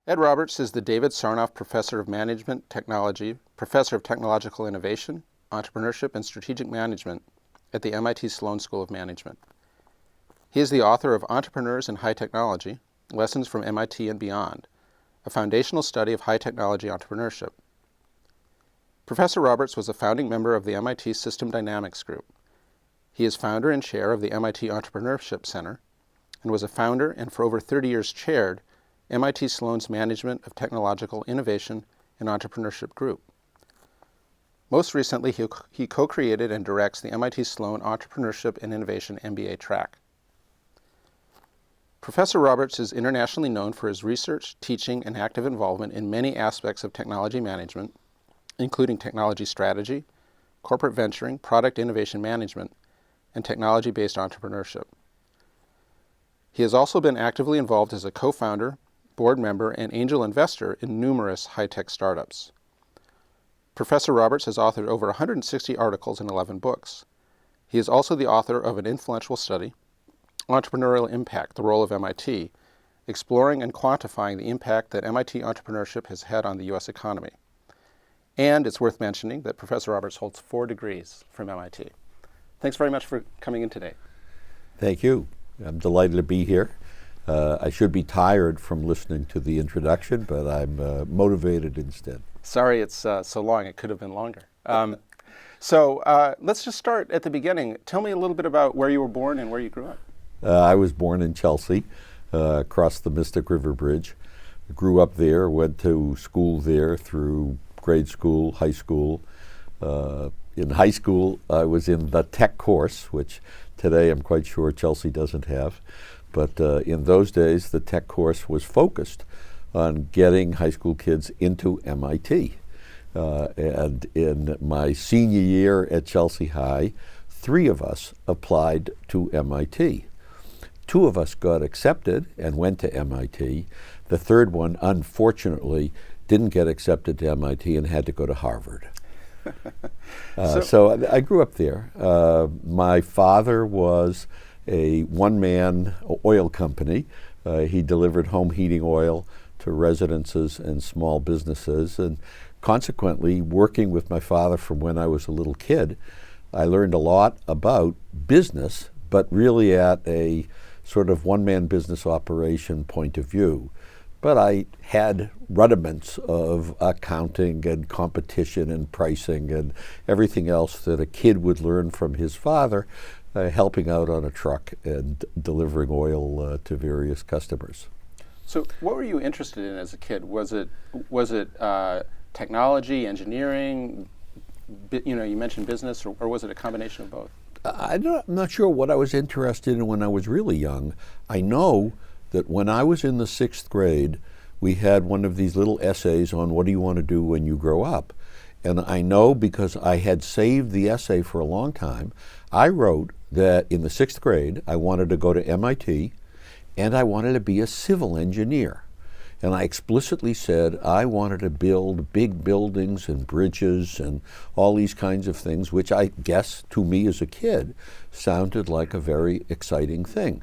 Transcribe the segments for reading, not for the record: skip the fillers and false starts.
Ed Roberts is the David Sarnoff Professor of Management Technology, Professor of Technological Innovation, Entrepreneurship, and Strategic Management at the MIT Sloan School of Management. He is the author of Entrepreneurs in High Technology, Lessons from MIT and Beyond, a foundational study of high technology entrepreneurship. Professor Roberts was a founding member of the MIT System Dynamics Group. He is founder and chair of the MIT Entrepreneurship Center, and was a founder and for over 30 years chaired MIT Sloan's Management of Technological Innovation and Entrepreneurship Group. Most recently, he co-created and directs the MIT Sloan Entrepreneurship and Innovation MBA track. Professor Roberts is internationally known for his research, teaching, and active involvement in many aspects of technology management, including technology strategy, corporate venturing, product innovation management, and technology-based entrepreneurship. He has also been actively involved as a co-founder, board member, and angel investor in numerous high-tech startups. Professor Roberts has authored over 160 articles and 11 books. He is also the author of an influential study, Entrepreneurial Impact, the Role of MIT, exploring and quantifying the impact that MIT entrepreneurship has had on the U.S. economy. And it's worth mentioning that Professor Roberts holds 4 degrees from MIT. Thanks very much for coming in today. Thank you. I'm delighted to be here. I should be tired from listening to the introduction, but I'm motivated instead. Sorry it's so long. It could have been longer. So let's just start at the beginning. Tell me a little bit about where you were born and where you grew up. I was born in Chelsea, across the Mystic River Bridge. Grew up there, went to school there through grade school, high school. In high school, I was in the tech course, which today I'm quite sure Chelsea doesn't have. But in those days, the tech course was focused on getting high school kids into MIT. And in my senior year at Chelsea High, 3 of us applied to MIT. 2 of us got accepted and went to MIT. The third one, unfortunately, didn't get accepted to MIT and had to go to Harvard. So I grew up there. My father was a one-man oil company. He delivered home heating oil to residences and small businesses, and consequently, working with my father from when I was a little kid, I learned a lot about business, but really at a sort of one-man business operation point of view. But I had rudiments of accounting and competition and pricing and everything else that a kid would learn from his father, helping out on a truck and delivering oil to various customers. So what were you interested in as a kid? Was it technology, engineering, you mentioned business, or was it a combination of both? I'm not sure what I was interested in when I was really young. I know that when I was in the 6th grade, we had one of these little essays on what do you want to do when you grow up. And I know because I had saved the essay for a long time, I wrote that in the 6th grade, I wanted to go to MIT and I wanted to be a civil engineer. And I explicitly said I wanted to build big buildings and bridges and all these kinds of things, which I guess to me as a kid sounded like a very exciting thing.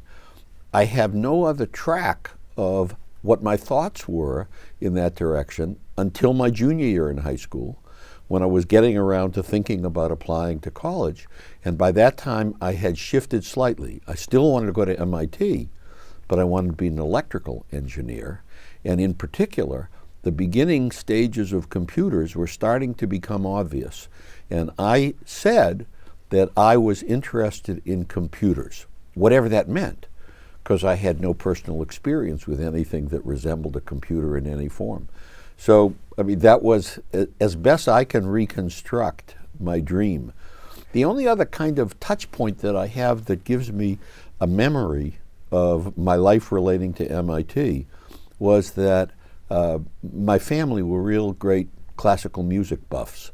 I have no other track of what my thoughts were in that direction until my junior year in high school, when I was getting around to thinking about applying to college. And by that time, I had shifted slightly. I still wanted to go to MIT, but I wanted to be an electrical engineer. And in particular, the beginning stages of computers were starting to become obvious. And I said that I was interested in computers, whatever that meant, because I had no personal experience with anything that resembled a computer in any form. So, I mean, that was, as best I can reconstruct, my dream. The only other kind of touch point that I have that gives me a memory of my life relating to MIT was that my family were real great classical music buffs.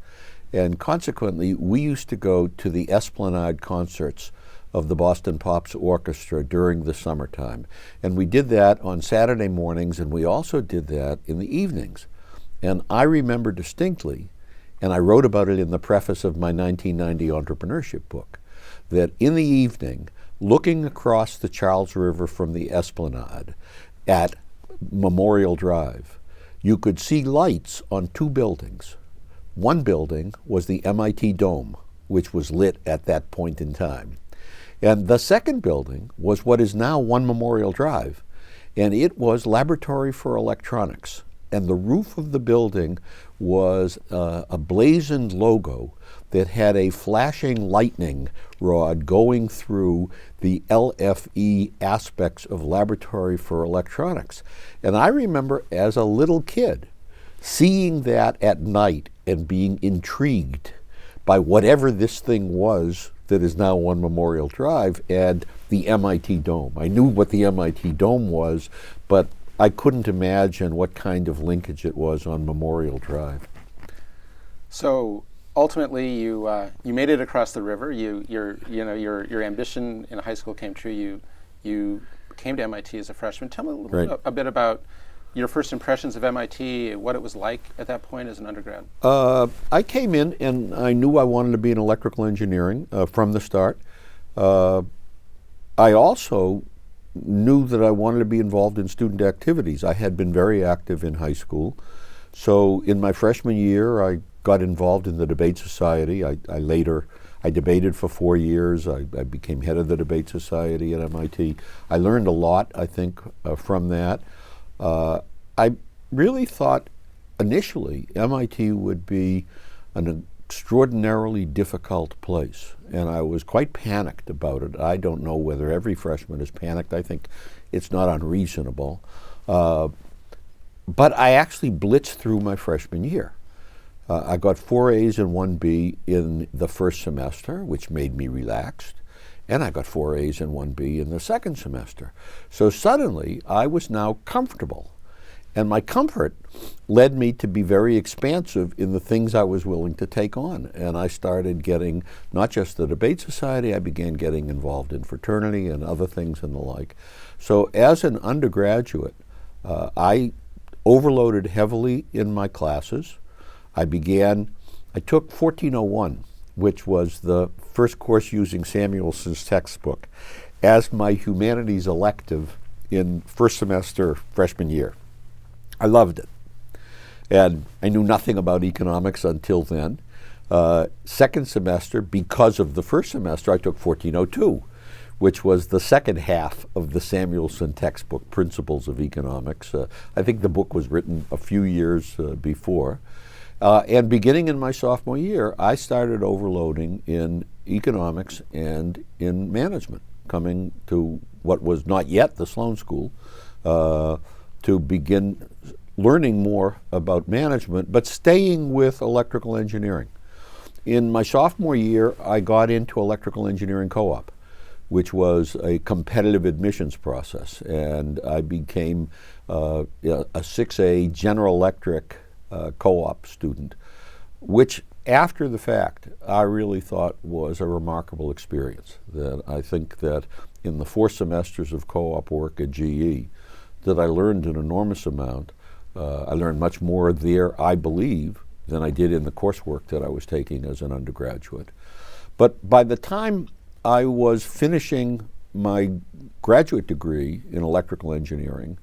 And consequently, we used to go to the Esplanade concerts of the Boston Pops Orchestra during the summertime. And we did that on Saturday mornings, and we also did that in the evenings. And I remember distinctly, and I wrote about it in the preface of my 1990 entrepreneurship book, that in the evening, looking across the Charles River from the Esplanade at Memorial Drive, you could see lights on two buildings. One building was the MIT Dome, which was lit at that point in time. And the second building was what is now One Memorial Drive, and it was Laboratory for Electronics. And the roof of the building was a blazoned logo that had a flashing lightning rod going through the LFE aspects of Laboratory for Electronics. And I remember as a little kid seeing that at night and being intrigued by whatever this thing was that is now One Memorial Drive and the MIT Dome. I knew what the MIT Dome was, but I couldn't imagine what kind of linkage it was on Memorial Drive. So ultimately, you made it across the river. Your ambition in high school came true. You came to MIT as a freshman. Tell me a bit about your first impressions of MIT, what it was like at that point as an undergrad. I came in and I knew I wanted to be in electrical engineering from the start. I also knew that I wanted to be involved in student activities. I had been very active in high school. So in my freshman year, I got involved in the debate society. I debated for 4 years. I became head of the debate society at MIT. I learned a lot, I think, from that. I really thought initially MIT would be an extraordinarily difficult place, and I was quite panicked about it. I don't know whether every freshman is panicked. I think it's not unreasonable. But I actually blitzed through my freshman year. I got 4 A's and 1 B in the first semester, which made me relaxed, and I got 4 A's and 1 B in the second semester. So suddenly I was now comfortable. And my comfort led me to be very expansive in the things I was willing to take on. And I started getting not just the debate society, I began getting involved in fraternity and other things and the like. So as an undergraduate, I overloaded heavily in my classes. I took 1401, which was the first course using Samuelson's textbook, as my humanities elective in first semester freshman year. I loved it. And I knew nothing about economics until then. Second semester, because of the first semester, I took 1402, which was the second half of the Samuelson textbook, Principles of Economics. I think the book was written a few years before. And beginning in my sophomore year, I started overloading in economics and in management, coming to what was not yet the Sloan School, to begin learning more about management, but staying with electrical engineering. In my sophomore year, I got into electrical engineering co-op, which was a competitive admissions process, and I became a 6A General Electric co-op student, which after the fact I really thought was a remarkable experience. That I think that in the 4 semesters of co-op work at GE, that I learned an enormous amount. I learned much more there, I believe, than I did in the coursework that I was taking as an undergraduate. But by the time I was finishing my graduate degree in electrical engineering,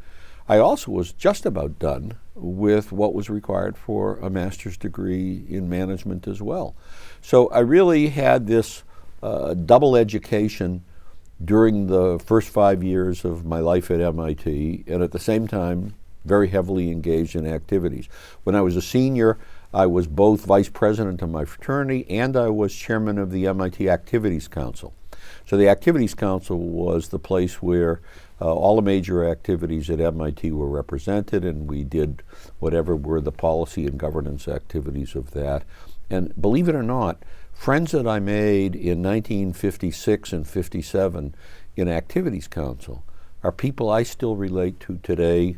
I also was just about done with what was required for a master's degree in management as well. So I really had this double education during the first 5 years of my life at MIT, and at the same time very heavily engaged in activities. When I was a senior, I was both vice president of my fraternity and I was chairman of the MIT Activities Council. So the Activities Council was the place where all the major activities at MIT were represented, and we did whatever were the policy and governance activities of that. And believe it or not, friends that I made in 1956 and 57 in Activities Council are people I still relate to today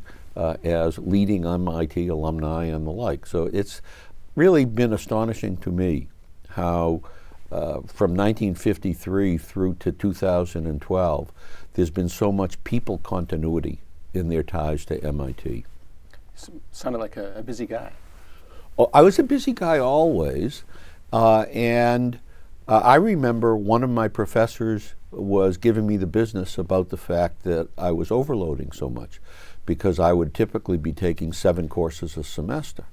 as leading MIT alumni and the like. So it's really been astonishing to me how from 1953 through to 2012, there's been so much people continuity in their ties to MIT. Sounded like a busy guy. Oh, I was a busy guy always, and I remember one of my professors was giving me the business about the fact that I was overloading so much, because I would typically be taking 7 courses a semester.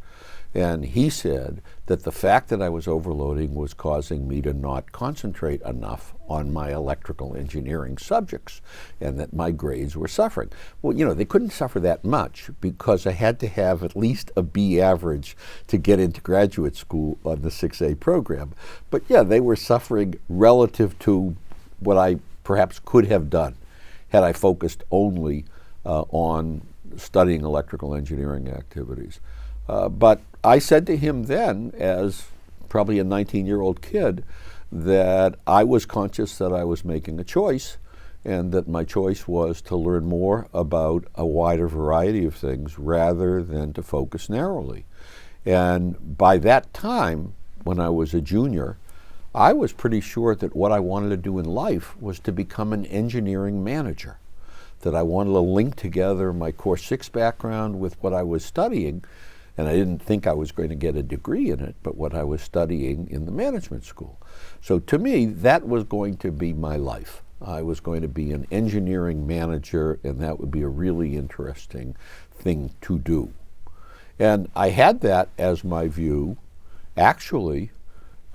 And he said that the fact that I was overloading was causing me to not concentrate enough on my electrical engineering subjects, and that my grades were suffering. Well, you know, they couldn't suffer that much, because I had to have at least a B average to get into graduate school on the 6A program. But yeah, they were suffering relative to what I perhaps could have done had I focused only on studying electrical engineering activities. But I said to him then, as probably a 19-year-old kid, that I was conscious that I was making a choice, and that my choice was to learn more about a wider variety of things rather than to focus narrowly. And by that time, when I was a junior, I was pretty sure that what I wanted to do in life was to become an engineering manager, that I wanted to link together my Core 6 background with what I was studying. And I didn't think I was going to get a degree in it, but what I was studying in the management school. So to me, that was going to be my life. I was going to be an engineering manager, and that would be a really interesting thing to do. And I had that as my view, actually,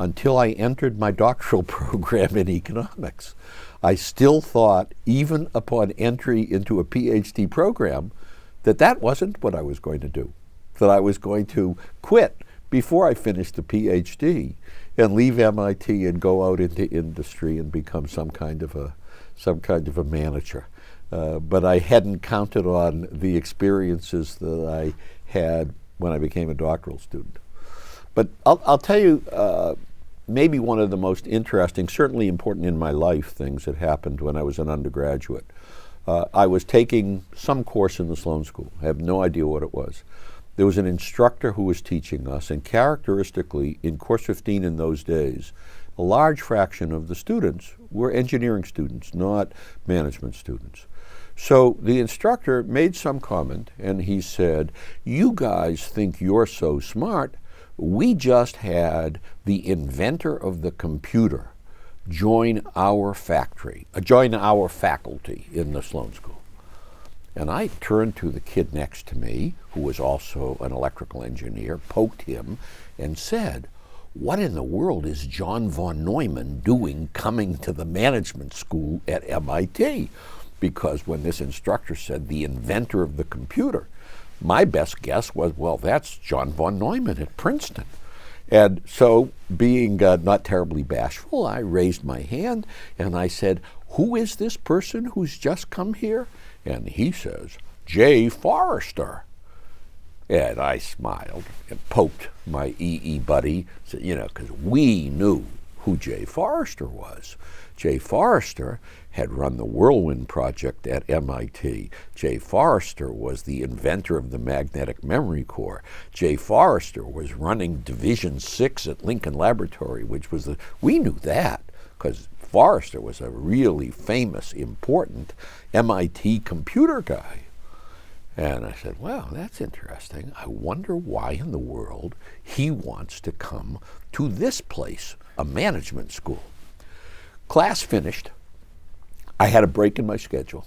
until I entered my doctoral program in economics. I still thought, even upon entry into a PhD program, that that wasn't what I was going to do. That I was going to quit before I finished the PhD and leave MIT and go out into industry and become some kind of a manager. But I hadn't counted on the experiences that I had when I became a doctoral student. But I'll tell you, maybe one of the most interesting, certainly important in my life, things that happened when I was an undergraduate. I was taking some course in the Sloan School. I have no idea what it was. There was an instructor who was teaching us, and characteristically, in Course 15 in those days, a large fraction of the students were engineering students, not management students. So the instructor made some comment, and he said, "You guys think you're so smart. We just had the inventor of the computer join our faculty in the Sloan School." And I turned to the kid next to me, who was also an electrical engineer, poked him, and said, "What in the world is John von Neumann doing coming to the management school at MIT?" Because when this instructor said the inventor of the computer, my best guess was, well, that's John von Neumann at Princeton. And so, being not terribly bashful, I raised my hand and I said, "Who is this person who's just come here?" And he says, "Jay Forrester." And I smiled and poked my EE buddy, you know, because we knew who Jay Forrester was. Jay Forrester had run the Whirlwind project at MIT. Jay Forrester was the inventor of the magnetic memory core. Jay Forrester was running Division 6 at Lincoln Laboratory, which was we knew that because Forrester was a really famous, important MIT computer guy. And I said, "Wow, that's interesting. I wonder why in the world he wants to come to this place, a management school." Class finished. I had a break in my schedule.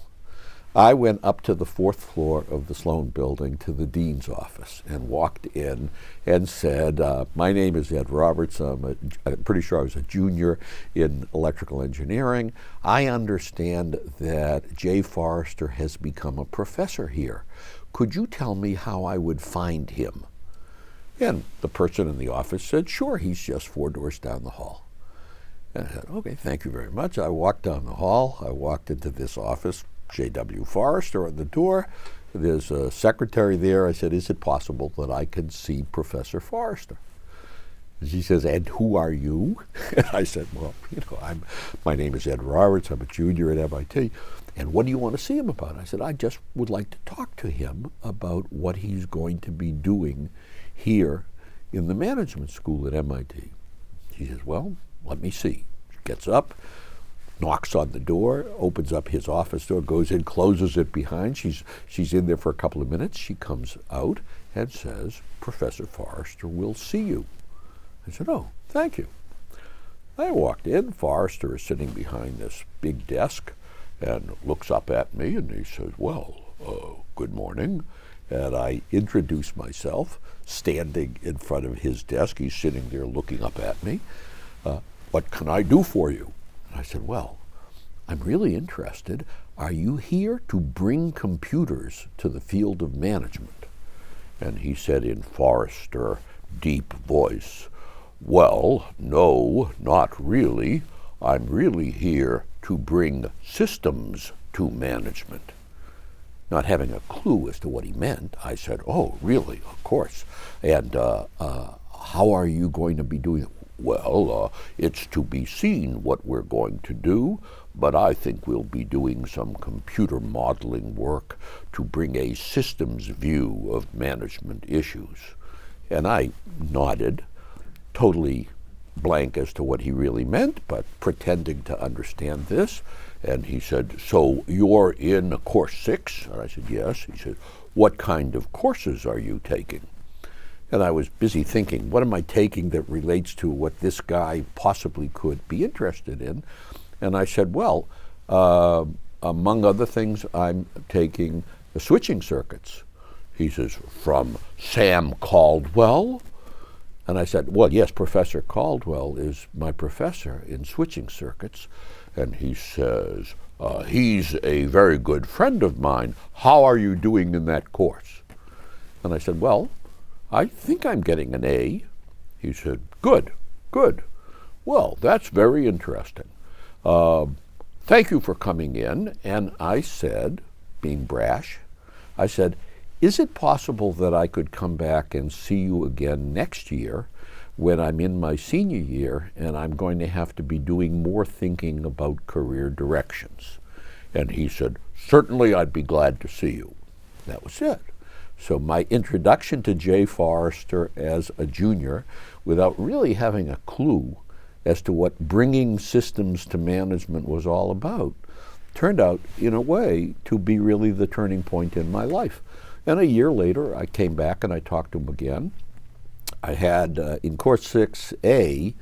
I went up to the 4th floor of the Sloan building to the dean's office and walked in and said, "My name is Ed Roberts. I'm pretty sure I was a junior in electrical engineering. I understand that Jay Forrester has become a professor here. Could you tell me how I would find him?" And the person in the office said, "Sure, he's just 4 doors down the hall." And I said, "Okay, thank you very much." I walked down the hall. I walked into this office. J.W. Forrester on the door. There's a secretary there. I said, "Is it possible that I could see Professor Forrester?" And she says, "And who are you?" And I said, "Well, you know, my name is Ed Roberts. I'm a junior at MIT. And what do you want to see him about?" I said, "I just would like to talk to him about what he's going to be doing here in the management school at MIT." She says, "Well, let me see." She gets up, knocks on the door, opens up his office door, goes in, closes it behind. She's in there for a couple of minutes. She comes out and says, "Professor Forrester will see you." I said, "Oh, thank you." I walked in. Forrester is sitting behind this big desk and looks up at me and he says, well, good morning. And I introduced myself, standing in front of his desk. He's sitting there looking up at me. What can I do for you? And I said, well, I'm really interested. Are you here to bring computers to the field of management? And he said in Forrester, deep voice, well, no, not really. I'm really here to bring systems to management. Not having a clue as to what he meant, I said, oh, really, of course. And how are you going to be doing it? Well, it's to be seen what we're going to do, but I think we'll be doing some computer modeling work to bring a systems view of management issues. And I nodded, totally blank as to what he really meant, but pretending to understand this. And he said, so you're in course 6? And I said, yes. He said, what kind of courses are you taking? And I was busy thinking, what am I taking that relates to what this guy possibly could be interested in? And I said, well, among other things, I'm taking the switching circuits. He says, from Sam Caldwell? And I said, well, yes, Professor Caldwell is my professor in switching circuits. And he says, he's a very good friend of mine. How are you doing in that course? And I said, well, I think I'm getting an A. He said, good, good. Well, that's very interesting. Thank you for coming in. And I said, being brash, I said, is it possible that I could come back and see you again next year when I'm in my senior year and I'm going to have to be doing more thinking about career directions? And he said, certainly I'd be glad to see you. That was it. So my introduction to Jay Forrester as a junior, without really having a clue as to what bringing systems to management was all about, turned out, in a way, to be really the turning point in my life. And a year later, I came back and I talked to him again. I had, in course 6A,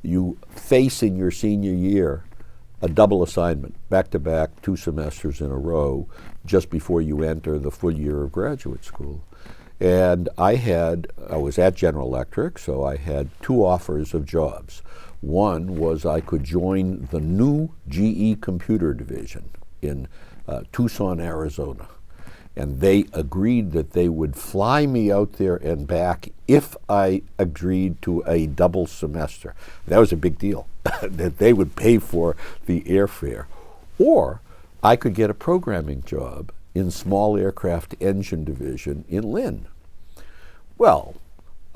you face in your senior year a double assignment, back-to-back, 2 semesters in a row, just before you enter the full year of graduate school. And I was at General Electric, so I had 2 offers of jobs. One was I could join the new GE computer division in Tucson, Arizona. And they agreed that they would fly me out there and back if I agreed to a double semester. That was a big deal, that they would pay for the airfare. Or I could get a programming job in small aircraft engine division in Lynn. Well,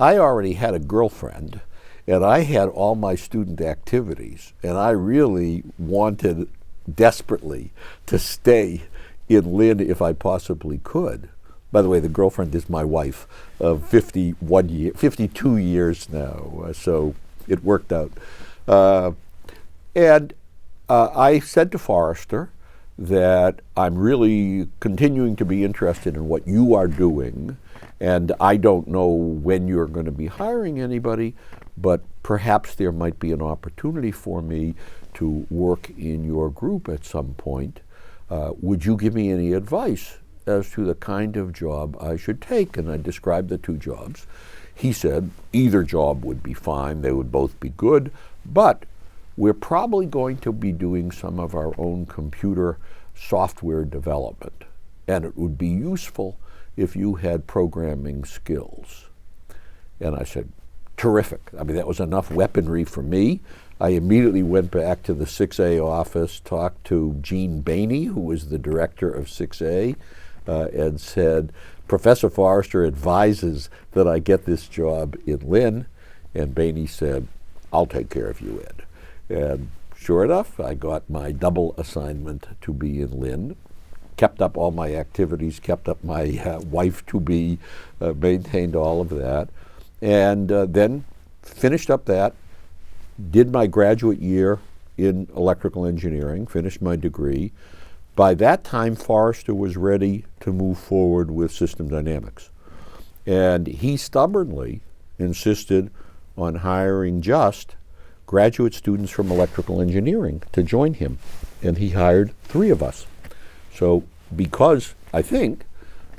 I already had a girlfriend, and I had all my student activities, and I really wanted desperately to stay in Lynn if I possibly could. By the way, the girlfriend is my wife of 52 years now, so it worked out. And I said to Forrester that I'm really continuing to be interested in what you are doing, and I don't know when you're going to be hiring anybody, but perhaps there might be an opportunity for me to work in your group at some point. Would you give me any advice as to the kind of job I should take? And I described the 2 jobs. He said either job would be fine, they would both be good, but we're probably going to be doing some of our own computer software development, and it would be useful if you had programming skills. And I said, terrific. I mean, that was enough weaponry for me. I immediately went back to the 6A office, talked to Gene Bainey, who was the director of 6A, and said, Professor Forrester advises that I get this job in Lynn. And Bainey said, I'll take care of you, Ed. And sure enough, I got my double assignment to be in Lynn, kept up all my activities, kept up my wife-to-be, maintained all of that, and then finished up that, did my graduate year in electrical engineering, finished my degree. By that time, Forrester was ready to move forward with system dynamics. And he stubbornly insisted on hiring just graduate students from electrical engineering to join him, and he hired 3 of us. So because, I think,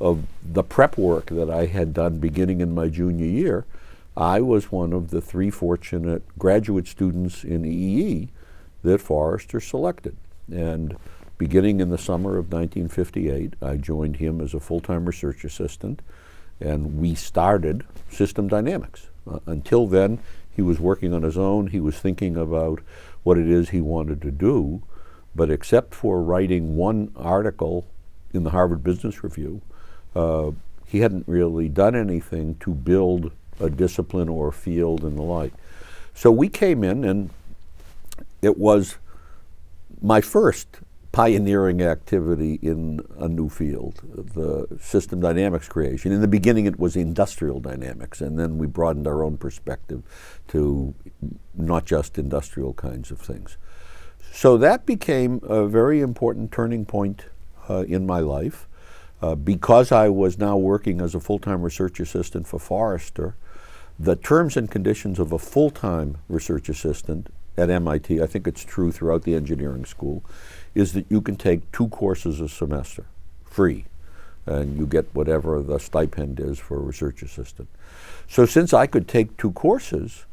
of the prep work that I had done beginning in my junior year, I was one of the 3 fortunate graduate students in EE that Forrester selected. And beginning in the summer of 1958, I joined him as a full-time research assistant, and we started System Dynamics. Until then, he was working on his own. He was thinking about what it is he wanted to do, but except for writing one article in the Harvard Business Review, he hadn't really done anything to build a discipline or a field and the like. So we came in, and it was my first pioneering activity in a new field, the system dynamics creation. In the beginning it was industrial dynamics, and then we broadened our own perspective to not just industrial kinds of things. So that became a very important turning point in my life. Because I was now working as a full-time research assistant for Forrester, the terms and conditions of a full-time research assistant at MIT, I think it's true throughout the engineering school, is that you can take 2 courses a semester, free, and you get whatever the stipend is for a research assistant. So since I could take 2 courses,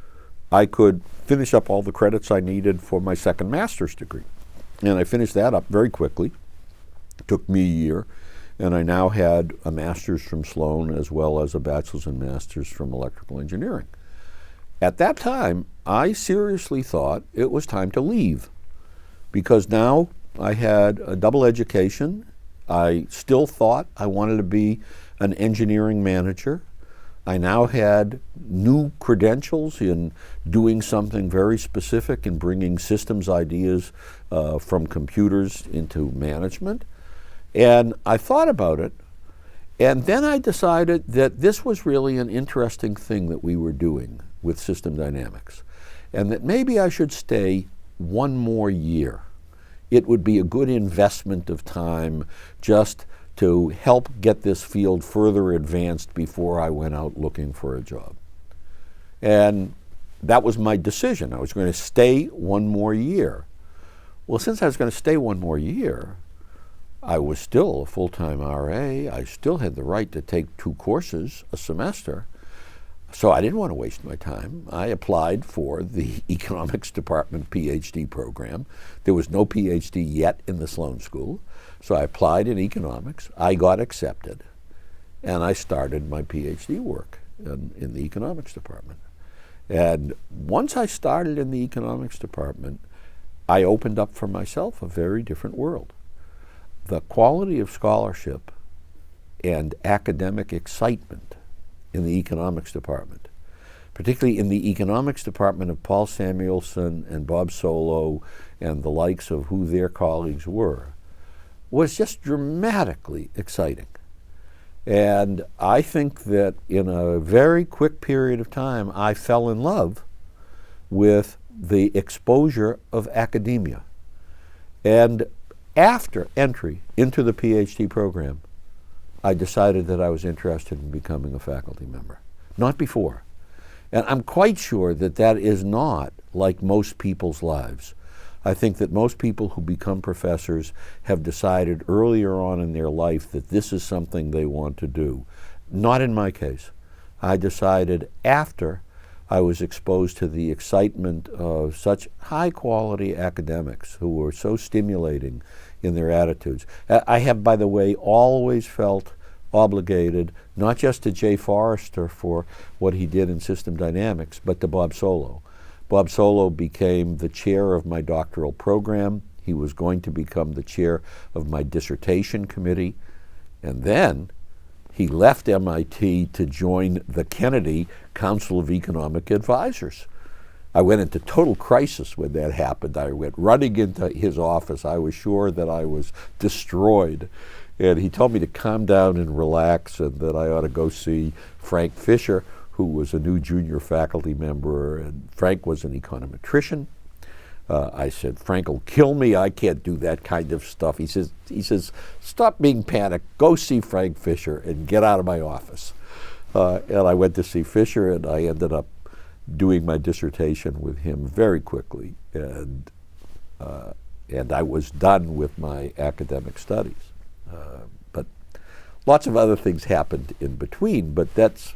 I could finish up all the credits I needed for my second master's degree. And I finished that up very quickly. It took me a year, and I now had a master's from Sloan as well as a bachelor's and master's from electrical engineering. At that time, I seriously thought it was time to leave, because now I had a double education. I still thought I wanted to be an engineering manager. I now had new credentials in doing something very specific in bringing systems ideas from computers into management. And I thought about it, and then I decided that this was really an interesting thing that we were doing with system dynamics, and that maybe I should stay 1 more year. It would be a good investment of time just to help get this field further advanced before I went out looking for a job. And that was my decision. I was going to stay 1 more year. Well, since I was going to stay 1 more year, I was still a full-time RA. I still had the right to take 2 courses a semester. So I didn't want to waste my time. I applied for the economics department PhD program. There was no PhD yet in the Sloan School. So I applied in economics. I got accepted. And I started my PhD work in the economics department. And once I started in the economics department, I opened up for myself a very different world. The quality of scholarship and academic excitement in the economics department, particularly in the economics department of Paul Samuelson and Bob Solow and the likes of who their colleagues were, was just dramatically exciting. And I think that in a very quick period of time, I fell in love with the exposure of academia. And after entry into the PhD program, I decided that I was interested in becoming a faculty member, not before. And I'm quite sure that that is not like most people's lives. I think that most people who become professors have decided earlier on in their life that this is something they want to do. Not in my case. I decided after I was exposed to the excitement of such high-quality academics who were so stimulating in their attitudes. I have, by the way, always felt obligated, not just to Jay Forrester for what he did in system dynamics, but to Bob Solow. Bob Solow became the chair of my doctoral program. He was going to become the chair of my dissertation committee. And then he left MIT to join the Kennedy Council of Economic Advisors. I went into total crisis when that happened. I went running into his office. I was sure that I was destroyed. And he told me to calm down and relax and that I ought to go see Frank Fisher, who was a new junior faculty member, and Frank was an econometrician. I said, Frank will kill me. I can't do that kind of stuff. He says, stop being panicked. Go see Frank Fisher and get out of my office. And I went to see Fisher, and I ended up doing my dissertation with him very quickly, and I was done with my academic studies. But lots of other things happened in between, but that's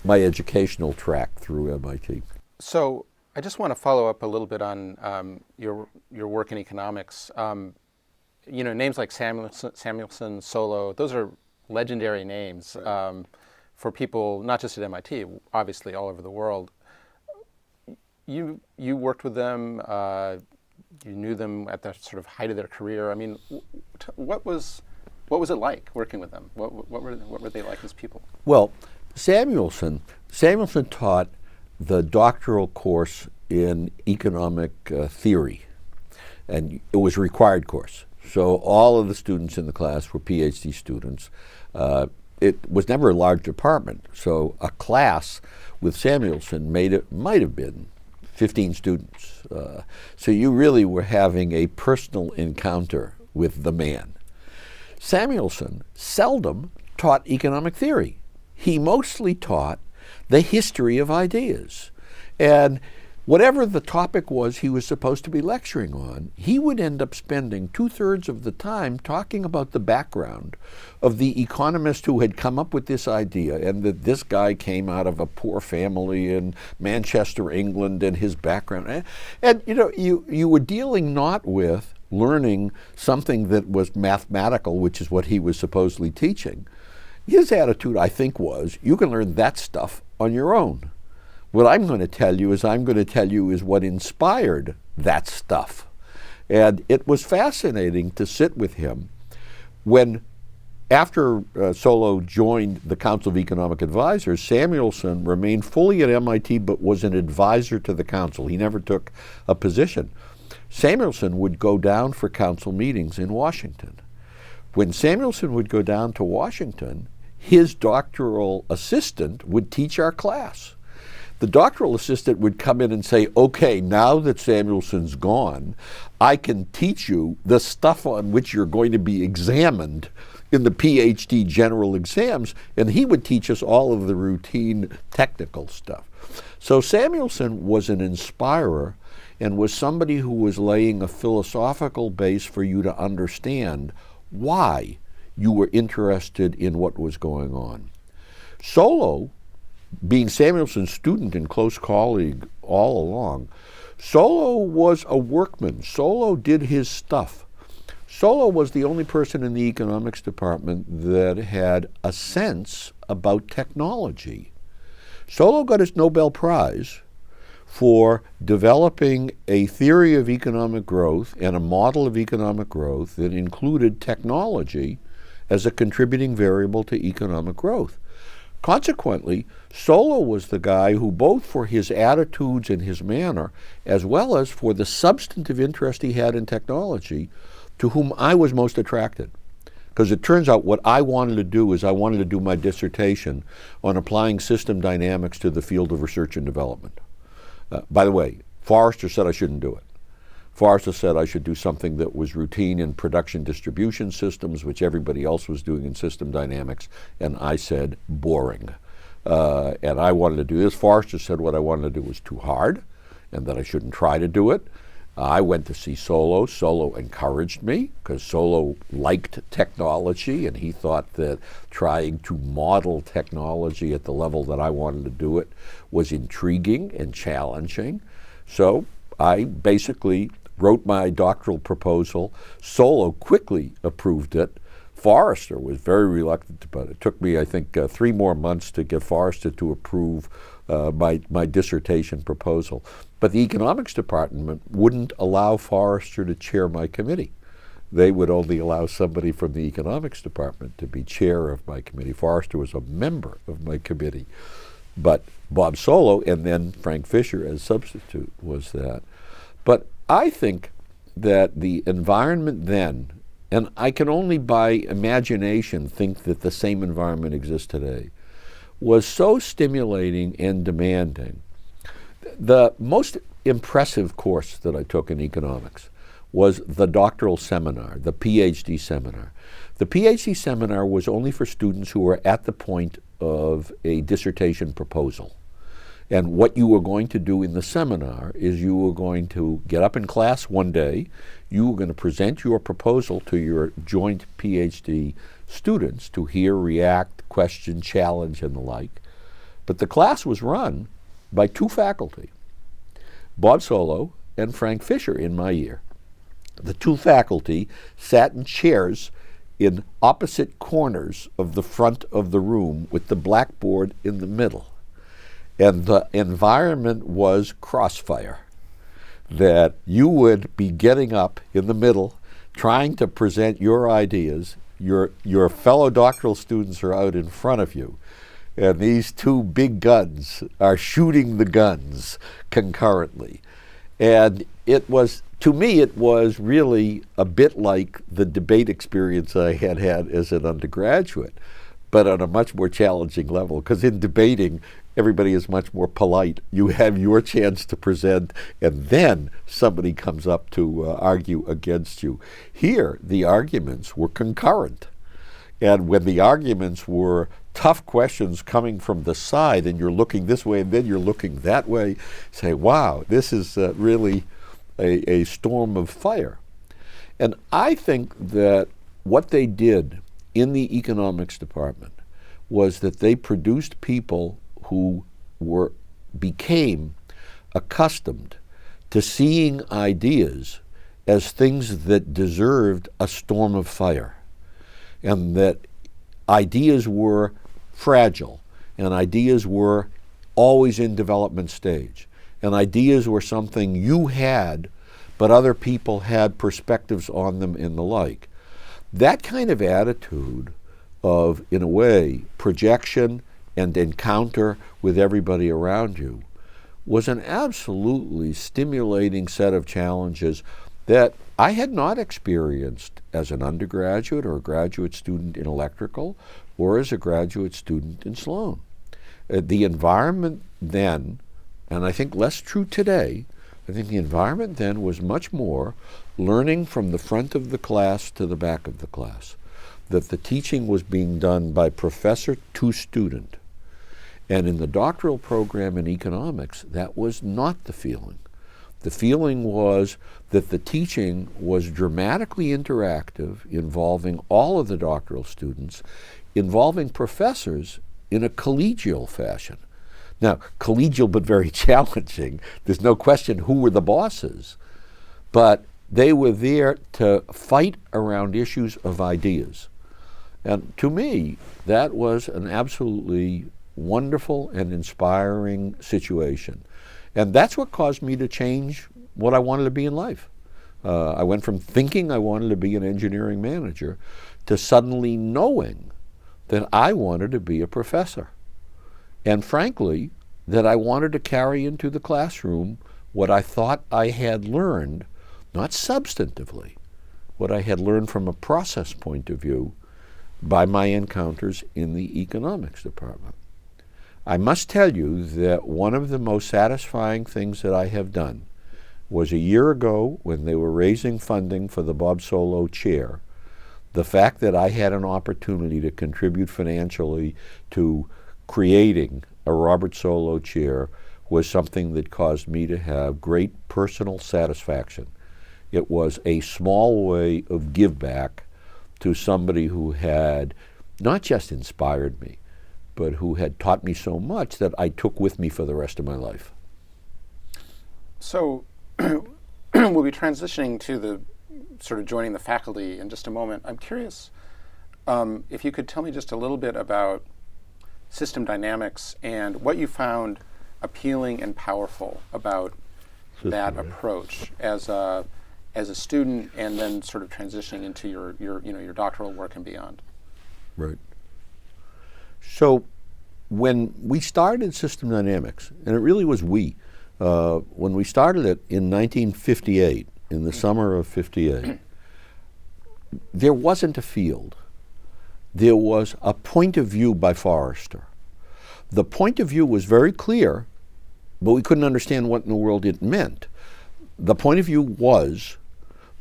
my educational track through MIT. So I just want to follow up a little bit on your work in economics. Names like Samuelson, Solow, those are legendary names for people, not just at MIT, obviously all over the world. You worked with them, you knew them at the sort of height of their career. I mean, what was it like working with them? What were they like as people? Well, Samuelson taught the doctoral course in economic theory, and it was a required course. So all of the students in the class were PhD students. It was never a large department, so a class with Samuelson might have been 15 students. So you really were having a personal encounter with the man. Samuelson seldom taught economic theory. He mostly taught the history of ideas. And whatever the topic was he was supposed to be lecturing on, he would end up spending 2/3 of the time talking about the background of the economist who had come up with this idea, and that this guy came out of a poor family in Manchester, England, and his background. And you were dealing not with learning something that was mathematical, which is what he was supposedly teaching. His attitude, I think, was, you can learn that stuff on your own. What I'm going to tell you is what inspired that stuff. And it was fascinating to sit with him when, after Solow joined the Council of Economic Advisors, Samuelson remained fully at MIT but was an advisor to the council. He never took a position. Samuelson would go down for council meetings in Washington. When Samuelson would go down to Washington, his doctoral assistant would teach our class. The doctoral assistant would come in and say, okay, now that Samuelson's gone, I can teach you the stuff on which you're going to be examined in the PhD general exams, and he would teach us all of the routine technical stuff. So Samuelson was an inspirer and was somebody who was laying a philosophical base for you to understand why you were interested in what was going on. Solow, being Samuelson's student and close colleague all along, Solow was a workman. Solow did his stuff. Solow was the only person in the economics department that had a sense about technology. Solow got his Nobel Prize for developing a theory of economic growth and a model of economic growth that included technology as a contributing variable to economic growth. Consequently, Solow was the guy who, both for his attitudes and his manner, as well as for the substantive interest he had in technology, to whom I was most attracted. Because it turns out what I wanted to do is I wanted to do my dissertation on applying system dynamics to the field of research and development. By the way, Forrester said I shouldn't do it. Forrester said I should do something that was routine in production distribution systems, which everybody else was doing in system dynamics, and I said boring. And I wanted to do this. Forrester said what I wanted to do was too hard and that I shouldn't try to do it. I went to see Solow. Solow encouraged me because Solow liked technology, and he thought that trying to model technology at the level that I wanted to do it was intriguing and challenging. So I basically wrote my doctoral proposal. Solow quickly approved it. Forrester was very reluctant about it. It took me, I think, 3 more months to get Forrester to approve my dissertation proposal. But the economics department wouldn't allow Forrester to chair my committee. They would only allow somebody from the economics department to be chair of my committee. Forrester was a member of my committee. But Bob Solow and then Frank Fisher as substitute was that. But I think that the environment then, and I can only by imagination think that the same environment exists today, was so stimulating and demanding. The most impressive course that I took in economics was the doctoral seminar, the PhD seminar. The PhD seminar was only for students who were at the point of a dissertation proposal. And what you were going to do in the seminar is you were going to get up in class one day, you were going to present your proposal to your joint PhD students to hear, react, question, challenge, and the like. But the class was run by two faculty, Bob Solow and Frank Fisher in my year. The two faculty sat in chairs in opposite corners of the front of the room with the blackboard in the middle. And the environment was crossfire, that you would be getting up in the middle, trying to present your ideas. Your fellow doctoral students are out in front of you, and these two big guns are shooting the guns concurrently. And it was, to me, it was really a bit like the debate experience I had as an undergraduate, but on a much more challenging level, because in debating, everybody is much more polite. You have your chance to present, and then somebody comes up to argue against you. Here, the arguments were concurrent. And when the arguments were tough questions coming from the side, and you're looking this way and then you're looking that way, say, wow, this is really a storm of fire. And I think that what they did in the economics department was that they produced people who became accustomed to seeing ideas as things that deserved a storm of fire, and that ideas were fragile, and ideas were always in development stage, and ideas were something you had, but other people had perspectives on them and the like. That kind of attitude of, in a way, projection and encounter with everybody around you was an absolutely stimulating set of challenges that I had not experienced as an undergraduate or a graduate student in electrical or as a graduate student in Sloan. The environment then, and I think less true today, I think the environment then was much more learning from the front of the class to the back of the class, that the teaching was being done by professor to student. And in the doctoral program in economics, that was not the feeling. The feeling was that the teaching was dramatically interactive, involving all of the doctoral students, involving professors in a collegial fashion. Now, collegial but very challenging. There's no question who were the bosses, but they were there to fight around issues of ideas. And to me, that was an absolutely wonderful and inspiring situation. And that's what caused me to change what I wanted to be in life. I went from thinking I wanted to be an engineering manager to suddenly knowing that I wanted to be a professor. And frankly, that I wanted to carry into the classroom what I thought I had learned, not substantively, what I had learned from a process point of view by my encounters in the economics department. I must tell you that one of the most satisfying things that I have done was a year ago when they were raising funding for the Bob Solow chair. The fact that I had an opportunity to contribute financially to creating a Robert Solow chair was something that caused me to have great personal satisfaction. It was a small way of give back to somebody who had not just inspired me, but who had taught me so much that I took with me for the rest of my life. So we'll be transitioning to the sort of joining the faculty in just a moment. I'm curious if you could tell me just a little bit about system dynamics and what you found appealing and powerful about that approach as a student, and then sort of transitioning into your doctoral work and beyond. Right. So when we started system dynamics, and it really was when we started it in 1958, in the summer of 58, there wasn't a field. There was a point of view by Forrester. The point of view was very clear, but we couldn't understand what in the world it meant. The point of view was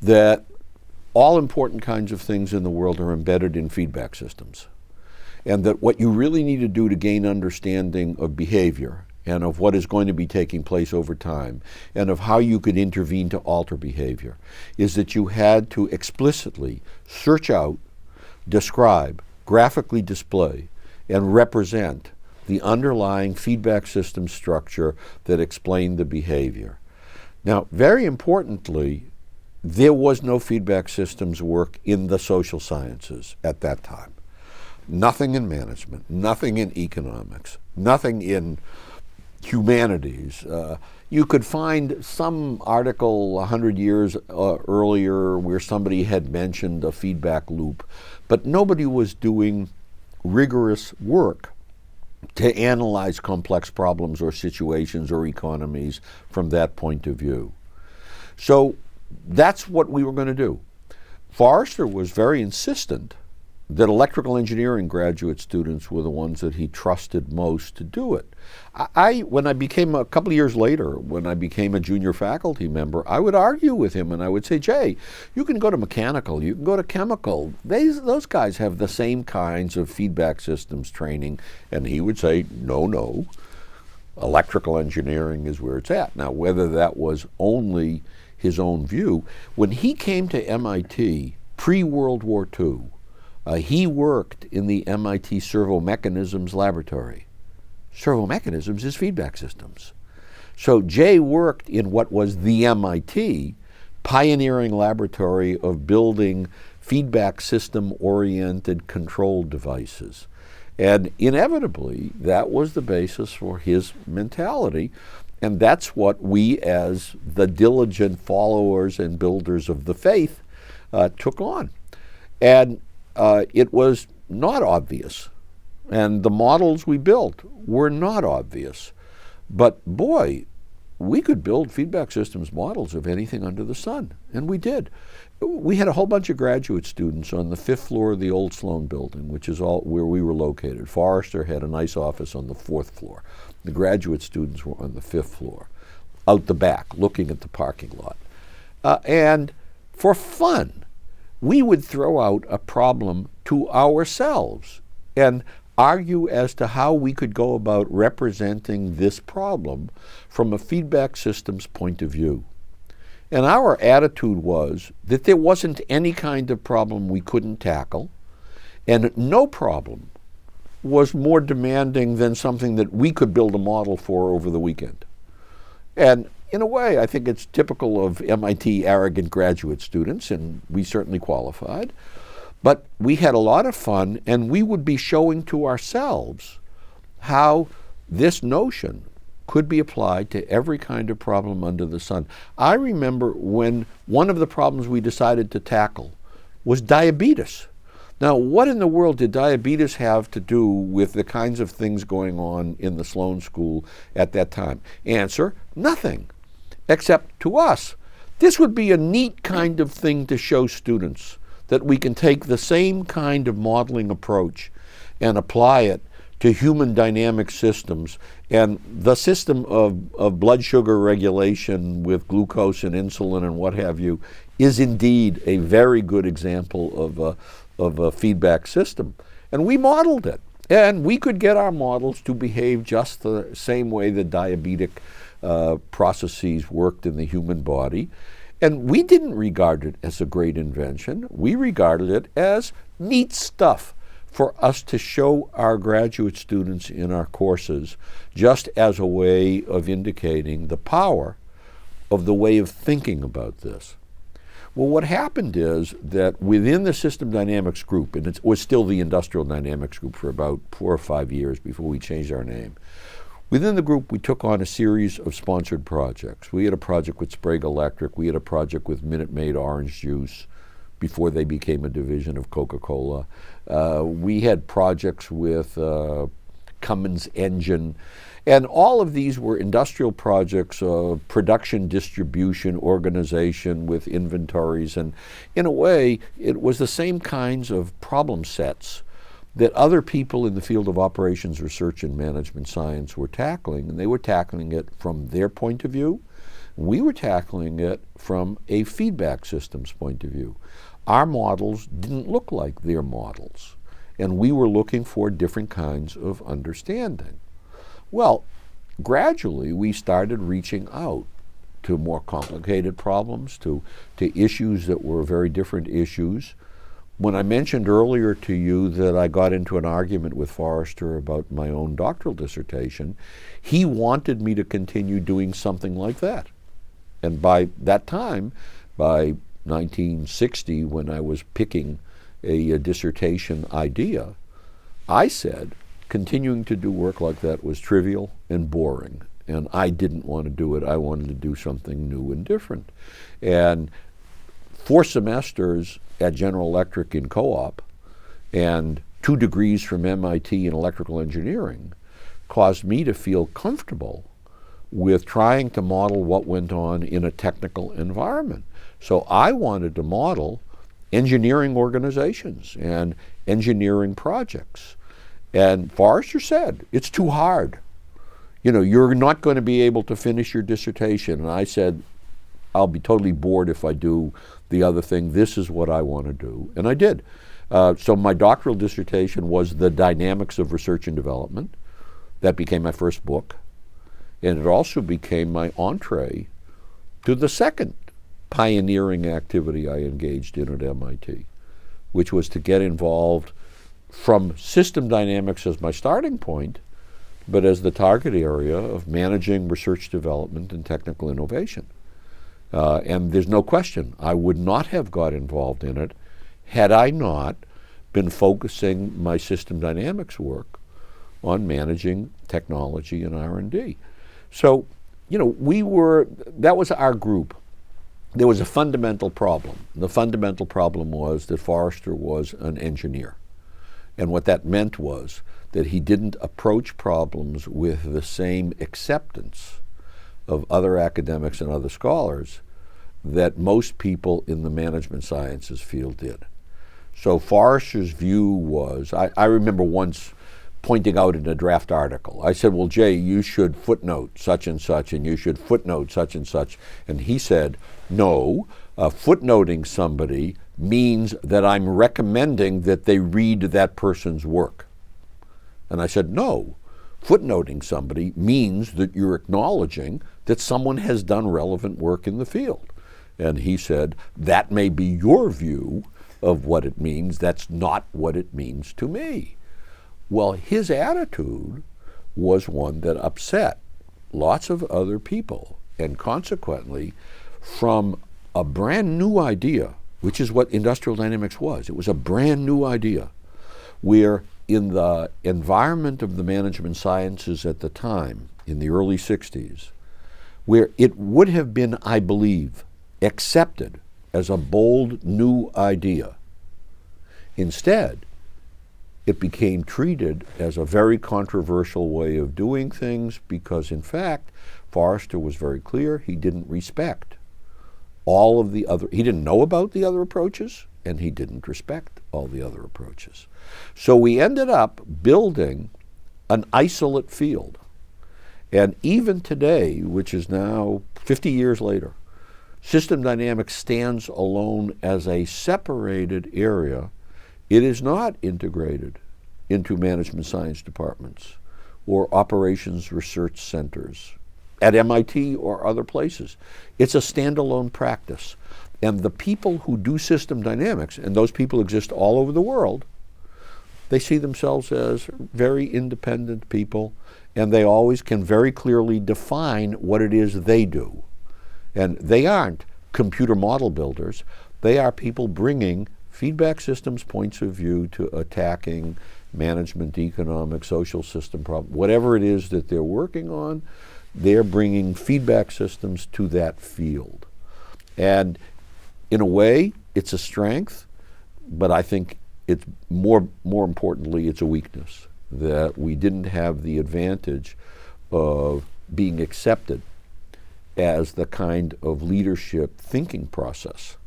that all important kinds of things in the world are embedded in feedback systems, and that what you really need to do to gain understanding of behavior and of what is going to be taking place over time and of how you could intervene to alter behavior is that you had to explicitly search out, describe, graphically display, and represent the underlying feedback system structure that explained the behavior. Now, very importantly, there was no feedback systems work in the social sciences at that time. Nothing in management, nothing in economics, nothing in humanities. You could find some article 100 years earlier where somebody had mentioned a feedback loop, but nobody was doing rigorous work to analyze complex problems or situations or economies from that point of view. So that's what we were going to do. Forrester was very insistent that electrical engineering graduate students were the ones that he trusted most to do it. When I became, a couple of years later, when I became a junior faculty member, I would argue with him and I would say, Jay, you can go to mechanical, you can go to chemical. Those guys have the same kinds of feedback systems training. And he would say, no, electrical engineering is where it's at. Now, whether that was only his own view, when he came to MIT pre-World War II, he worked in the MIT Servo Mechanisms Laboratory. Servo Mechanisms is feedback systems. So Jay worked in what was the MIT pioneering laboratory of building feedback system-oriented control devices. And inevitably, that was the basis for his mentality. And that's what we, as the diligent followers and builders of the faith, took on. And it was not obvious, and the models we built were not obvious. But boy, we could build feedback systems models of anything under the sun, and we did. We had a whole bunch of graduate students on the 5th floor of the old Sloan building, which is all where we were located. Forrester had a nice office on the 4th floor. The graduate students were on the 5th floor, out the back, looking at the parking lot. And for fun, we would throw out a problem to ourselves and argue as to how we could go about representing this problem from a feedback systems point of view. And our attitude was that there wasn't any kind of problem we couldn't tackle, and no problem was more demanding than something that we could build a model for over the weekend. And in a way, I think it's typical of MIT arrogant graduate students, and we certainly qualified. But we had a lot of fun, and we would be showing to ourselves how this notion could be applied to every kind of problem under the sun. I remember when one of the problems we decided to tackle was diabetes. Now, what in the world did diabetes have to do with the kinds of things going on in the Sloan School at that time? Answer, nothing. Except to us, this would be a neat kind of thing to show students, that we can take the same kind of modeling approach and apply it to human dynamic systems. And the system of blood sugar regulation with glucose and insulin and what have you is indeed a very good example of a feedback system. And we modeled it. And we could get our models to behave just the same way the diabetic processes worked in the human body. And we didn't regard it as a great invention. We regarded it as neat stuff for us to show our graduate students in our courses, just as a way of indicating the power of the way of thinking about this. Well, what happened is that within the system dynamics group, and it was still the industrial dynamics group for about 4 or 5 years before we changed our name, within the group, we took on a series of sponsored projects. We had a project with Sprague Electric. We had a project with Minute Maid Orange Juice before they became a division of Coca-Cola. We had projects with Cummins Engine. And all of these were industrial projects of production, distribution, organization with inventories. And in a way, it was the same kinds of problem sets that other people in the field of operations research and management science were tackling, and they were tackling it from their point of view. We were tackling it from a feedback systems point of view. Our models didn't look like their models, and we were looking for different kinds of understanding. Well, gradually we started reaching out to more complicated problems, to issues that were very different issues. When I mentioned earlier to you that I got into an argument with Forrester about my own doctoral dissertation, he wanted me to continue doing something like that. And by that time, by 1960, when I was picking a dissertation idea, I said continuing to do work like that was trivial and boring. And I didn't want to do it. I wanted to do something new and different. And 4 semesters at General Electric in co-op and 2 degrees from MIT in electrical engineering caused me to feel comfortable with trying to model what went on in a technical environment. So I wanted to model engineering organizations and engineering projects. And Forrester said, it's too hard. You know, you're not going to be able to finish your dissertation. And I said, I'll be totally bored if I do the other thing. This is what I want to do. And I did. So my doctoral dissertation was The Dynamics of Research and Development. That became my first book. And it also became my entree to the second pioneering activity I engaged in at MIT, which was to get involved from system dynamics as my starting point, but as the target area of managing research development and technical innovation. And there's no question, I would not have got involved in it had I not been focusing my system dynamics work on managing technology and R&D. So, you know, that was our group. There was a fundamental problem. The fundamental problem was that Forrester was an engineer. And what that meant was that he didn't approach problems with the same acceptance of other academics and other scholars that most people in the management sciences field did. So Forrester's view was, I remember once pointing out in a draft article, I said, well, Jay, you should footnote such and such, and you should footnote such and such. And he said, no, footnoting somebody means that I'm recommending that they read that person's work. And I said, no, footnoting somebody means that you're acknowledging that someone has done relevant work in the field. And he said, that may be your view of what it means. That's not what it means to me. Well, his attitude was one that upset lots of other people. And consequently, from a brand new idea, which is what industrial dynamics was, it was a brand new idea, where in the environment of the management sciences at the time, in the early 60s, where it would have been, I believe, accepted as a bold new idea. Instead, it became treated as a very controversial way of doing things because, in fact, Forrester was very clear he didn't respect all of the other, he didn't know about the other approaches, and he didn't respect all the other approaches. So we ended up building an isolate field. And even today, which is now 50 years later, system dynamics stands alone as a separated area. It is not integrated into management science departments or operations research centers at MIT or other places. It's a standalone practice. And the people who do system dynamics, and those people exist all over the world, they see themselves as very independent people, and they always can very clearly define what it is they do. And they aren't computer model builders. They are people bringing feedback systems points of view to attacking management, economic, social system problems. Whatever it is that they're working on, they're bringing feedback systems to that field. And in a way, it's a strength, but I think it's more importantly, it's a weakness, that we didn't have the advantage of being accepted as the kind of leadership thinking process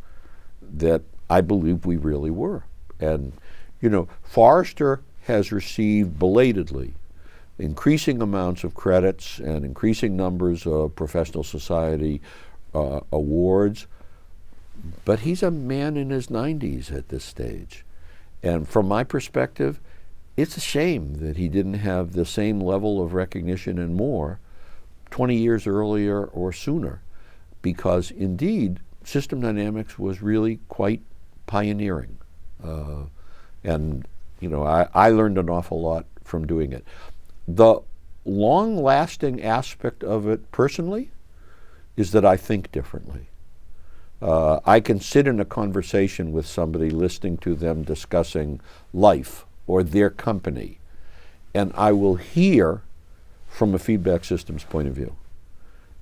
that I believe we really were. And, you know, Forrester has received belatedly increasing amounts of credits and increasing numbers of professional society awards, but he's a man in his 90s at this stage. And from my perspective, it's a shame that he didn't have the same level of recognition and more 20 years earlier or sooner, because indeed system dynamics was really quite pioneering. And I learned an awful lot from doing it. The long-lasting aspect of it personally is that I think differently. I can sit in a conversation with somebody listening to them discussing life or their company, and I will hear from a feedback systems point of view.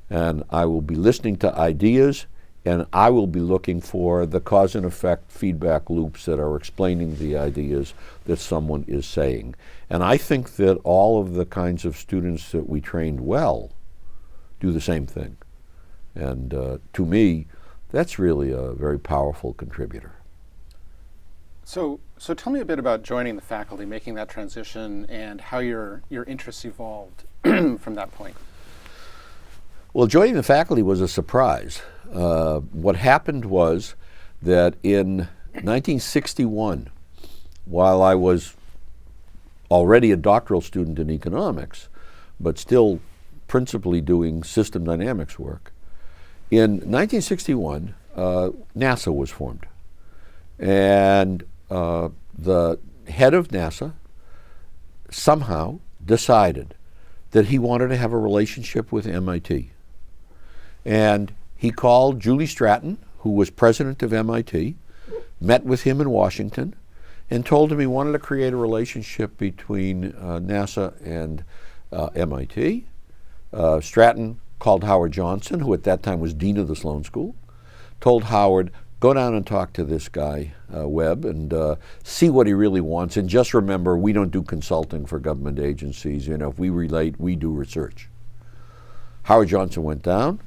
And I will be listening to ideas, and I will be looking for the cause and effect feedback loops that are explaining the ideas that someone is saying. And I think that all of the kinds of students that we trained well do the same thing. And to me, that's really a very powerful contributor. So tell me a bit about joining the faculty, making that transition, and how your interests evolved from that point. Well, joining the faculty was a surprise. What happened was that in 1961, while I was already a doctoral student in economics, but still principally doing system dynamics work, in 1961, NASA was formed. And the head of NASA somehow decided that he wanted to have a relationship with MIT. And he called Julie Stratton, who was president of MIT, met with him in Washington, and told him he wanted to create a relationship between NASA and MIT. Stratton called Howard Johnson, who at that time was dean of the Sloan School, told Howard, go down and talk to this guy, Webb, and see what he really wants. And just remember, we don't do consulting for government agencies. If we relate, we do research. Howard Johnson went down,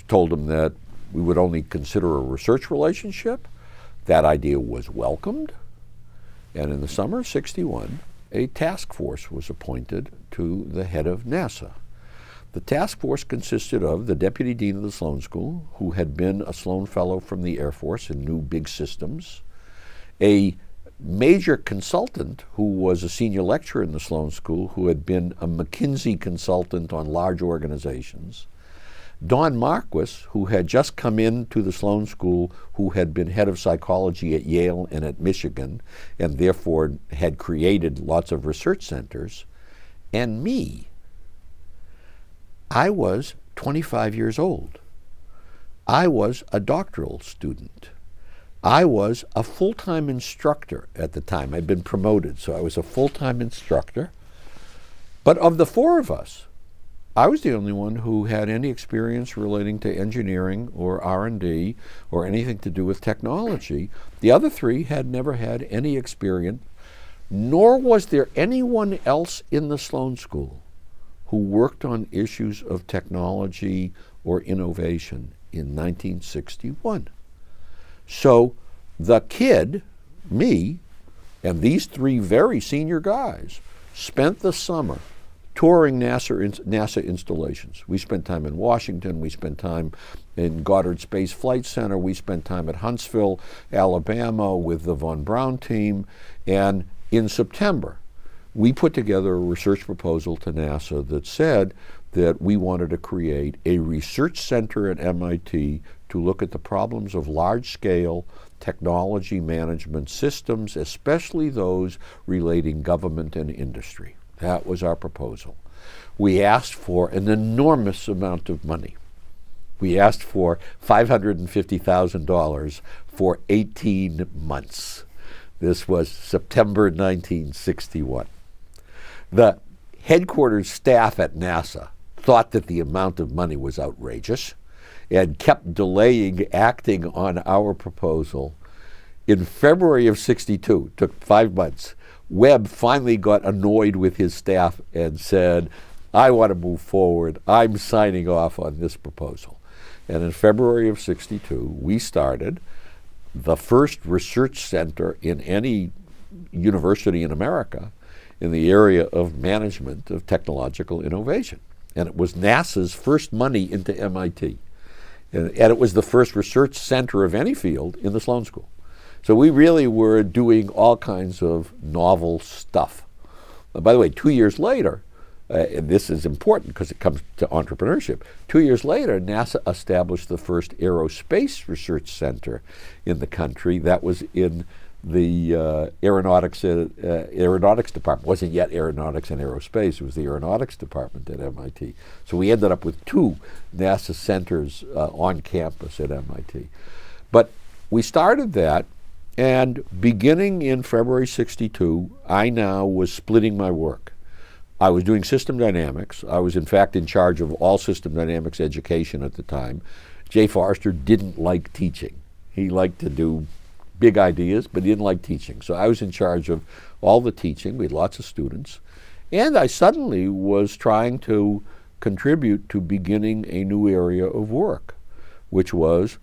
told him that we would only consider a research relationship. That idea was welcomed. And in the summer of '61, a task force was appointed to the head of NASA. The task force consisted of the deputy dean of the Sloan School, who had been a Sloan fellow from the Air Force and knew big systems, a major consultant who was a senior lecturer in the Sloan School, who had been a McKinsey consultant on large organizations, Don Marquis, who had just come into the Sloan School, who had been head of psychology at Yale and at Michigan, and therefore had created lots of research centers, and me. I was 25 years old. I was a doctoral student. I was a full-time instructor at the time. I'd been promoted, so I was a full-time instructor. But of the four of us, I was the only one who had any experience relating to engineering or R&D or anything to do with technology. The other three had never had any experience, nor was there anyone else in the Sloan School who worked on issues of technology or innovation in 1961. So the kid, me, and these three very senior guys spent the summer touring NASA installations. We spent time in Washington, we spent time in Goddard Space Flight Center, we spent time at Huntsville, Alabama with the Von Braun team, and in September, we put together a research proposal to NASA that said that we wanted to create a research center at MIT to look at the problems of large-scale technology management systems, especially those relating government and industry. That was our proposal. We asked for an enormous amount of money. We asked for $550,000 for 18 months. This was September 1961. The headquarters staff at NASA thought that the amount of money was outrageous and kept delaying acting on our proposal. In February of '62, took 5 months, Webb finally got annoyed with his staff and said, I want to move forward. I'm signing off on this proposal. And in February of '62, we started the first research center in any university in America in the area of management of technological innovation. And it was NASA's first money into MIT. And it was the first research center of any field in the Sloan School. So we really were doing all kinds of novel stuff. By the way, 2 years later, and this is important because it comes to entrepreneurship. 2 years later, NASA established the first aerospace research center in the country. That was in the aeronautics department. It wasn't yet aeronautics and aerospace. It was the aeronautics department at MIT. So we ended up with 2 NASA centers on campus at MIT. But we started that, and beginning in February '62, I now was splitting my work. I was doing system dynamics. I was, in fact, in charge of all system dynamics education at the time. Jay Forrester didn't like teaching. He liked to do big ideas, but he didn't like teaching. So I was in charge of all the teaching. We had lots of students. And I suddenly was trying to contribute to beginning a new area of work, which was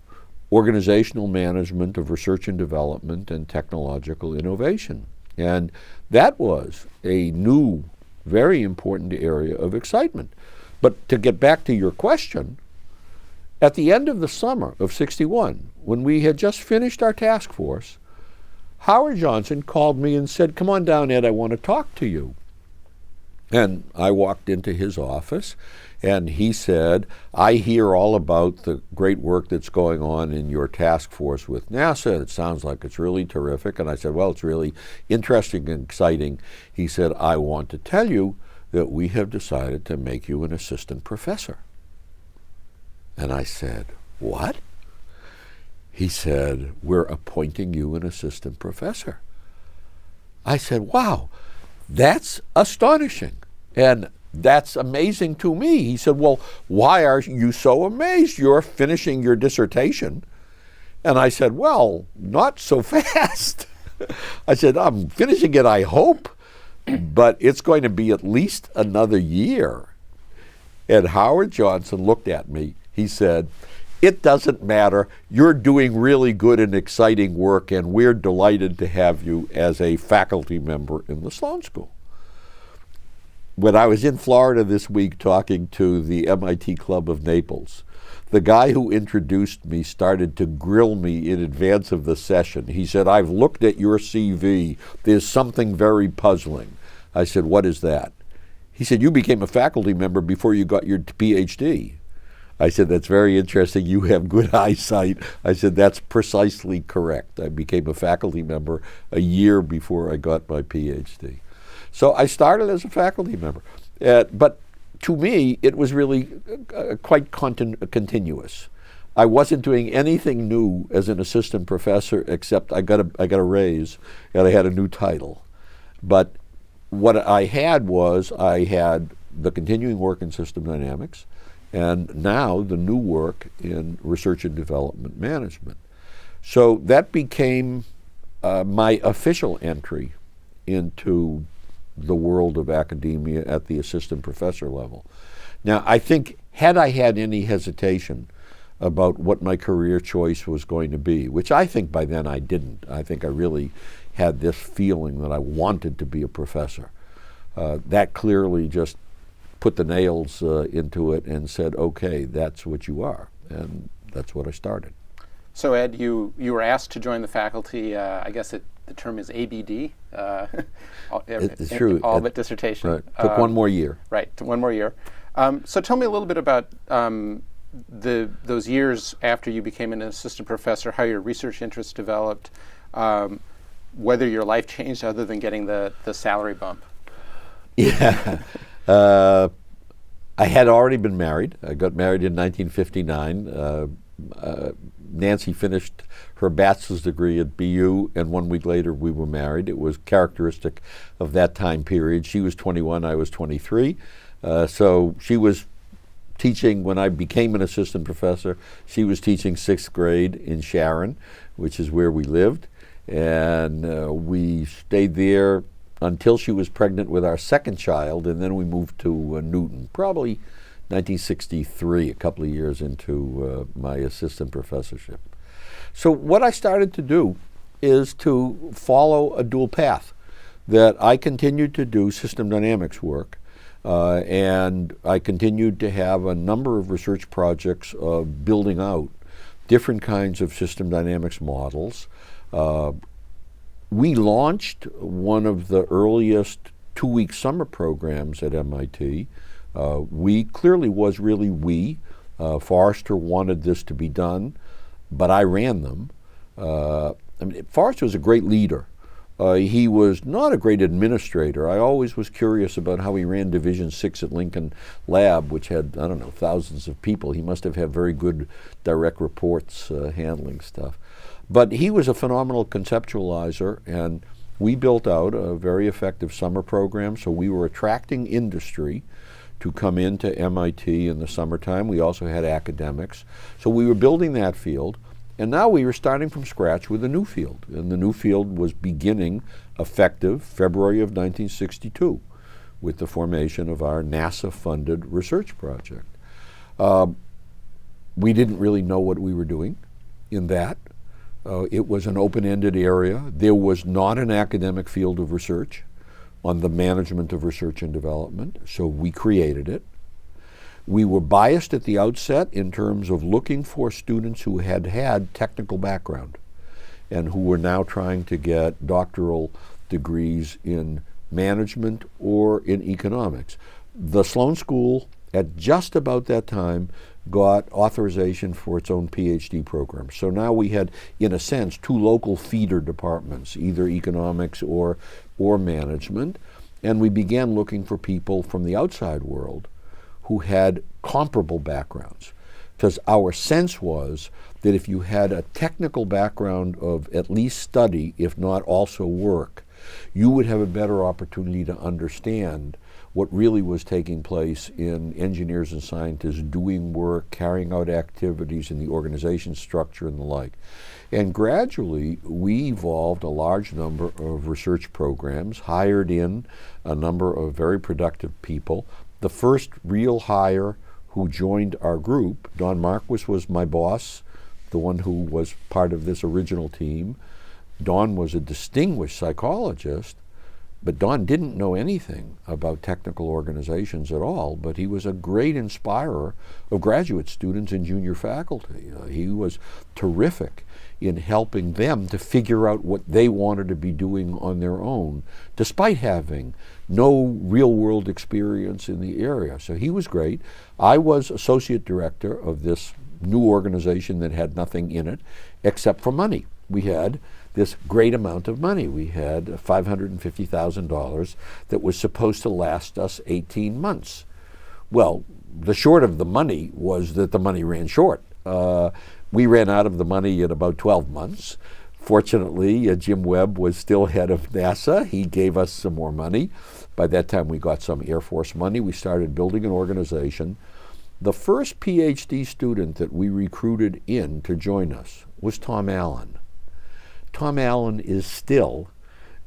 organizational management of research and development and technological innovation. And that was a new, very important area of excitement. But to get back to your question, at the end of the summer of '61, when we had just finished our task force, Howard Johnson called me and said, "Come on down, Ed, I want to talk to you." And I walked into his office, and he said, "I hear all about the great work that's going on in your task force with NASA. It sounds like it's really terrific." And I said, "Well, it's really interesting and exciting." He said, "I want to tell you that we have decided to make you an assistant professor." And I said, "What?" He said, "We're appointing you an assistant professor." I said, "Wow, that's astonishing. And that's amazing to me." He said, "Well, why are you so amazed? You're finishing your dissertation." And I said, "Well, not so fast." I said, "I'm finishing it, I hope, but it's going to be at least another year." And Howard Johnson looked at me. He said, "It doesn't matter. You're doing really good and exciting work, and we're delighted to have you as a faculty member in the Sloan School." When I was in Florida this week talking to the MIT Club of Naples, the guy who introduced me started to grill me in advance of the session. He said, "I've looked at your CV. There's something very puzzling." I said, "What is that?" He said, "You became a faculty member before you got your PhD." I said, "That's very interesting. You have good eyesight." I said, "That's precisely correct. I became a faculty member a year before I got my PhD." So I started as a faculty member. But to me, it was really quite continuous. I wasn't doing anything new as an assistant professor, except I got a raise and I had a new title. But what I had was the continuing work in system dynamics, and now the new work in research and development management. So that became my official entry into the world of academia at the assistant professor level. Now, I think had I had any hesitation about what my career choice was going to be, which I think by then I didn't. I think I really had this feeling that I wanted to be a professor. That clearly just put the nails into it and said, "Okay, that's what you are." And that's what I started. So Ed, you were asked to join the faculty, I guess the term is ABD. It's true. All but dissertation. Right. Took one more year. Right, one more year. So tell me a little bit about those years after you became an assistant professor, how your research interests developed, whether your life changed other than getting the salary bump. Yeah. I had already been married. I got married in 1959. Nancy finished her bachelor's degree at BU, and 1 week later we were married. It was characteristic of that time period. She was 21, I was 23. So she was teaching when I became an assistant professor. She was teaching 6th grade in Sharon, which is where we lived. And we stayed there until she was pregnant with our second child, and then we moved to Newton, probably 1963, a couple of years into my assistant professorship. So what I started to do is to follow a dual path, that I continued to do system dynamics work, and I continued to have a number of research projects building out different kinds of system dynamics models. We launched one of the earliest 2-week summer programs at MIT. We clearly was really we. Forrester wanted this to be done, but I ran them. Forrester was a great leader. He was not a great administrator. I always was curious about how he ran Division 6 at Lincoln Lab, which had, I don't know, thousands of people. He must have had very good direct reports handling stuff. But he was a phenomenal conceptualizer, and we built out a very effective summer program, so we were attracting industry to come into MIT in the summertime. We also had academics. So we were building that field. And now we were starting from scratch with a new field. And the new field was beginning effective February of 1962 with the formation of our NASA-funded research project. We didn't really know what we were doing in that. It was an open-ended area. There was not an academic field of research on the management of research and development, so we created it. We were biased at the outset in terms of looking for students who had had technical background and who were now trying to get doctoral degrees in management or in economics. The Sloan School, at just about that time, got authorization for its own PhD program. So now we had, in a sense, two local feeder departments, either economics or management, and we began looking for people from the outside world who had comparable backgrounds. Because our sense was that if you had a technical background of at least study, if not also work, you would have a better opportunity to understand what really was taking place in engineers and scientists doing work, carrying out activities in the organization structure and the like. And gradually, we evolved a large number of research programs, hired in a number of very productive people. The first real hire who joined our group, Don Marquis was my boss, the one who was part of this original team. Don was a distinguished psychologist, but Don didn't know anything about technical organizations at all, but he was a great inspirer of graduate students and junior faculty. He was terrific in helping them to figure out what they wanted to be doing on their own, despite having no real-world experience in the area. So he was great. I was associate director of this new organization that had nothing in it except for money. We had this great amount of money. We had $550,000 that was supposed to last us 18 months. Well, the short of the money was that the money ran short. We ran out of the money in about 12 months. Fortunately, Jim Webb was still head of NASA. He gave us some more money. By that time, we got some Air Force money. We started building an organization. The first PhD student that we recruited in to join us was Tom Allen. Tom Allen is still,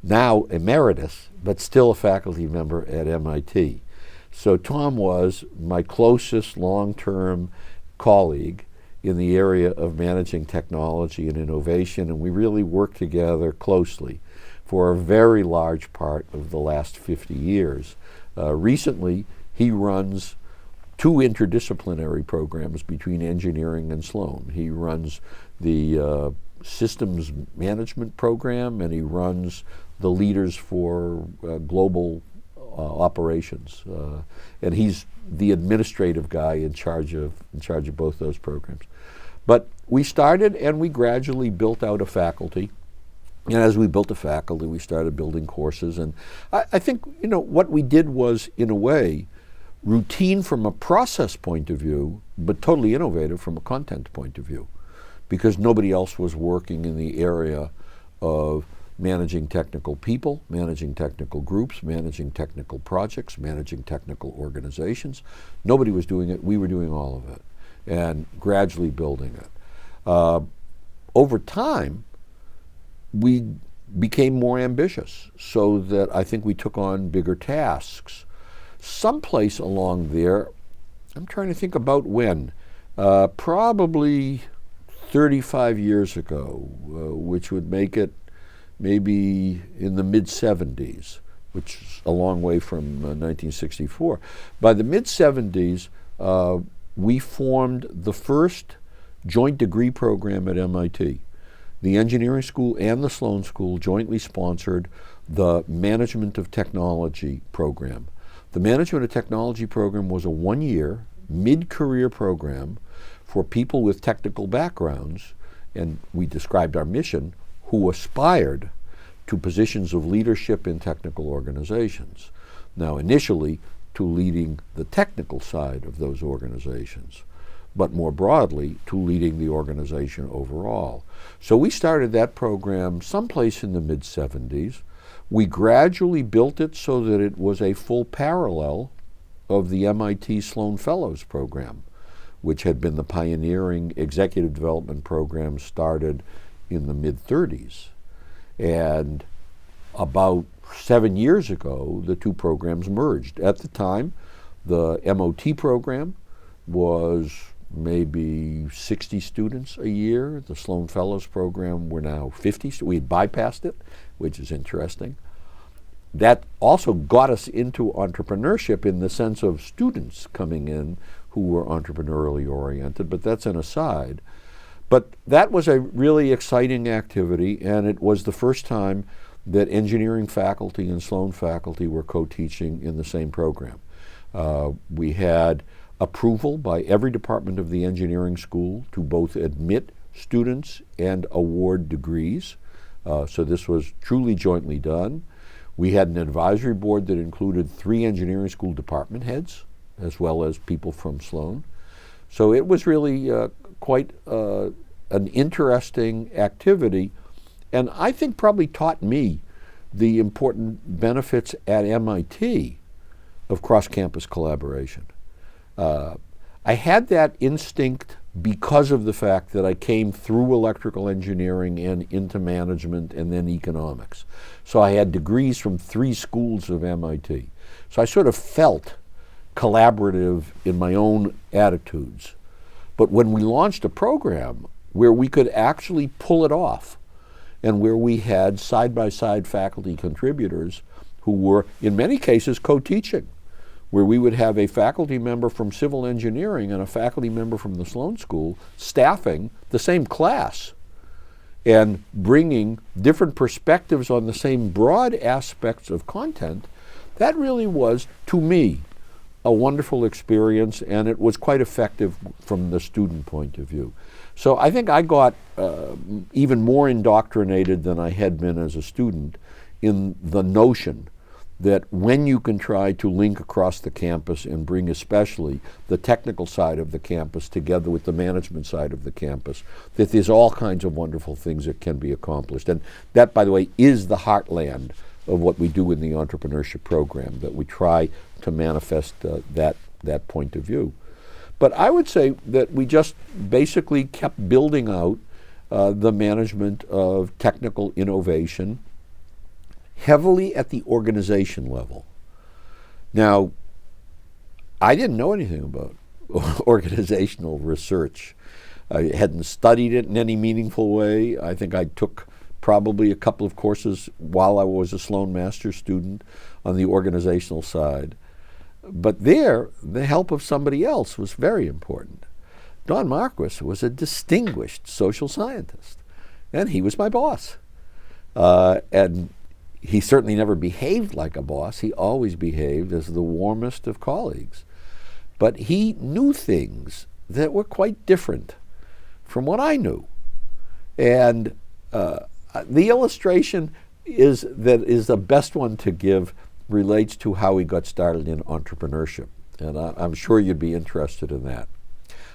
now emeritus, but still a faculty member at MIT. So Tom was my closest long-term colleague in the area of managing technology and innovation, and we really worked together closely for a very large part of the last 50 years. Recently, he runs two interdisciplinary programs between engineering and Sloan. He runs the systems management program, and he runs the leaders for global operations. And he's the administrative guy in charge of both those programs. But we started and we gradually built out a faculty. And as we built a faculty, we started building courses. And I think, what we did was, in a way, routine from a process point of view, but totally innovative from a content point of view, because nobody else was working in the area of managing technical people, managing technical groups, managing technical projects, managing technical organizations. Nobody was doing it. We were doing all of it and gradually building it. Over time, we became more ambitious, so that I think we took on bigger tasks. Someplace along there, I'm trying to think about when, probably 35 years ago, which would make it maybe in the mid-70s, which is a long way from 1964. By the mid-70s, we formed the first joint degree program at MIT. The engineering school and the Sloan School jointly sponsored the Management of Technology program. The Management of Technology program was a one-year, mid-career program for people with technical backgrounds, and we described our mission, who aspired to positions of leadership in technical organizations. Now, initially, to leading the technical side of those organizations, but more broadly, to leading the organization overall. So we started that program someplace in the mid-70s. We gradually built it so that it was a full parallel of the MIT Sloan Fellows program, which had been the pioneering executive development program started in the mid-30s. And about 7 years ago, the two programs merged. At the time, the MOT program was maybe 60 students a year. The Sloan Fellows program were now 50. We had bypassed it, which is interesting. That also got us into entrepreneurship in the sense of students coming in who were entrepreneurially oriented, but that's an aside. But that was a really exciting activity, and it was the first time that engineering faculty and Sloan faculty were co-teaching in the same program. We had approval by every department of the engineering school to both admit students and award degrees. So this was truly jointly done. We had an advisory board that included 3 engineering school department heads, as well as people from Sloan. So it was really quite an interesting activity, and I think probably taught me the important benefits at MIT of cross-campus collaboration. I had that instinct because of the fact that I came through electrical engineering and into management and then economics. So I had degrees from 3 schools of MIT. So I sort of felt collaborative in my own attitudes. But when we launched a program where we could actually pull it off, and where we had side-by-side faculty contributors who were, in many cases, co-teaching, where we would have a faculty member from civil engineering and a faculty member from the Sloan School staffing the same class and bringing different perspectives on the same broad aspects of content, that really was, to me, a wonderful experience, and it was quite effective from the student point of view. So I think I got even more indoctrinated than I had been as a student in the notion that when you can try to link across the campus and bring especially the technical side of the campus together with the management side of the campus, that there's all kinds of wonderful things that can be accomplished. And that, by the way, is the heartland of what we do in the entrepreneurship program, that we try to manifest that point of view. But I would say that we just basically kept building out the management of technical innovation heavily at the organization level. Now, I didn't know anything about organizational research. I hadn't studied it in any meaningful way. I think I took probably a couple of courses while I was a Sloan Master's student on the organizational side. But there, the help of somebody else was very important. Don Marquis was a distinguished social scientist, and he was my boss. And he certainly never behaved like a boss. He always behaved as the warmest of colleagues. But he knew things that were quite different from what I knew. And the illustration is the best one to give relates to how he got started in entrepreneurship. And I'm sure you'd be interested in that.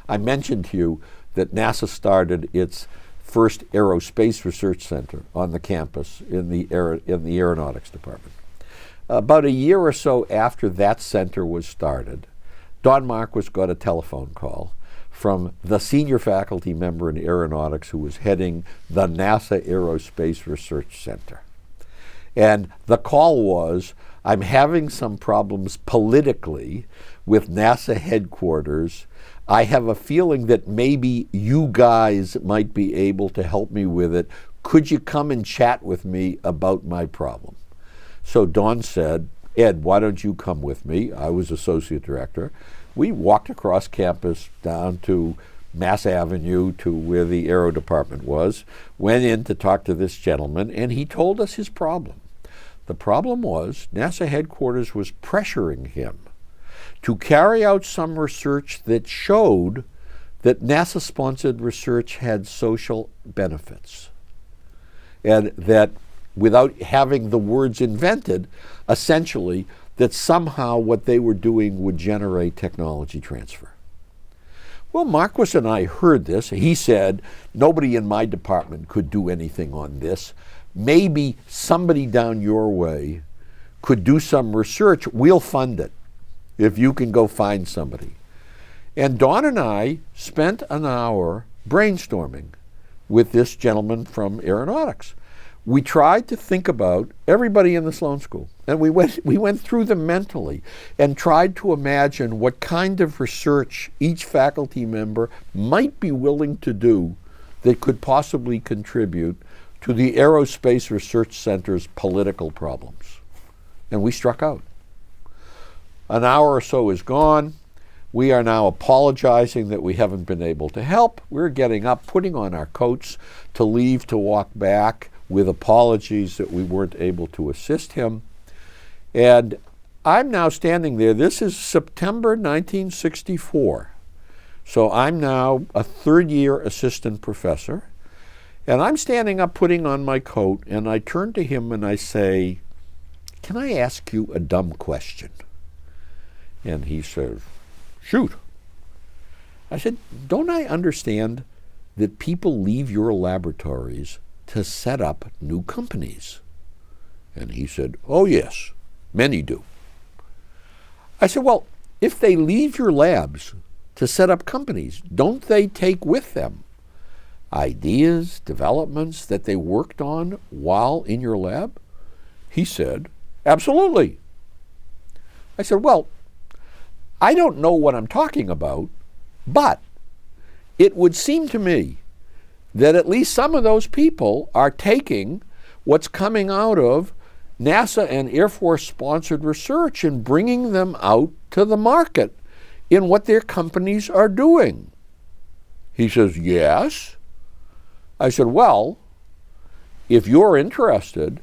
I mentioned to you that NASA started its first aerospace research center on the campus in the aeronautics department. About a year or so after that center was started, Don Marquis got a telephone call from the senior faculty member in aeronautics who was heading the NASA Aerospace Research Center. And the call was, I'm having some problems politically with NASA headquarters. I have a feeling that maybe you guys might be able to help me with it. Could you come and chat with me about my problem? So Don said, Ed, why don't you come with me? I was associate director. We walked across campus down to Mass Avenue to where the aero department was, went in to talk to this gentleman, and he told us his problem. The problem was NASA headquarters was pressuring him to carry out some research that showed that NASA-sponsored research had social benefits, and that without having the words invented, essentially, that somehow what they were doing would generate technology transfer. Well, Marquis and I heard this. He said, nobody in my department could do anything on this. Maybe somebody down your way could do some research. We'll fund it if you can go find somebody. And Don and I spent an hour brainstorming with this gentleman from aeronautics. We tried to think about everybody in the Sloan School, and we went through them mentally and tried to imagine what kind of research each faculty member might be willing to do that could possibly contribute to the Aerospace Research Center's political problems. And we struck out. An hour or so is gone. We are now apologizing that we haven't been able to help. We're getting up, putting on our coats to leave, to walk back, with apologies that we weren't able to assist him. And I'm now standing there. This is September 1964. So I'm now a third-year assistant professor. And I'm standing up, putting on my coat, and I turn to him and I say, "Can I ask you a dumb question?" And he says, "Shoot." I said, "Don't I understand that people leave your laboratories to set up new companies?" And he said, "Oh yes, many do." I said, "Well, if they leave your labs to set up companies, don't they take with them ideas, developments that they worked on while in your lab?" He said, "Absolutely." I said, "Well, I don't know what I'm talking about, but it would seem to me that at least some of those people are taking what's coming out of NASA and Air Force-sponsored research and bringing them out to the market in what their companies are doing." He says, "Yes." I said, "Well, if you're interested,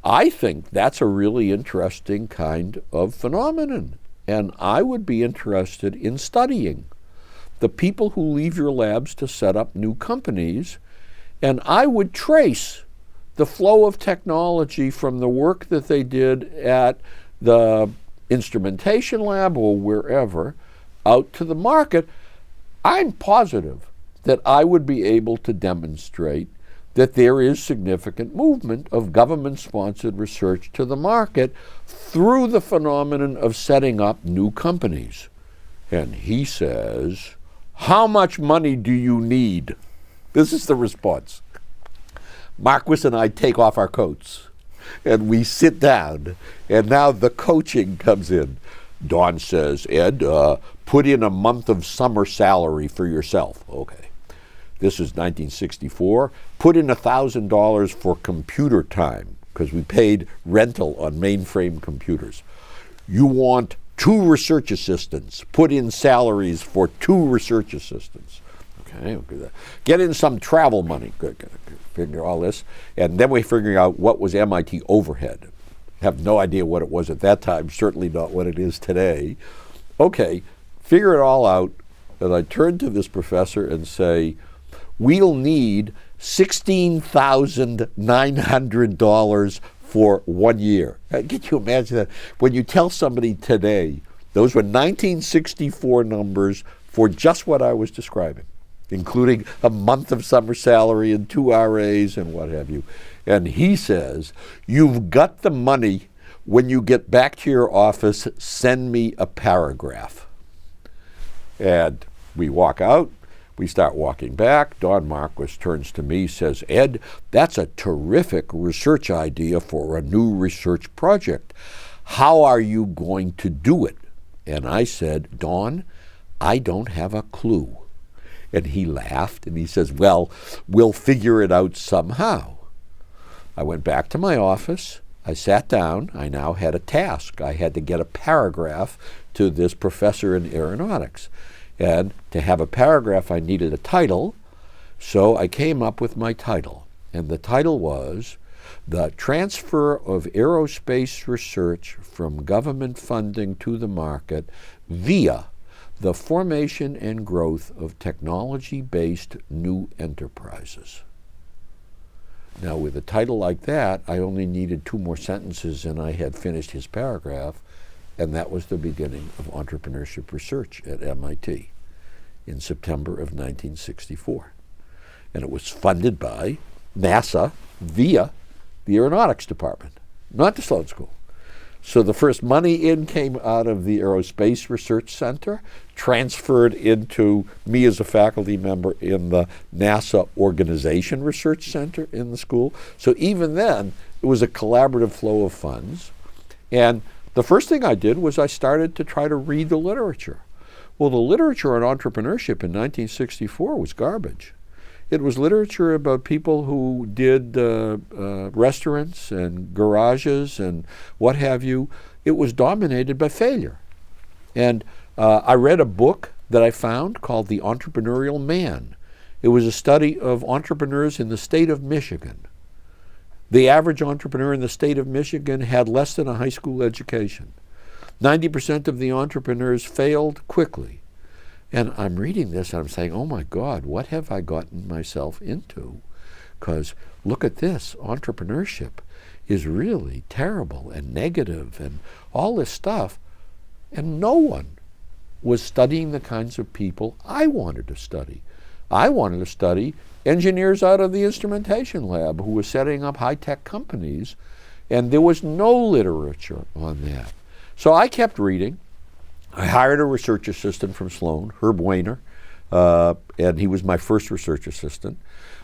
I think that's a really interesting kind of phenomenon, and I would be interested in studying the people who leave your labs to set up new companies, and I would trace the flow of technology from the work that they did at the instrumentation lab or wherever out to the market. I'm positive that I would be able to demonstrate that there is significant movement of government-sponsored research to the market through the phenomenon of setting up new companies." And he says, "How much money do you need?" This is the response. Marquis and I take off our coats, and we sit down, and now the coaching comes in. Don says, "Ed, put in a month of summer salary for yourself." Okay. This is 1964. Put in $1,000 for computer time, because we paid rental on mainframe computers. You want 2 research assistants. Put in salaries for 2 research assistants. Okay. Get in some travel money. Figure all this. And then we're figuring out what was MIT overhead. Have no idea what it was at that time, certainly not what it is today. Okay, figure it all out. And I turn to this professor and say, "We'll need $16,900 for 1 year." Can you imagine that? When you tell somebody today, those were 1964 numbers for just what I was describing, including a month of summer salary and 2 RAs and what have you. And he says, "You've got the money. When you get back to your office, send me a paragraph." And we walk out. We start walking back. Don Marquis turns to me, says, "Ed, that's a terrific research idea for a new research project. How are you going to do it?" And I said, "Don, I don't have a clue." And he laughed and he says, "Well, we'll figure it out somehow." I went back to my office. I sat down. I now had a task. I had to get a paragraph to this professor in aeronautics. And to have a paragraph, I needed a title. So I came up with my title. And the title was, the transfer of aerospace research from government funding to the market via the formation and growth of technology-based new enterprises. Now, with a title like that, I only needed 2 more sentences and I had finished his paragraph, and that was the beginning of entrepreneurship research at MIT in September of 1964. And it was funded by NASA via the Aeronautics Department, not the Sloan School. So the first money in came out of the Aerospace Research Center, transferred into me as a faculty member in the NASA Organization Research Center in the school. So even then, it was a collaborative flow of funds. And the first thing I did was I started to try to read the literature. Well, the literature on entrepreneurship in 1964 was garbage. It was literature about people who did restaurants and garages and what have you. It was dominated by failure. And I read a book that I found called The Entrepreneurial Man. It was a study of entrepreneurs in the state of Michigan. The average entrepreneur in the state of Michigan had less than a high school education. 90% of the entrepreneurs failed quickly. And I'm reading this and I'm saying, oh my God, what have I gotten myself into? Because look at this, entrepreneurship is really terrible and negative and all this stuff. And no one was studying the kinds of people I wanted to study. I wanted to study engineers out of the instrumentation lab who were setting up high-tech companies, and there was no literature on that. So I kept reading. I hired a research assistant from Sloan, Herb Weiner, and he was my first research assistant.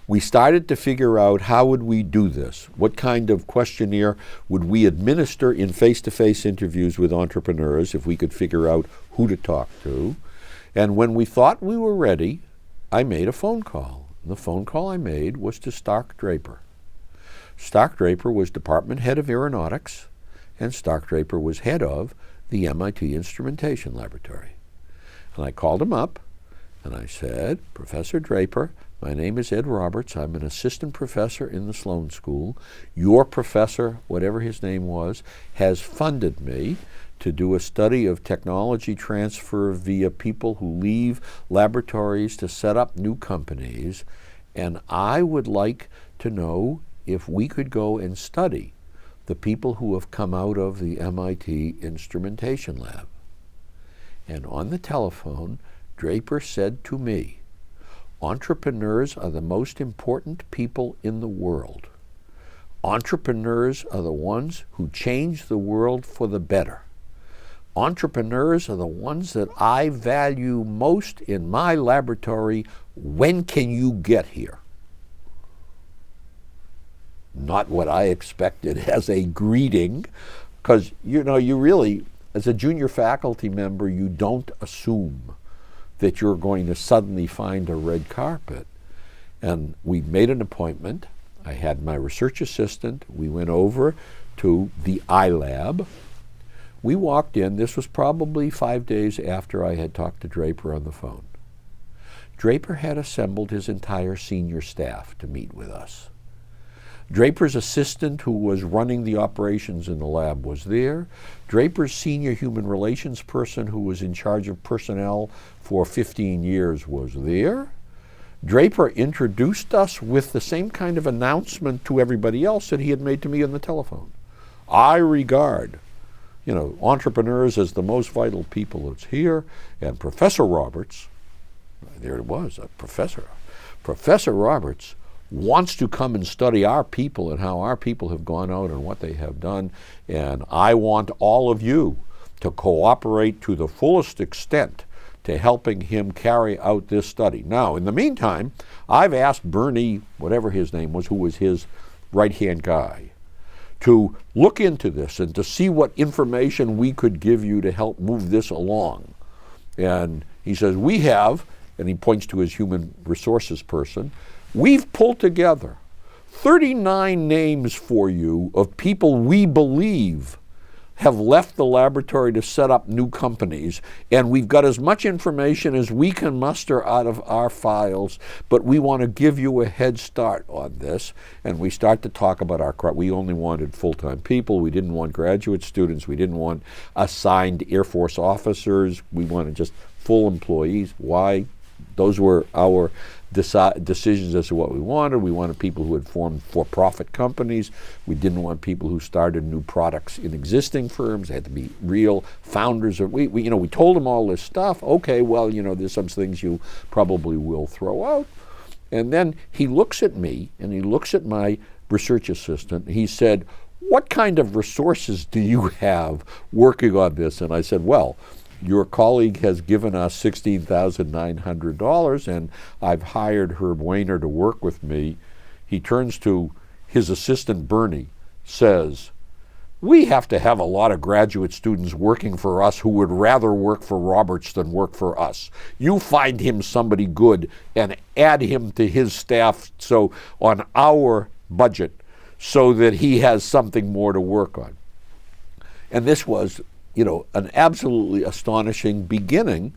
We started to figure out how would we do this? What kind of questionnaire would we administer in face-to-face interviews with entrepreneurs if we could figure out who to talk to? And when we thought we were ready, I made a phone call. The phone call I made was to Stark Draper. Stark Draper was department head of aeronautics, and Stark Draper was head of the MIT Instrumentation Laboratory. And I called him up and I said, Professor Draper, my name is Ed Roberts. I'm an assistant professor in the Sloan School. Your professor, whatever his name was, has funded me to do a study of technology transfer via people who leave laboratories to set up new companies. And I would like to know if we could go and study the people who have come out of the MIT Instrumentation Lab. And on the telephone, Draper said to me, entrepreneurs are the most important people in the world. Entrepreneurs are the ones who change the world for the better. Entrepreneurs are the ones that I value most in my laboratory. When can you get here? Not what I expected as a greeting, because you really, as a junior faculty member, you don't assume that you're going to suddenly find a red carpet. And we made an appointment. I had my research assistant. We went over to the iLab. We walked in. This was probably 5 days after I had talked to Draper on the phone. Draper had assembled his entire senior staff to meet with us. Draper's assistant, who was running the operations in the lab, was there. Draper's senior human relations person, who was in charge of personnel for 15 years, was there. Draper introduced us with the same kind of announcement to everybody else that he had made to me on the telephone. I regard, entrepreneurs as the most vital people that's here, and Professor Roberts, there it was, a professor. Professor Roberts wants to come and study our people and how our people have gone out and what they have done. And I want all of you to cooperate to the fullest extent to helping him carry out this study. Now, in the meantime, I've asked Bernie, whatever his name was, who was his right-hand guy, to look into this and to see what information we could give you to help move this along. And he says, we have, and he points to his human resources person, we've pulled together 39 names for you of people we believe have left the laboratory to set up new companies, and we've got as much information as we can muster out of our files, but we want to give you a head start on this. And we start to talk about we only wanted full-time people. We didn't want graduate students. We didn't want assigned Air Force officers. We wanted just full employees. Why? Those were our decisions as to what we wanted. We wanted people who had formed for-profit companies. We didn't want people who started new products in existing firms. They had to be real founders. We told them all this stuff. Okay, well, there's some things you probably will throw out. And then he looks at me and he looks at my research assistant. He said, "What kind of resources do you have working on this?" And I said, "Well, your colleague has given us $16,900, and I've hired Herb Weiner to work with me." He turns to his assistant, Bernie, says, "We have to have a lot of graduate students working for us who would rather work for Roberts than work for us. You find him somebody good and add him to his staff on our budget so that he has something more to work on." And this was an absolutely astonishing beginning.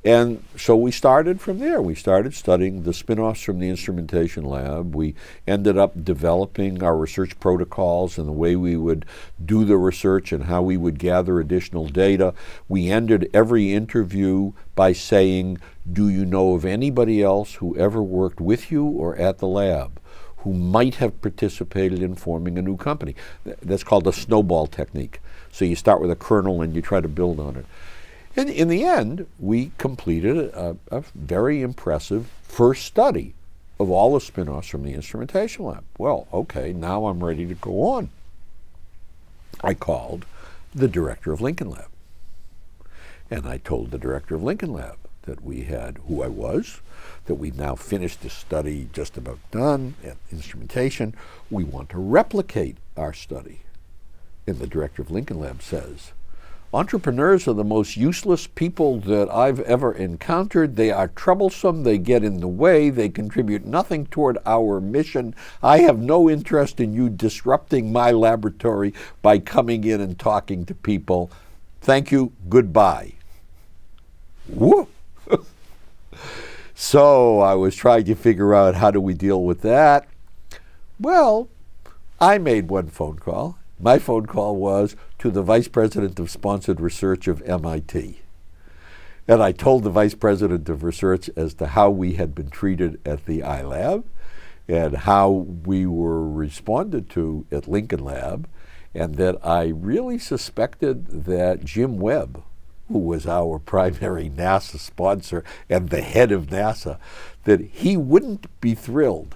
And so we started from there. We started studying the spin-offs from the instrumentation lab. We ended up developing our research protocols and the way we would do the research and how we would gather additional data. We ended every interview by saying, "Do you know of anybody else who ever worked with you or at the lab who might have participated in forming a new company?" That's called the snowball technique. So you start with a kernel and you try to build on it. And in the end, we completed a very impressive first study of all the spin-offs from the instrumentation lab. Well, okay, now I'm ready to go on. I called the director of Lincoln Lab. And I told the director of Lincoln Lab that we had who I was, that we've now finished the study, just about done at instrumentation. We want to replicate our study. And the director of Lincoln Lab says, "Entrepreneurs are the most useless people that I've ever encountered. They are troublesome, they get in the way, they contribute nothing toward our mission. I have no interest in you disrupting my laboratory by coming in and talking to people. Thank you, goodbye." Whoop! So I was trying to figure out, how do we deal with that? Well, I made one phone call. My phone call was to the Vice President of Sponsored Research of MIT. And I told the Vice President of Research as to how we had been treated at the iLab and how we were responded to at Lincoln Lab, and that I really suspected that Jim Webb, who was our primary NASA sponsor and the head of NASA, that he wouldn't be thrilled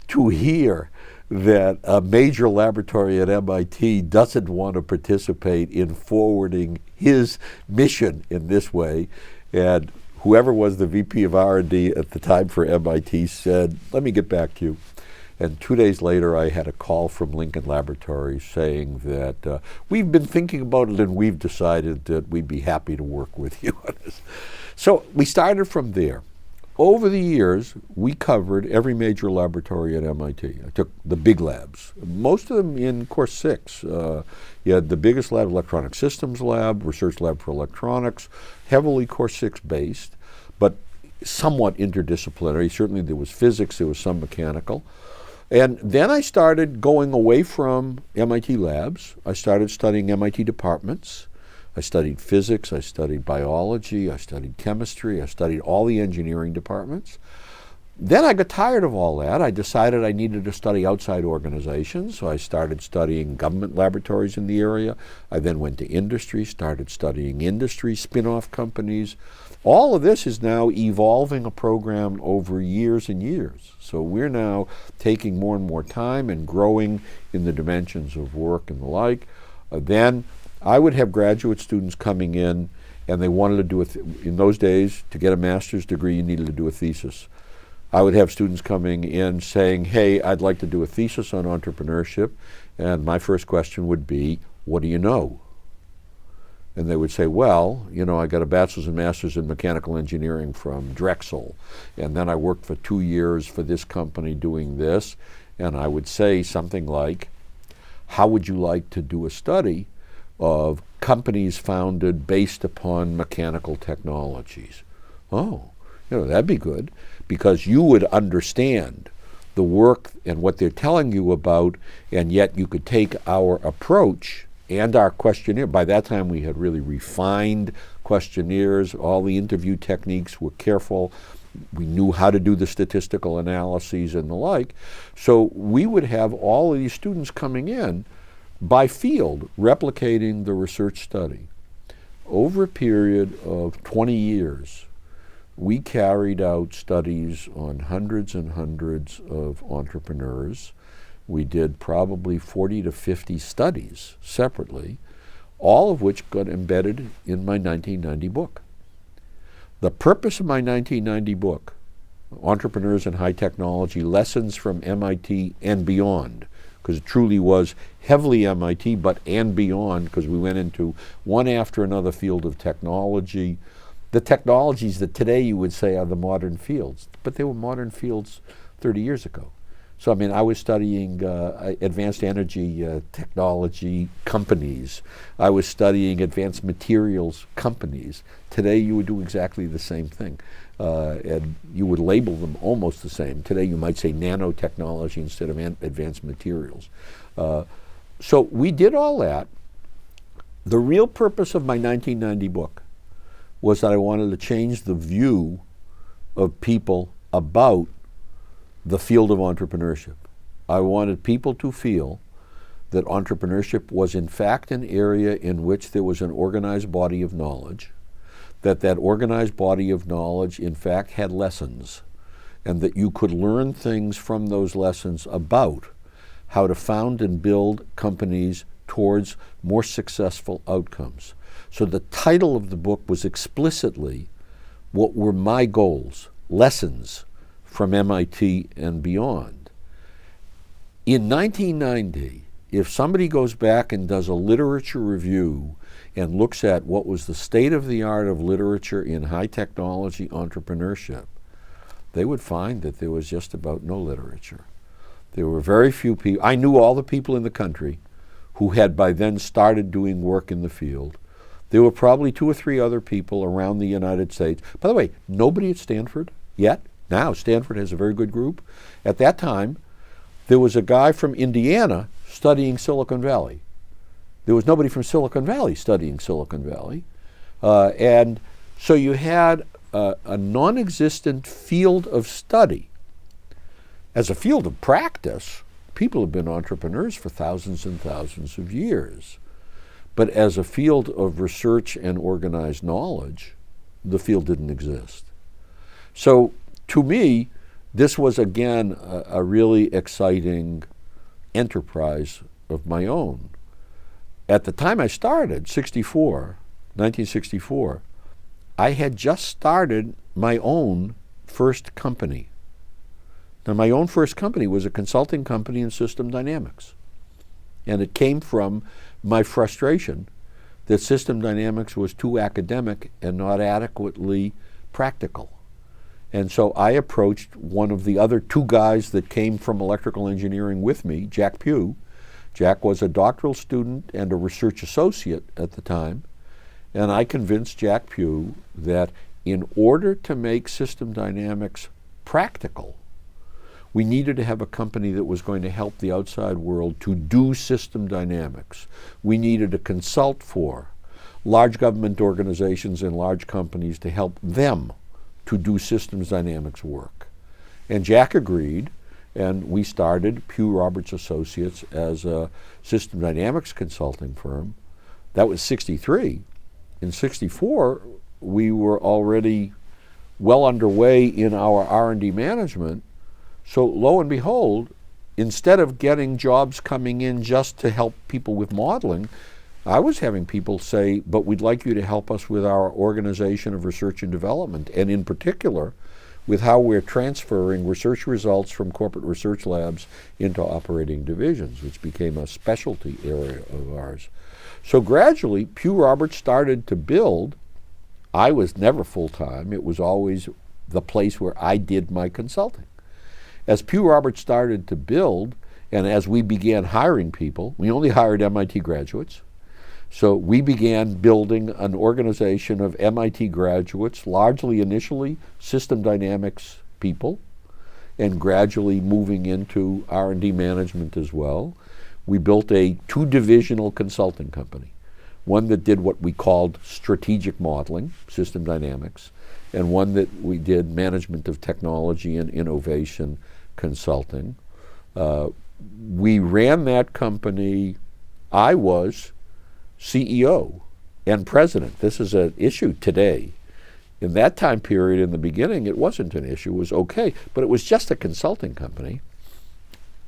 to hear that a major laboratory at MIT doesn't want to participate in forwarding his mission in this way. And whoever was the VP of R&D at the time for MIT said, "Let me get back to you." And 2 days later, I had a call from Lincoln Laboratories saying that we've been thinking about it and we've decided that we'd be happy to work with you on this. So we started from there. Over the years, we covered every major laboratory at MIT. I took the big labs, most of them in course 6. You had the biggest lab, Electronic Systems Lab, Research Lab for Electronics, heavily course 6 based, but somewhat interdisciplinary. Certainly there was physics, there was some mechanical. And then I started going away from MIT labs. I started studying MIT departments. I studied physics, I studied biology, I studied chemistry, I studied all the engineering departments. Then I got tired of all that. I decided I needed to study outside organizations, so I started studying government laboratories in the area. I then went to industry, started studying industry, spin-off companies. All of this is now evolving a program over years and years. So we're now taking more and more time and growing in the dimensions of work and the like. Then I would have graduate students coming in and they wanted to do in those days, to get a master's degree, you needed to do a thesis. I would have students coming in saying, "Hey, I'd like to do a thesis on entrepreneurship." And my first question would be, "What do you know?" And they would say, "Well, I got a bachelor's and master's in mechanical engineering from Drexel. And then I worked for 2 years for this company doing this." And I would say something like, "How would you like to do a study of companies founded based upon mechanical technologies. Oh, that'd be good, because you would understand the work and what they're telling you about, and yet you could take our approach and our questionnaire. By that time we had really refined questionnaires. All the interview techniques were careful. We knew how to do the statistical analyses and the like. So we would have all of these students coming in by field, replicating the research study. Over a period of 20 years, we carried out studies on hundreds and hundreds of entrepreneurs. We did probably 40 to 50 studies separately, all of which got embedded in my 1990 book. The purpose of my 1990 book, Entrepreneurs in High Technology, Lessons from MIT and Beyond, because it truly was heavily MIT, but and beyond, because we went into one after another field of technology. The technologies that today you would say are the modern fields, but they were modern fields 30 years ago. So I mean, I was studying advanced energy technology companies. I was studying advanced materials companies. Today you would do exactly the same thing. And you would label them almost the same. Today you might say nanotechnology instead of advanced materials. So we did all that. The real purpose of my 1990 book was that I wanted to change the view of people about the field of entrepreneurship. I wanted people to feel that entrepreneurship was in fact an area in which there was an organized body of knowledge, that organized body of knowledge in fact had lessons, and that you could learn things from those lessons about how to found and build companies towards more successful outcomes. So the title of the book was explicitly what were my goals, lessons from MIT and beyond. In 1990, if somebody goes back and does a literature review and looks at what was the state of the art of literature in high technology entrepreneurship, they would find that there was just about no literature. There were very few people. I knew all the people in the country who had by then started doing work in the field. There were probably 2 or 3 other people around the United States. By the way, nobody at Stanford yet. Now Stanford has a very good group. At that time, there was a guy from Indiana studying Silicon Valley. There was nobody from Silicon Valley studying Silicon Valley. And so you had a non-existent field of study. As a field of practice, people have been entrepreneurs for thousands and thousands of years. But as a field of research and organized knowledge, the field didn't exist. So to me, this was again a really exciting enterprise of my own. At the time I started, 1964, I had just started my own first company. Now, my own first company was a consulting company in system dynamics. And it came from my frustration that system dynamics was too academic and not adequately practical. And so I approached one of the other 2 guys that came from electrical engineering with me, Jack Pugh. Jack was a doctoral student and a research associate at the time. And I convinced Jack Pugh that in order to make system dynamics practical, we needed to have a company that was going to help the outside world to do system dynamics. We needed to consult for large government organizations and large companies to help them to do systems dynamics work. And Jack agreed, and we started Pugh Roberts Associates as a system dynamics consulting firm. That was 63. In 64, we were already well underway in our R&D management. So lo and behold, instead of getting jobs coming in just to help people with modeling, I was having people say, but we'd like you to help us with our organization of research and development, and in particular, with how we're transferring research results from corporate research labs into operating divisions, which became a specialty area of ours. So gradually, Pugh Roberts started to build. I was never full-time. It was always the place where I did my consulting. As Pugh Roberts started to build, and as we began hiring people, we only hired MIT graduates. So we began building an organization of MIT graduates, largely initially system dynamics people, and gradually moving into R&D management as well. We built a two-divisional consulting company, one that did what we called strategic modeling, system dynamics, and one that we did management of technology and innovation consulting. We ran that company. I was CEO and president. This is an issue today. In that time period, in the beginning, it wasn't an issue. It was okay, but it was just a consulting company.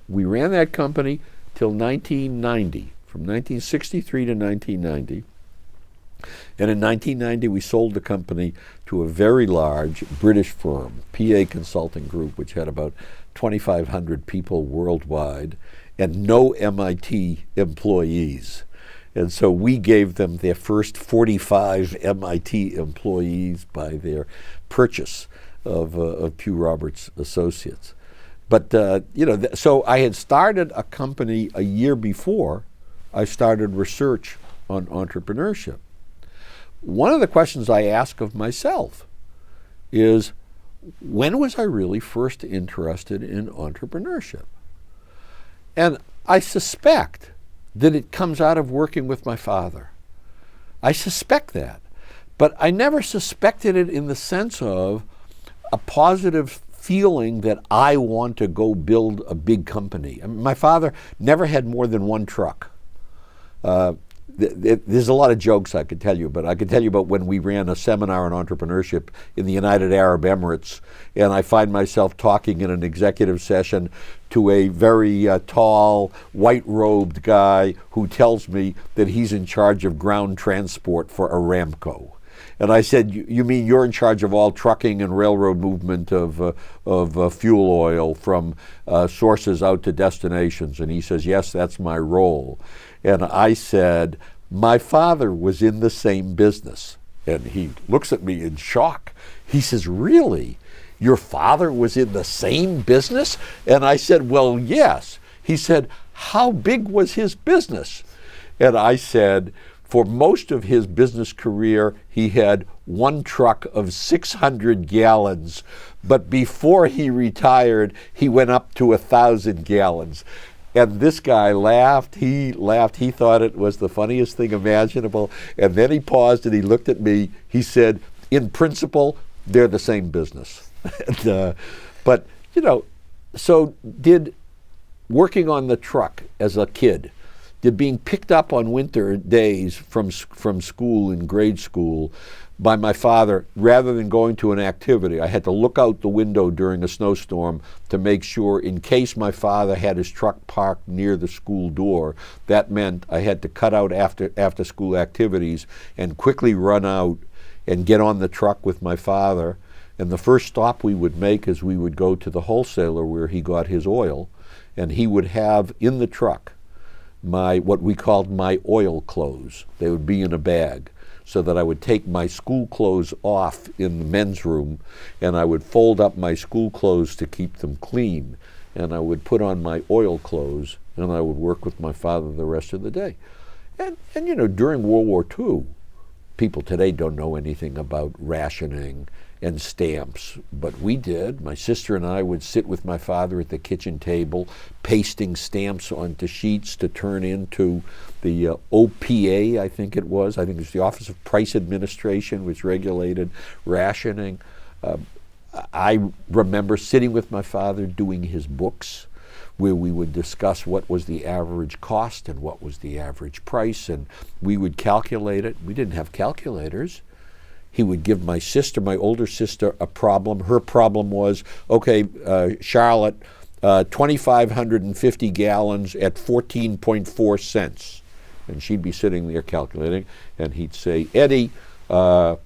We ran that company till 1990, from 1963 to 1990. And in 1990, we sold the company to a very large British firm, PA Consulting Group, which had about 2,500 people worldwide and no MIT employees. And so we gave them their first 45 MIT employees by their purchase of Pew Roberts Associates. But, so I had started a company a year before I started research on entrepreneurship. One of the questions I ask of myself is, when was I really first interested in entrepreneurship? And I suspect that it comes out of working with my father. I suspect that. But I never suspected it in the sense of a positive feeling that I want to go build a big company. I mean, my father never had more than one truck. There's a lot of jokes I could tell you, but I could tell you about when we ran a seminar on entrepreneurship in the United Arab Emirates, and I find myself talking in an executive session to a very tall, white-robed guy who tells me that he's in charge of ground transport for Aramco. And I said, you mean you're in charge of all trucking and railroad movement of fuel oil from sources out to destinations? And he says, yes, that's my role. And I said, my father was in the same business. And he looks at me in shock. He says, really? Your father was in the same business? And I said, well, yes. He said, how big was his business? And I said, for most of his business career, he had one truck of 600 gallons. But before he retired, he went up to 1,000 gallons. And this guy laughed. He thought it was the funniest thing imaginable. And then he paused and he looked at me. He said, in principle, they're the same business. But, so did working on the truck as a kid, did being picked up on winter days from school in grade school by my father, rather than going to an activity, I had to look out the window during a snowstorm to make sure, in case my father had his truck parked near the school door, that meant I had to cut out after school activities and quickly run out and get on the truck with my father. And the first stop we would make is we would go to the wholesaler where he got his oil, and he would have in the truck what we called my oil clothes. They would be in a bag, so that I would take my school clothes off in the men's room, and I would fold up my school clothes to keep them clean, and I would put on my oil clothes, and I would work with my father the rest of the day. And during World War II, people today don't know anything about rationing and stamps, but we did. My sister and I would sit with my father at the kitchen table, pasting stamps onto sheets to turn into the OPA, I think it was. I think it was the Office of Price Administration, which regulated rationing. I remember sitting with my father doing his books, where we would discuss what was the average cost and what was the average price, and we would calculate it. We didn't have calculators. He would give my older sister, a problem. Her problem was, okay, Charlotte, 2,550 gallons at 14.4 cents. And she'd be sitting there calculating, and he'd say, Eddie, and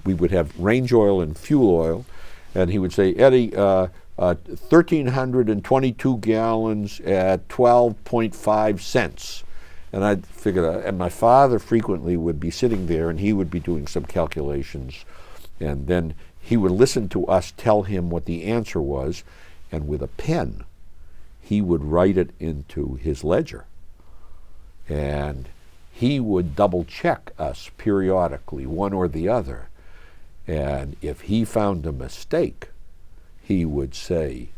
we would have range oil and fuel oil, and he would say, Eddie, 1,322 gallons at 12.5 cents. And I'd figure out, and my father frequently would be sitting there, and he would be doing some calculations, and then he would listen to us tell him what the answer was, and with a pen, he would write it into his ledger. And he would double check us periodically, one or the other. And if he found a mistake, he would say,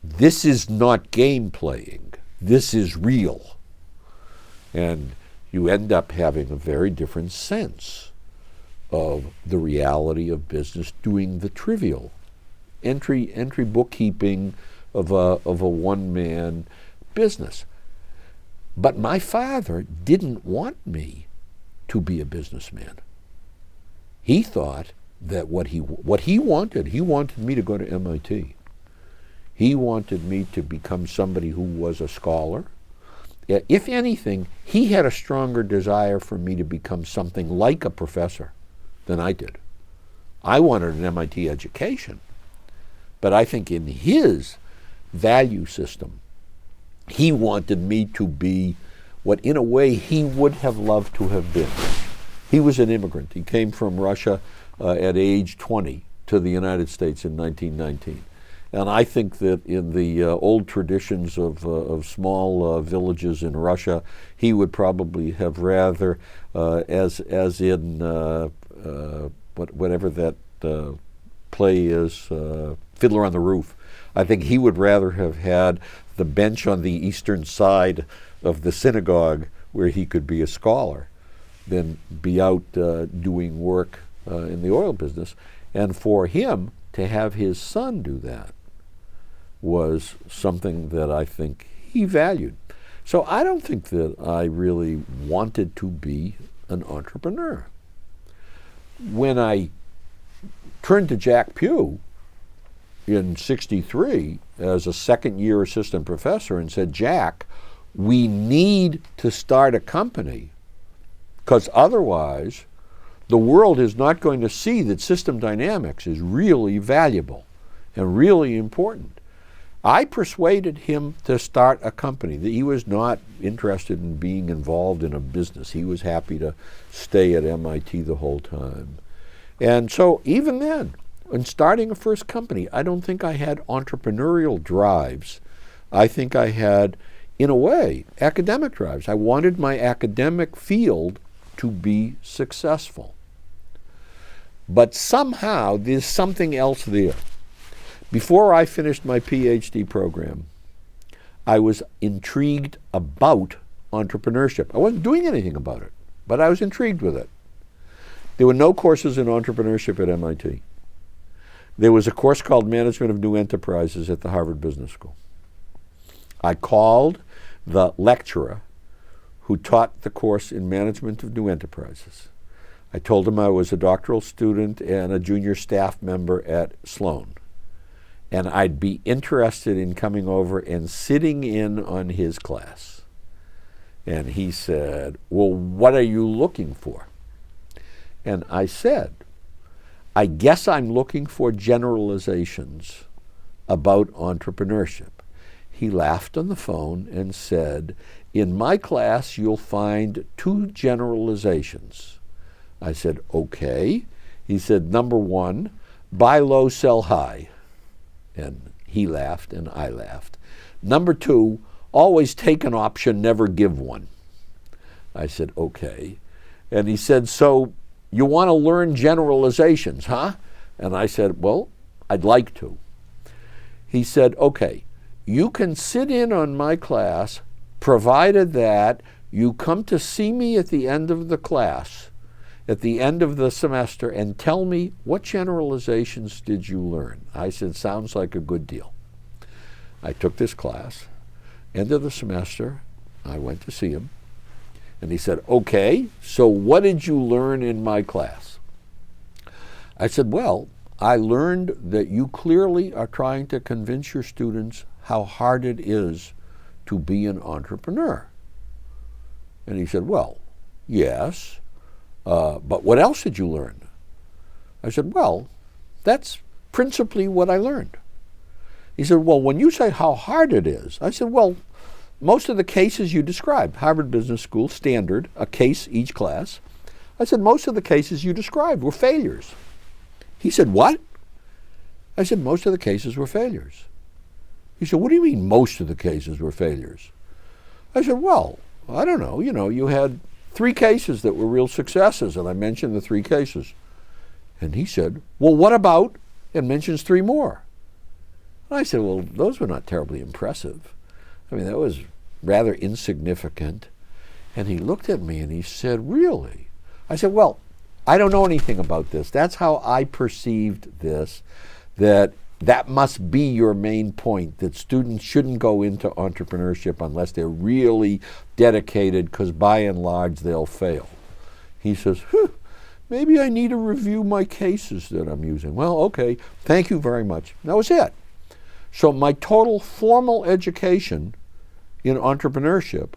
"This is not game playing, this is real." And you end up having a very different sense of the reality of business, doing the trivial entry bookkeeping of a one-man business. But my father didn't want me to be a businessman. He thought that what he wanted me to go to MIT. He wanted me to become somebody who was a scholar. If anything, he had a stronger desire for me to become something like a professor than I did. I wanted an MIT education, but I think in his value system, he wanted me to be what in a way he would have loved to have been. He was an immigrant. He came from Russia at age 20 to the United States in 1919. And I think that in the old traditions of small villages in Russia, he would probably have rather, as in whatever that play is, Fiddler on the Roof, I think he would rather have had the bench on the eastern side of the synagogue where he could be a scholar than be out doing work in the oil business. And for him to have his son do that was something that I think he valued. So I don't think that I really wanted to be an entrepreneur. When I turned to Jack Pugh in '63 as a second-year assistant professor and said, "Jack, we need to start a company because otherwise the world is not going to see that system dynamics is really valuable and really important." I persuaded him to start a company. That he was not interested in being involved in a business. He was happy to stay at MIT the whole time. And so even then, in starting a first company, I don't think I had entrepreneurial drives. I think I had, in a way, academic drives. I wanted my academic field to be successful. But somehow there's something else there. Before I finished my PhD program, I was intrigued about entrepreneurship. I wasn't doing anything about it, but I was intrigued with it. There were no courses in entrepreneurship at MIT. There was a course called Management of New Enterprises at the Harvard Business School. I called the lecturer who taught the course in Management of New Enterprises. I told him I was a doctoral student and a junior staff member at Sloan, and I'd be interested in coming over and sitting in on his class. And he said, "Well, what are you looking for?" And I said, "I guess I'm looking for generalizations about entrepreneurship." He laughed on the phone and said, "In my class, you'll find 2 generalizations." I said, "Okay." He said, "Number 1, buy low, sell high." And he laughed and I laughed. "Number 2, always take an option, never give one." I said, "Okay." And he said, "So you want to learn generalizations, huh?" And I said, "Well, I'd like to." He said, "Okay, you can sit in on my class provided that you come to see me at the end of the class, at the end of the semester, and tell me what generalizations did you learn." I said, "Sounds like a good deal." I took this class. End of the semester, I went to see him, and he said, "Okay, so what did you learn in my class?" I said, "Well, I learned that you clearly are trying to convince your students how hard it is to be an entrepreneur." And he said, "Well, yes. But what else did you learn?" I said, "Well, that's principally what I learned." He said, "Well, when you say how hard it is," I said, "Well, most of the cases you described, Harvard Business School, standard, a case each class." I said, "Most of the cases you described were failures." He said, "What?" I said, "Most of the cases were failures." He said, "What do you mean most of the cases were failures?" I said, "Well, I don't know. You had 3 cases that were real successes, and I mentioned the 3 cases. And he said, well, what about, and mentions 3 more. And I said, well, those were not terribly impressive. I mean, that was rather insignificant. And he looked at me and he said, really? I said, well, I don't know anything about this. That's how I perceived this, that must be your main point, that students shouldn't go into entrepreneurship unless they're really dedicated, because by and large they'll fail. He says, maybe I need to review my cases that I'm using. Well, okay, thank you very much. That was it. So my total formal education in entrepreneurship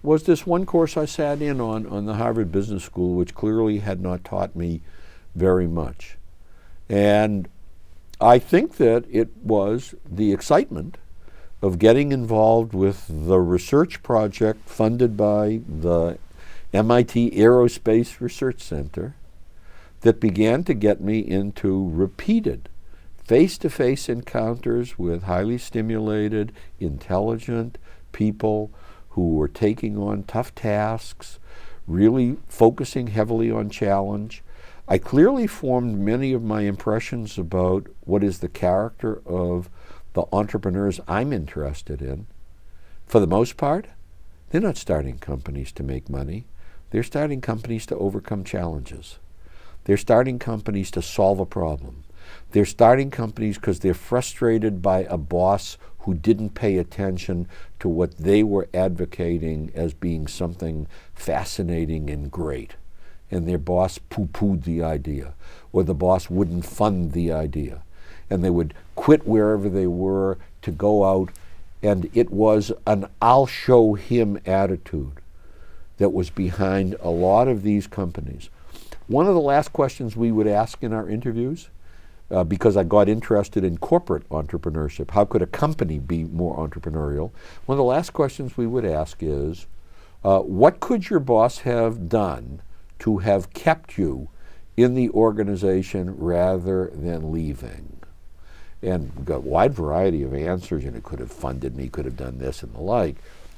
was this one course I sat in on the Harvard Business School, which clearly had not taught me very much. And I think that it was the excitement of getting involved with the research project funded by the MIT Aerospace Research Center that began to get me into repeated face-to-face encounters with highly stimulated, intelligent people who were taking on tough tasks, really focusing heavily on challenge. I clearly formed many of my impressions about what is the character of the entrepreneurs I'm interested in. For the most part, they're not starting companies to make money. They're starting companies to overcome challenges. They're starting companies to solve a problem. They're starting companies because they're frustrated by a boss who didn't pay attention to what they were advocating as being something fascinating and great. And their boss poo-pooed the idea, or the boss wouldn't fund the idea. And they would quit wherever they were to go out, and it was an I'll show him attitude that was behind a lot of these companies. One of the last questions we would ask in our interviews, because I got interested in corporate entrepreneurship, how could a company be more entrepreneurial? One of the last questions we would ask is, what could your boss have done to have kept you in the organization rather than leaving? And we've got a wide variety of answers, and it could have funded me, could have done this and the like.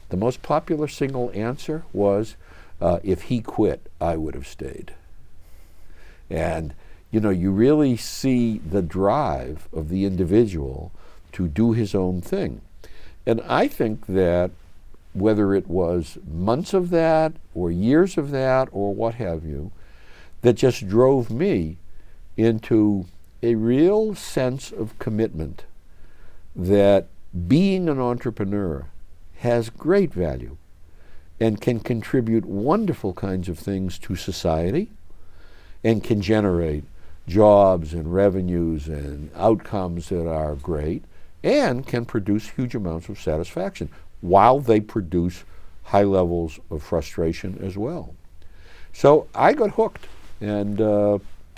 The most popular single answer was, if he quit, I would have stayed. And you really see the drive of the individual to do his own thing. And I think that whether it was months of that or years of that or what have you, that just drove me into a real sense of commitment that being an entrepreneur has great value and can contribute wonderful kinds of things to society and can generate jobs and revenues and outcomes that are great and can produce huge amounts of satisfaction while they produce high levels of frustration as well. So I got hooked, and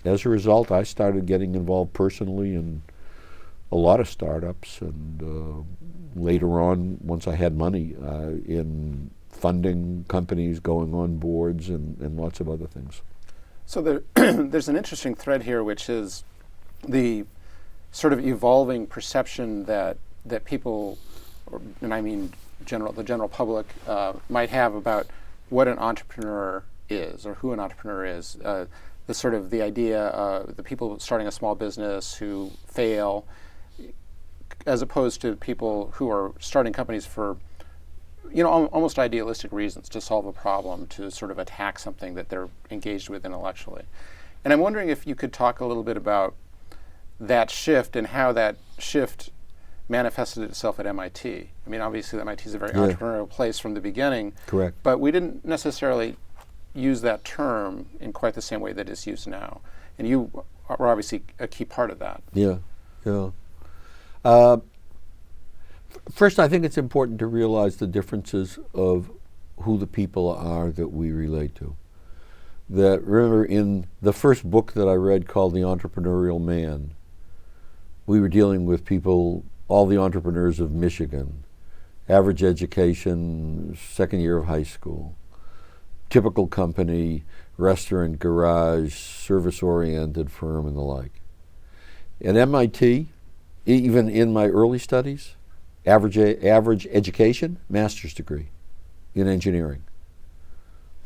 as a result I started getting involved personally in a lot of startups, and later on, once I had money, in funding companies, going on boards, and lots of other things. So there's an interesting thread here, which is the sort of evolving perception that people, and I mean the general public, might have about what an entrepreneur is or who an entrepreneur is. The sort of the idea, the people starting a small business who fail, as opposed to people who are starting companies for almost idealistic reasons, to solve a problem, to sort of attack something that they're engaged with intellectually. And I'm wondering if you could talk a little bit about that shift and how that shift manifested itself at MIT. I mean, obviously MIT is a very entrepreneurial place from the beginning. Correct. But we didn't necessarily use that term in quite the same way that it's used now. And you are obviously a key part of that. Yeah. First, I think it's important to realize the differences of who the people are that we relate to. That, remember, in the first book that I read called The Entrepreneurial Man, we were dealing with people, all the entrepreneurs of Michigan, average education, second year of high school, typical company, restaurant, garage, service-oriented firm, and the like. At MIT, even in my early studies, average education, master's degree in engineering.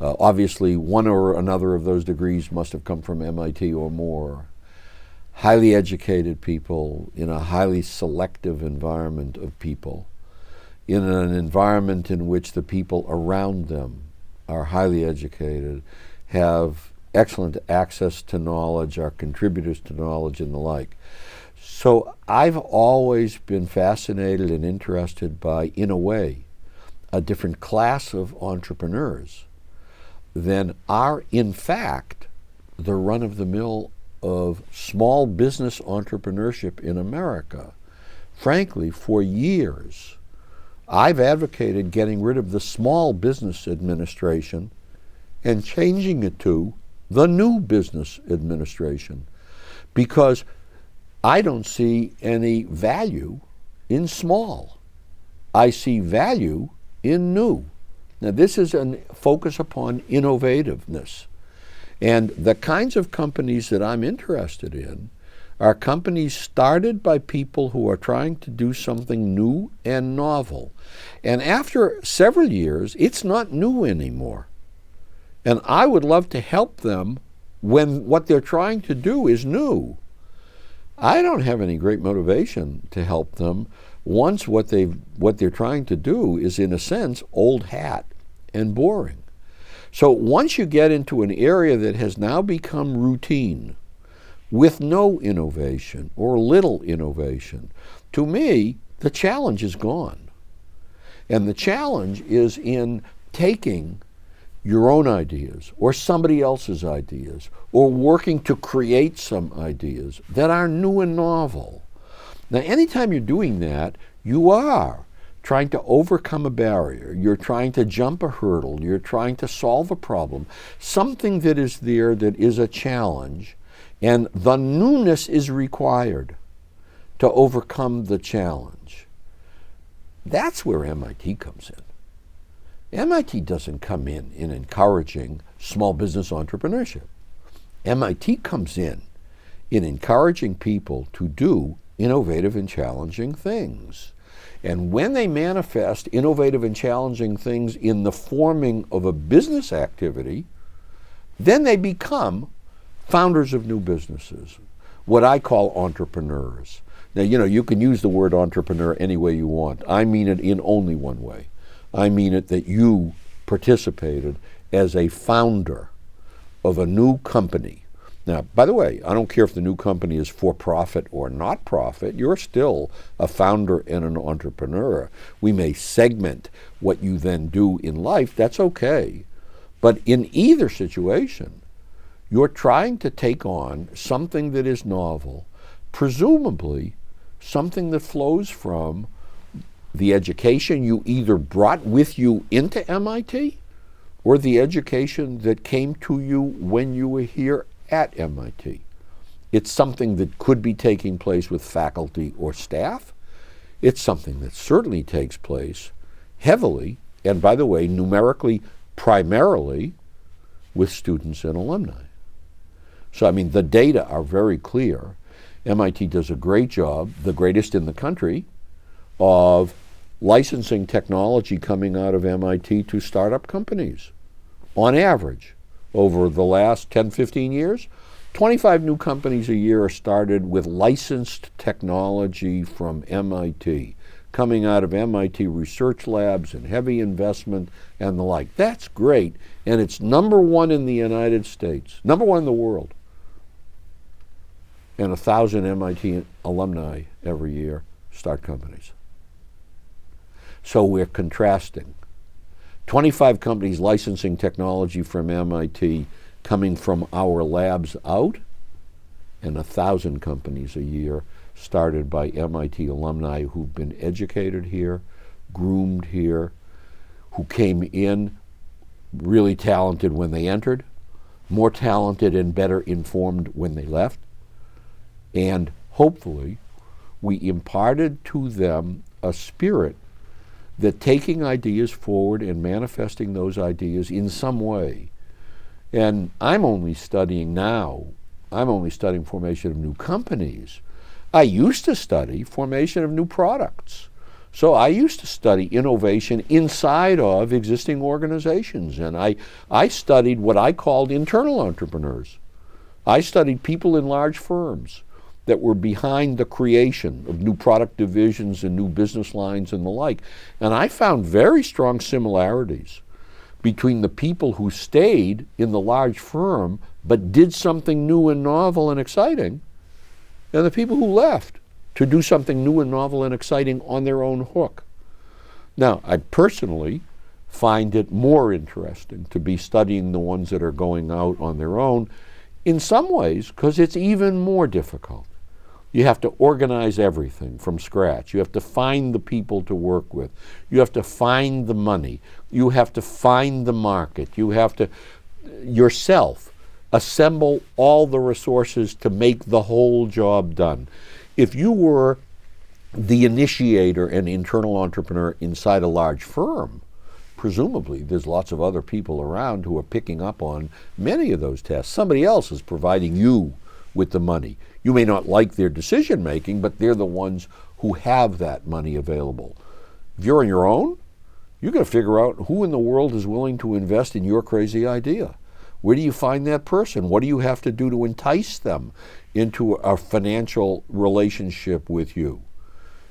Obviously, one or another of those degrees must have come from MIT or more. Highly educated people in a highly selective environment of people, in an environment in which the people around them are highly educated, have excellent access to knowledge, are contributors to knowledge and the like. So I've always been fascinated and interested by, in a way, a different class of entrepreneurs than are, in fact, the run-of-the-mill of small business entrepreneurship in America. Frankly, for years, I've advocated getting rid of the Small Business Administration and changing it to the New Business Administration, because I don't see any value in small. I see value in new. Now, this is a focus upon innovativeness. And the kinds of companies that I'm interested in are companies started by people who are trying to do something new and novel. And after several years, it's not new anymore. And I would love to help them when what they're trying to do is new. I don't have any great motivation to help them once what they're trying to do is, in a sense, old hat and boring. So once you get into an area that has now become routine, with no innovation or little innovation, to me, the challenge is gone. And the challenge is in taking your own ideas or somebody else's ideas or working to create some ideas that are new and novel. Now, anytime you're doing that, you are trying to overcome a barrier, you're trying to jump a hurdle, you're trying to solve a problem, something that is there that is a challenge, and the newness is required to overcome the challenge. That's where MIT comes in. MIT doesn't come in encouraging small business entrepreneurship. MIT comes in encouraging people to do innovative and challenging things. And when they manifest innovative and challenging things in the forming of a business activity, then they become founders of new businesses, what I call entrepreneurs. Now, you can use the word entrepreneur any way you want. I mean it in only one way. I mean it that you participated as a founder of a new company. Now, by the way, I don't care if the new company is for profit or not profit, you're still a founder and an entrepreneur. We may segment what you then do in life, that's okay. But in either situation, you're trying to take on something that is novel, presumably something that flows from the education you either brought with you into MIT or the education that came to you when you were here at MIT. It's something that could be taking place with faculty or staff. It's something that certainly takes place heavily, and by the way, numerically, primarily with students and alumni. So, I mean, the data are very clear. MIT does a great job, the greatest in the country, of licensing technology coming out of MIT to startup companies. On average, over the last 10, 15 years, 25 new companies a year are started with licensed technology from MIT, coming out of MIT research labs and heavy investment and the like. That's great, and it's number one in the United States, number one in the world. And 1,000 MIT alumni every year start companies. So we're contrasting 25 companies licensing technology from MIT coming from our labs out, and 1,000 companies a year started by MIT alumni who've been educated here, groomed here, who came in really talented when they entered, more talented and better informed when they left, and hopefully we imparted to them a spirit that taking ideas forward and manifesting those ideas in some way. And I'm only studying formation of new companies. I used to study formation of new products. So I used to study innovation inside of existing organizations, and I studied what I called internal entrepreneurs. I studied people in large firms that were behind the creation of new product divisions and new business lines and the like. And I found very strong similarities between the people who stayed in the large firm but did something new and novel and exciting, and the people who left to do something new and novel and exciting on their own hook. Now, I personally find it more interesting to be studying the ones that are going out on their own, in some ways because it's even more difficult. You have to organize everything from scratch. You have to find the people to work with. You have to find the money. You have to find the market. You have to yourself assemble all the resources to make the whole job done. If you were the initiator and internal entrepreneur inside a large firm, presumably there's lots of other people around who are picking up on many of those tasks. Somebody else is providing you with the money. You may not like their decision making, but they're the ones who have that money available. If you're on your own, you've got to figure out who in the world is willing to invest in your crazy idea. Where do you find that person? What do you have to do to entice them into a financial relationship with you?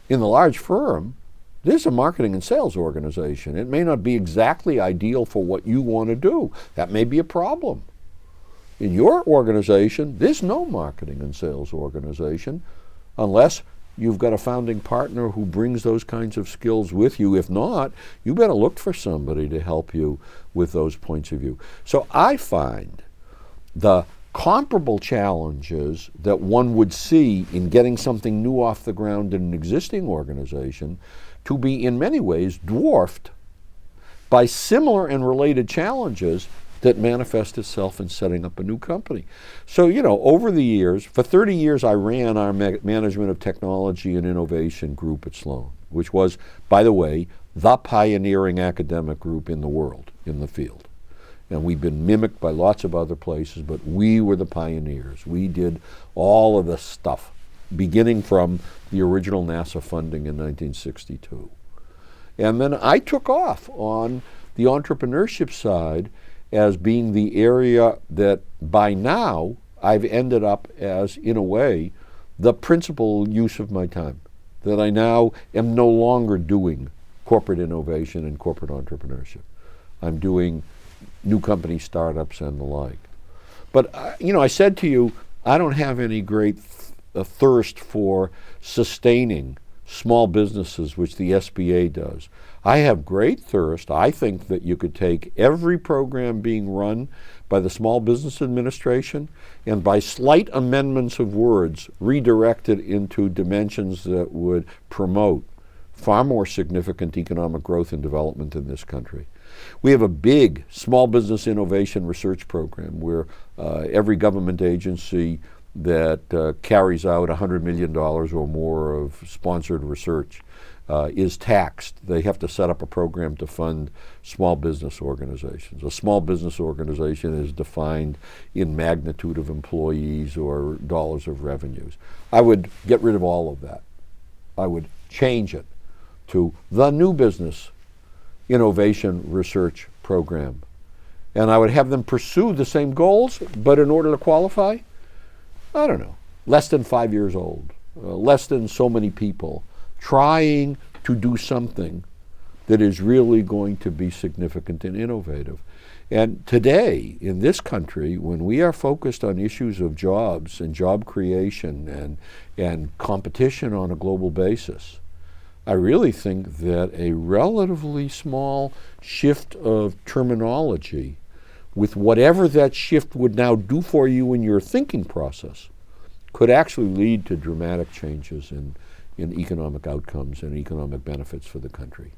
In the large firm, there's a marketing and sales organization. It may not be exactly ideal for what you want to do. That may be a problem. In your organization, there's no marketing and sales organization unless you've got a founding partner who brings those kinds of skills with you. If not, you better look for somebody to help you with those points of view. So I find the comparable challenges that one would see in getting something new off the ground in an existing organization to be in many ways dwarfed by similar and related challenges that manifest itself in setting up a new company. So, over the years, for 30 years I ran our Management of Technology and Innovation group at Sloan, which was, by the way, the pioneering academic group in the world in the field. And we've been mimicked by lots of other places, but we were the pioneers. We did all of the stuff, beginning from the original NASA funding in 1962. And then I took off on the entrepreneurship side as being the area that by now I've ended up as, in a way, the principal use of my time. That I now am no longer doing corporate innovation and corporate entrepreneurship. I'm doing new company startups and the like. But, I said to you, I don't have any great thirst for sustaining small businesses, which the SBA does. I have great thirst. I think that you could take every program being run by the Small Business Administration and by slight amendments of words redirect it into dimensions that would promote far more significant economic growth and development in this country. We have a big small business innovation research program where every government agency that carries out $100 million or more of sponsored research is taxed. They have to set up a program to fund small business organizations. A small business organization is defined in magnitude of employees or dollars of revenues. I would get rid of all of that. I would change it to the new business innovation research program. And I would have them pursue the same goals, but in order to qualify, I don't know, less than 5 years old, less than so many people, trying to do something that is really going to be significant and innovative. And today, in this country, when we are focused on issues of jobs and job creation and competition on a global basis, I really think that a relatively small shift of terminology, with whatever that shift would now do for you in your thinking process, could actually lead to dramatic changes in economic outcomes and economic benefits for the country.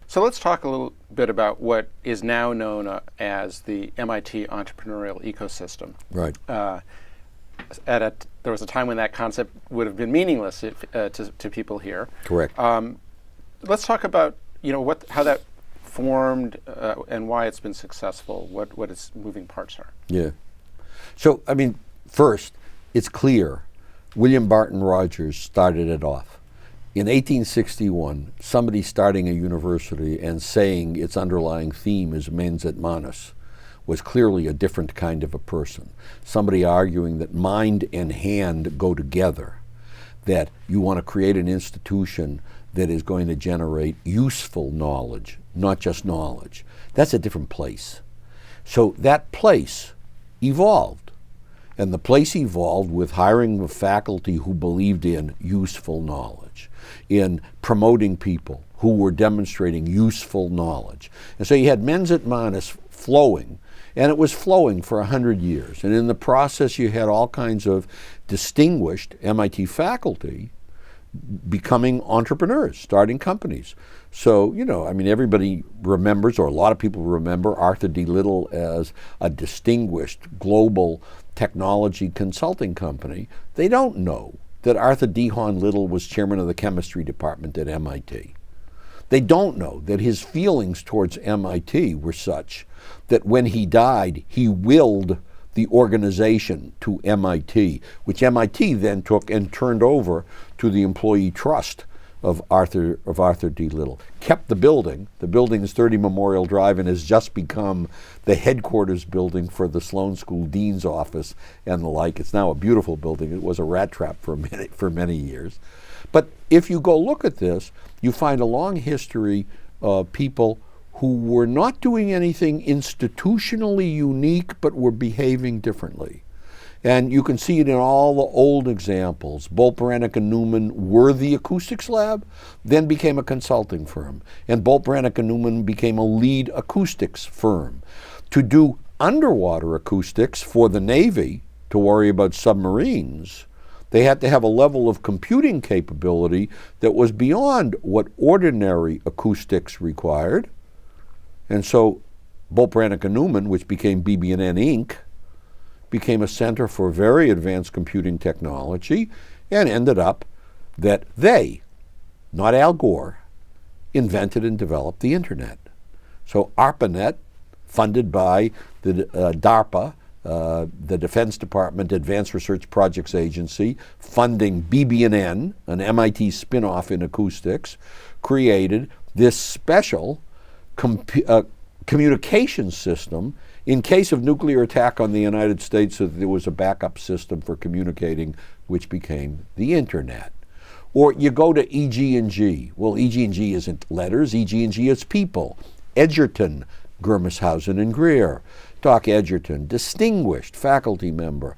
So let's talk a little bit about what is now known as the MIT Entrepreneurial Ecosystem. Right. There was a time when that concept would have been meaningless to people here. Correct. Let's talk about how that formed and why it's been successful. What its moving parts are. Yeah. So first, it's clear William Barton Rogers started it off. In 1861, somebody starting a university and saying its underlying theme is mens et manus was clearly a different kind of a person. Somebody arguing that mind and hand go together, that you want to create an institution that is going to generate useful knowledge, not just knowledge. That's a different place. So that place evolved. And the place evolved with hiring of faculty who believed in useful knowledge, in promoting people who were demonstrating useful knowledge. And so you had mens et manus flowing, and it was flowing for 100 years. And in the process, you had all kinds of distinguished MIT faculty becoming entrepreneurs, starting companies. So, everybody remembers, or a lot of people remember, Arthur D. Little as a distinguished global technology consulting company. They don't know that Arthur D. Hahn Little was chairman of the chemistry department at MIT. They don't know that his feelings towards MIT were such that when he died, he willed the organization to MIT, which MIT then took and turned over to the employee trust of Arthur D. Little. Kept the building. The building is 30 Memorial Drive and has just become the headquarters building for the Sloan School Dean's office and the like. It's now a beautiful building. It was a rat trap for many years. But if you go look at this, you find a long history of people who were not doing anything institutionally unique, but were behaving differently. And you can see it in all the old examples. Bolt, Beranek, and Newman were the acoustics lab, then became a consulting firm. And Bolt, Beranek, and Newman became a lead acoustics firm. To do underwater acoustics for the Navy, to worry about submarines, they had to have a level of computing capability that was beyond what ordinary acoustics required. And so Bolt, Beranek, and Newman, which became BB&N Inc., became a center for very advanced computing technology, and ended up that they, not Al Gore, invented and developed the internet. So ARPANET, funded by the DARPA, the Defense Department Advanced Research Projects Agency, funding BB&N, an MIT spin-off in acoustics, created this special communication system in case of nuclear attack on the United States, so that there was a backup system for communicating, which became the internet. Or you go to EG&G. Well, EG&G isn't letters. EG&G is people. Edgerton, Gurmishausen and Greer. Doc Edgerton, distinguished faculty member,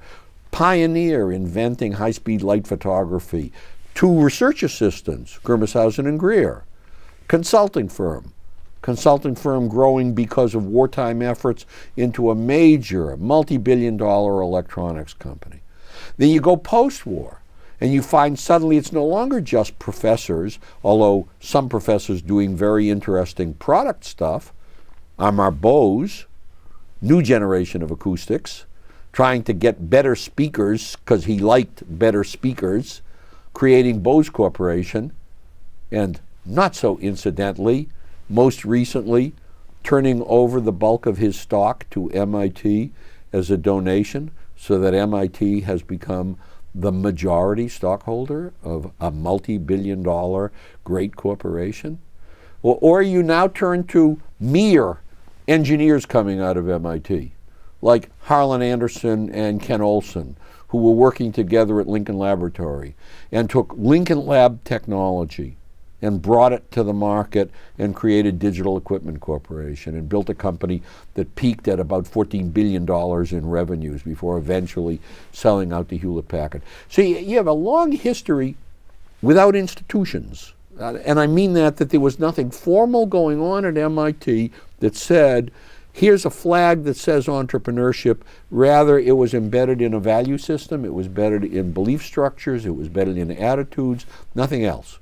pioneer inventing high-speed light photography. 2 research assistants, Gurmishausen and Greer. Consulting firm growing because of wartime efforts into a major multi-billion-dollar electronics company. Then you go post-war, and you find suddenly it's no longer just professors, although some professors doing very interesting product stuff. Amar Bose, new generation of acoustics, trying to get better speakers because he liked better speakers, creating Bose Corporation, and not so incidentally, most recently, turning over the bulk of his stock to MIT as a donation, so that MIT has become the majority stockholder of a multi-billion-dollar great corporation. Or you now turn to mere engineers coming out of MIT, like Harlan Anderson and Ken Olson, who were working together at Lincoln Laboratory and took Lincoln Lab technology and brought it to the market and created Digital Equipment Corporation and built a company that peaked at about $14 billion in revenues before eventually selling out to Hewlett-Packard. So you have a long history without institutions. And I mean that there was nothing formal going on at MIT that said, here's a flag that says entrepreneurship. Rather, it was embedded in a value system. It was embedded in belief structures. It was embedded in attitudes, nothing else.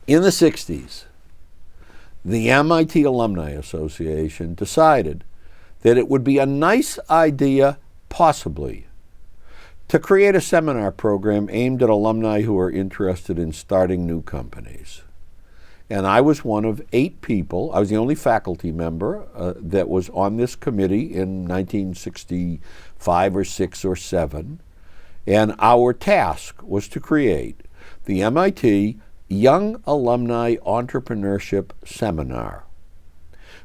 In the 60s, the MIT Alumni Association decided that it would be a nice idea, possibly, to create a seminar program aimed at alumni who are interested in starting new companies. And I was one of 8 people. I was the only faculty member that was on this committee in 1965 or 6 or 7. And our task was to create the MIT Young Alumni Entrepreneurship Seminar.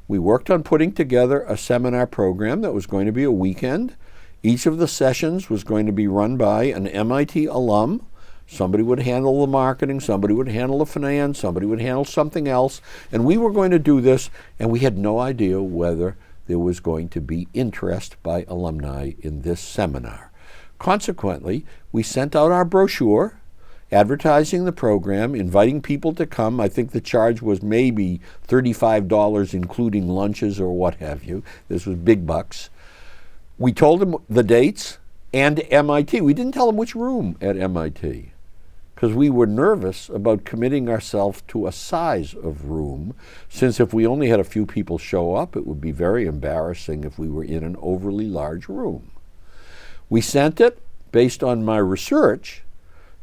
We worked on putting together a seminar program that was going to be a weekend. Each of the sessions was going to be run by an MIT alum. Somebody would handle the marketing, somebody would handle the finance, somebody would handle something else. And we were going to do this, and we had no idea whether there was going to be interest by alumni in this seminar. Consequently, we sent out our brochure advertising the program, inviting people to come. I think the charge was maybe $35, including lunches or what have you. This was big bucks. We told them the dates and MIT. We didn't tell them which room at MIT because we were nervous about committing ourselves to a size of room, since if we only had a few people show up, it would be very embarrassing if we were in an overly large room. We sent it, based on my research,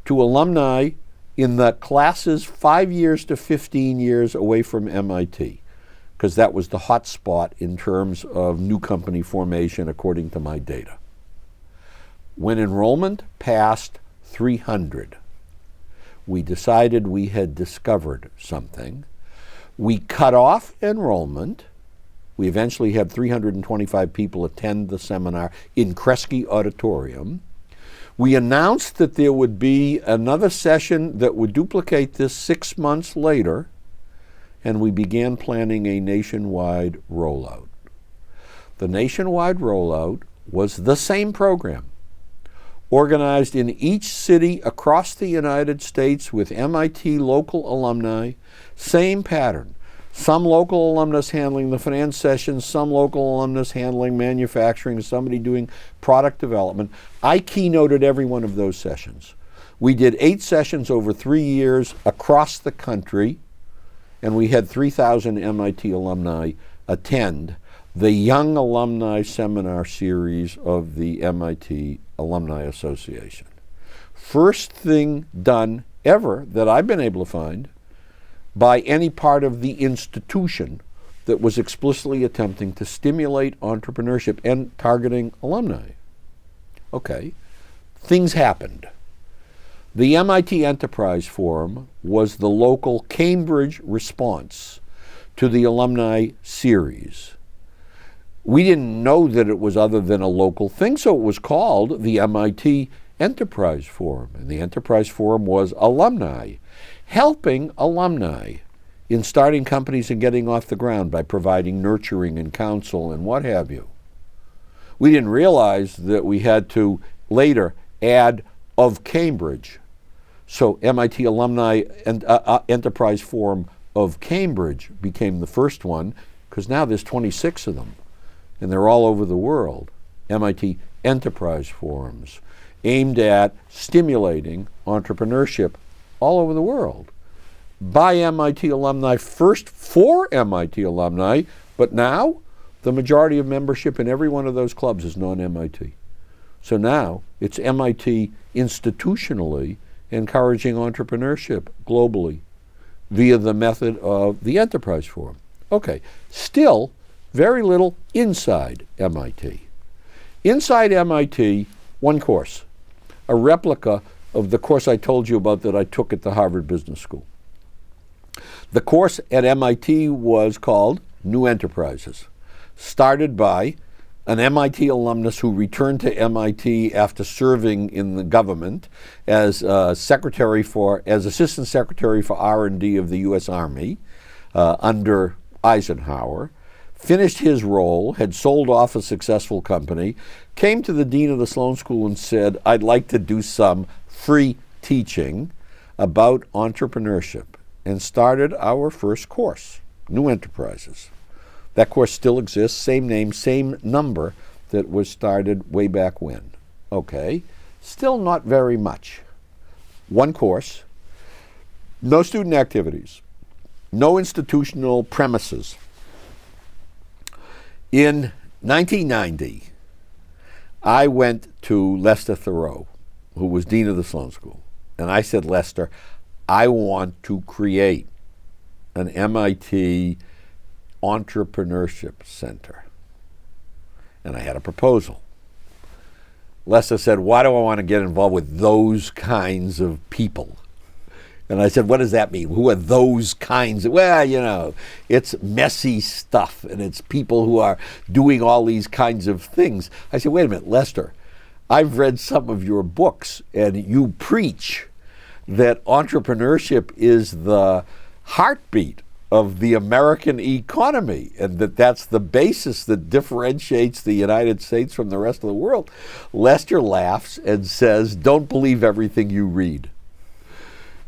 to alumni in the classes 5 years to 15 years away from MIT, because that was the hot spot in terms of new company formation according to my data. When enrollment passed 300, we decided we had discovered something. We cut off enrollment. We eventually had 325 people attend the seminar in Kresge Auditorium. We announced that there would be another session that would duplicate this 6 months later, and we began planning a nationwide rollout. The nationwide rollout was the same program, organized in each city across the United States with MIT local alumni, same pattern. Some local alumnus handling the finance sessions, some local alumnus handling manufacturing, somebody doing product development. I keynoted every one of those sessions. We did 8 sessions over 3 years across the country, and we had 3,000 MIT alumni attend the Young Alumni Seminar Series of the MIT Alumni Association. First thing done ever that I've been able to find by any part of the institution that was explicitly attempting to stimulate entrepreneurship and targeting alumni. Okay, things happened. The MIT Enterprise Forum was the local Cambridge response to the alumni series. We didn't know that it was other than a local thing, so it was called the MIT Enterprise Forum. And the Enterprise Forum was alumni, helping alumni in starting companies and getting off the ground by providing nurturing and counsel and what have you. We didn't realize that we had to later add of Cambridge. So MIT Alumni and Enterprise Forum of Cambridge became the first one, because now there's 26 of them, and they're all over the world. MIT Enterprise Forums, aimed at stimulating entrepreneurship all over the world by MIT alumni, first for MIT alumni, but now the majority of membership in every one of those clubs is non-MIT. So now it's MIT institutionally encouraging entrepreneurship globally via the method of the Enterprise Forum. Okay, still very little inside MIT. Inside MIT, one course, a replica of the course I told you about that I took at the Harvard Business School. The course at MIT was called New Enterprises, started by an MIT alumnus who returned to MIT after serving in the government as Assistant Secretary for R&D of the U.S. Army under Eisenhower, finished his role, had sold off a successful company, came to the dean of the Sloan School and said, I'd like to do some free teaching about entrepreneurship, and started our first course, New Enterprises. That course still exists, same name, same number that was started way back when. Okay, still not very much. One course, no student activities, no institutional premises. In 1990, I went to Lester Thoreau, who was dean of the Sloan School, and I said, Lester, I want to create an MIT Entrepreneurship Center. And I had a proposal. Lester said, why do I want to get involved with those kinds of people? And I said, what does that mean? Who are those kinds of, well, you know, it's messy stuff, and it's people who are doing all these kinds of things. I said, wait a minute, Lester, I've read some of your books, and you preach that entrepreneurship is the heartbeat of the American economy, and that's the basis that differentiates the United States from the rest of the world. Lester laughs and says, don't believe everything you read.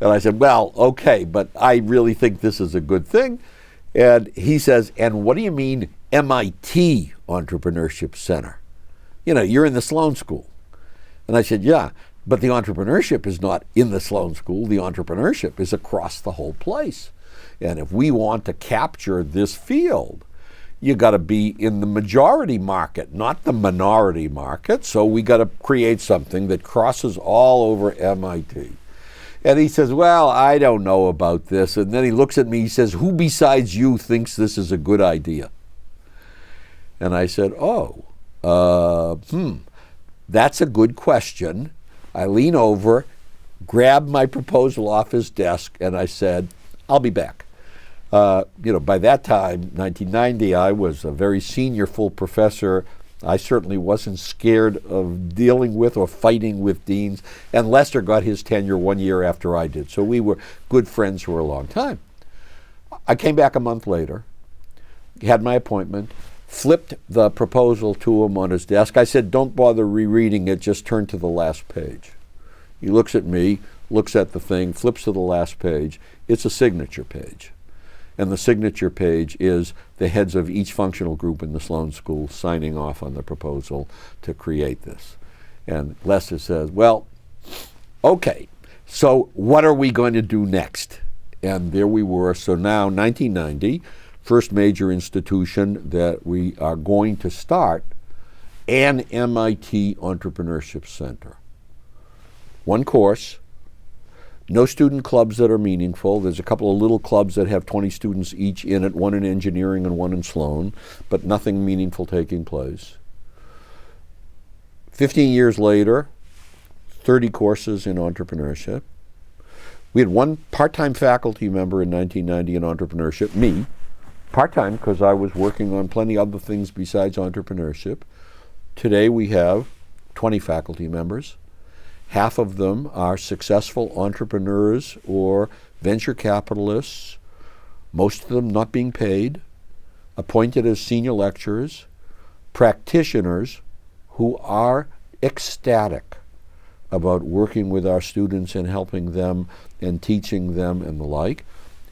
And I said, well, okay, but I really think this is a good thing. And he says, and what do you mean MIT Entrepreneurship Center? You know, you're in the Sloan School. And I said, yeah, but the entrepreneurship is not in the Sloan School. The entrepreneurship is across the whole place. And if we want to capture this field, you got to be in the majority market, not the minority market. So we got to create something that crosses all over MIT. And he says, well, I don't know about this. And then he looks at me, he says, who besides you thinks this is a good idea? And I said, that's a good question. I lean over, grab my proposal off his desk, and I said, I'll be back. By that time, 1990, I was a very senior full professor. I certainly wasn't scared of dealing with or fighting with deans. And Lester got his tenure 1 year after I did. So we were good friends for a long time. I came back a month later, had my appointment, flipped the proposal to him on his desk. I said, don't bother rereading it, just turn to the last page. He looks at me, looks at the thing, flips to the last page. It's a signature page. And the signature page is the heads of each functional group in the Sloan School signing off on the proposal to create this. And Lester says, well, okay, so what are we going to do next? And there we were. So now, 1990, first major institution that we are going to start, an MIT Entrepreneurship Center. One course. No student clubs that are meaningful. There's a couple of little clubs that have 20 students each in it, one in engineering and one in Sloan, but nothing meaningful taking place. 15 years later, 30 courses in entrepreneurship. We had one part-time faculty member in 1990 in entrepreneurship, me, part-time because I was working on plenty of other things besides entrepreneurship. Today we have 20 faculty members. Half of them are successful entrepreneurs or venture capitalists, most of them not being paid, appointed as senior lecturers, practitioners who are ecstatic about working with our students and helping them and teaching them and the like.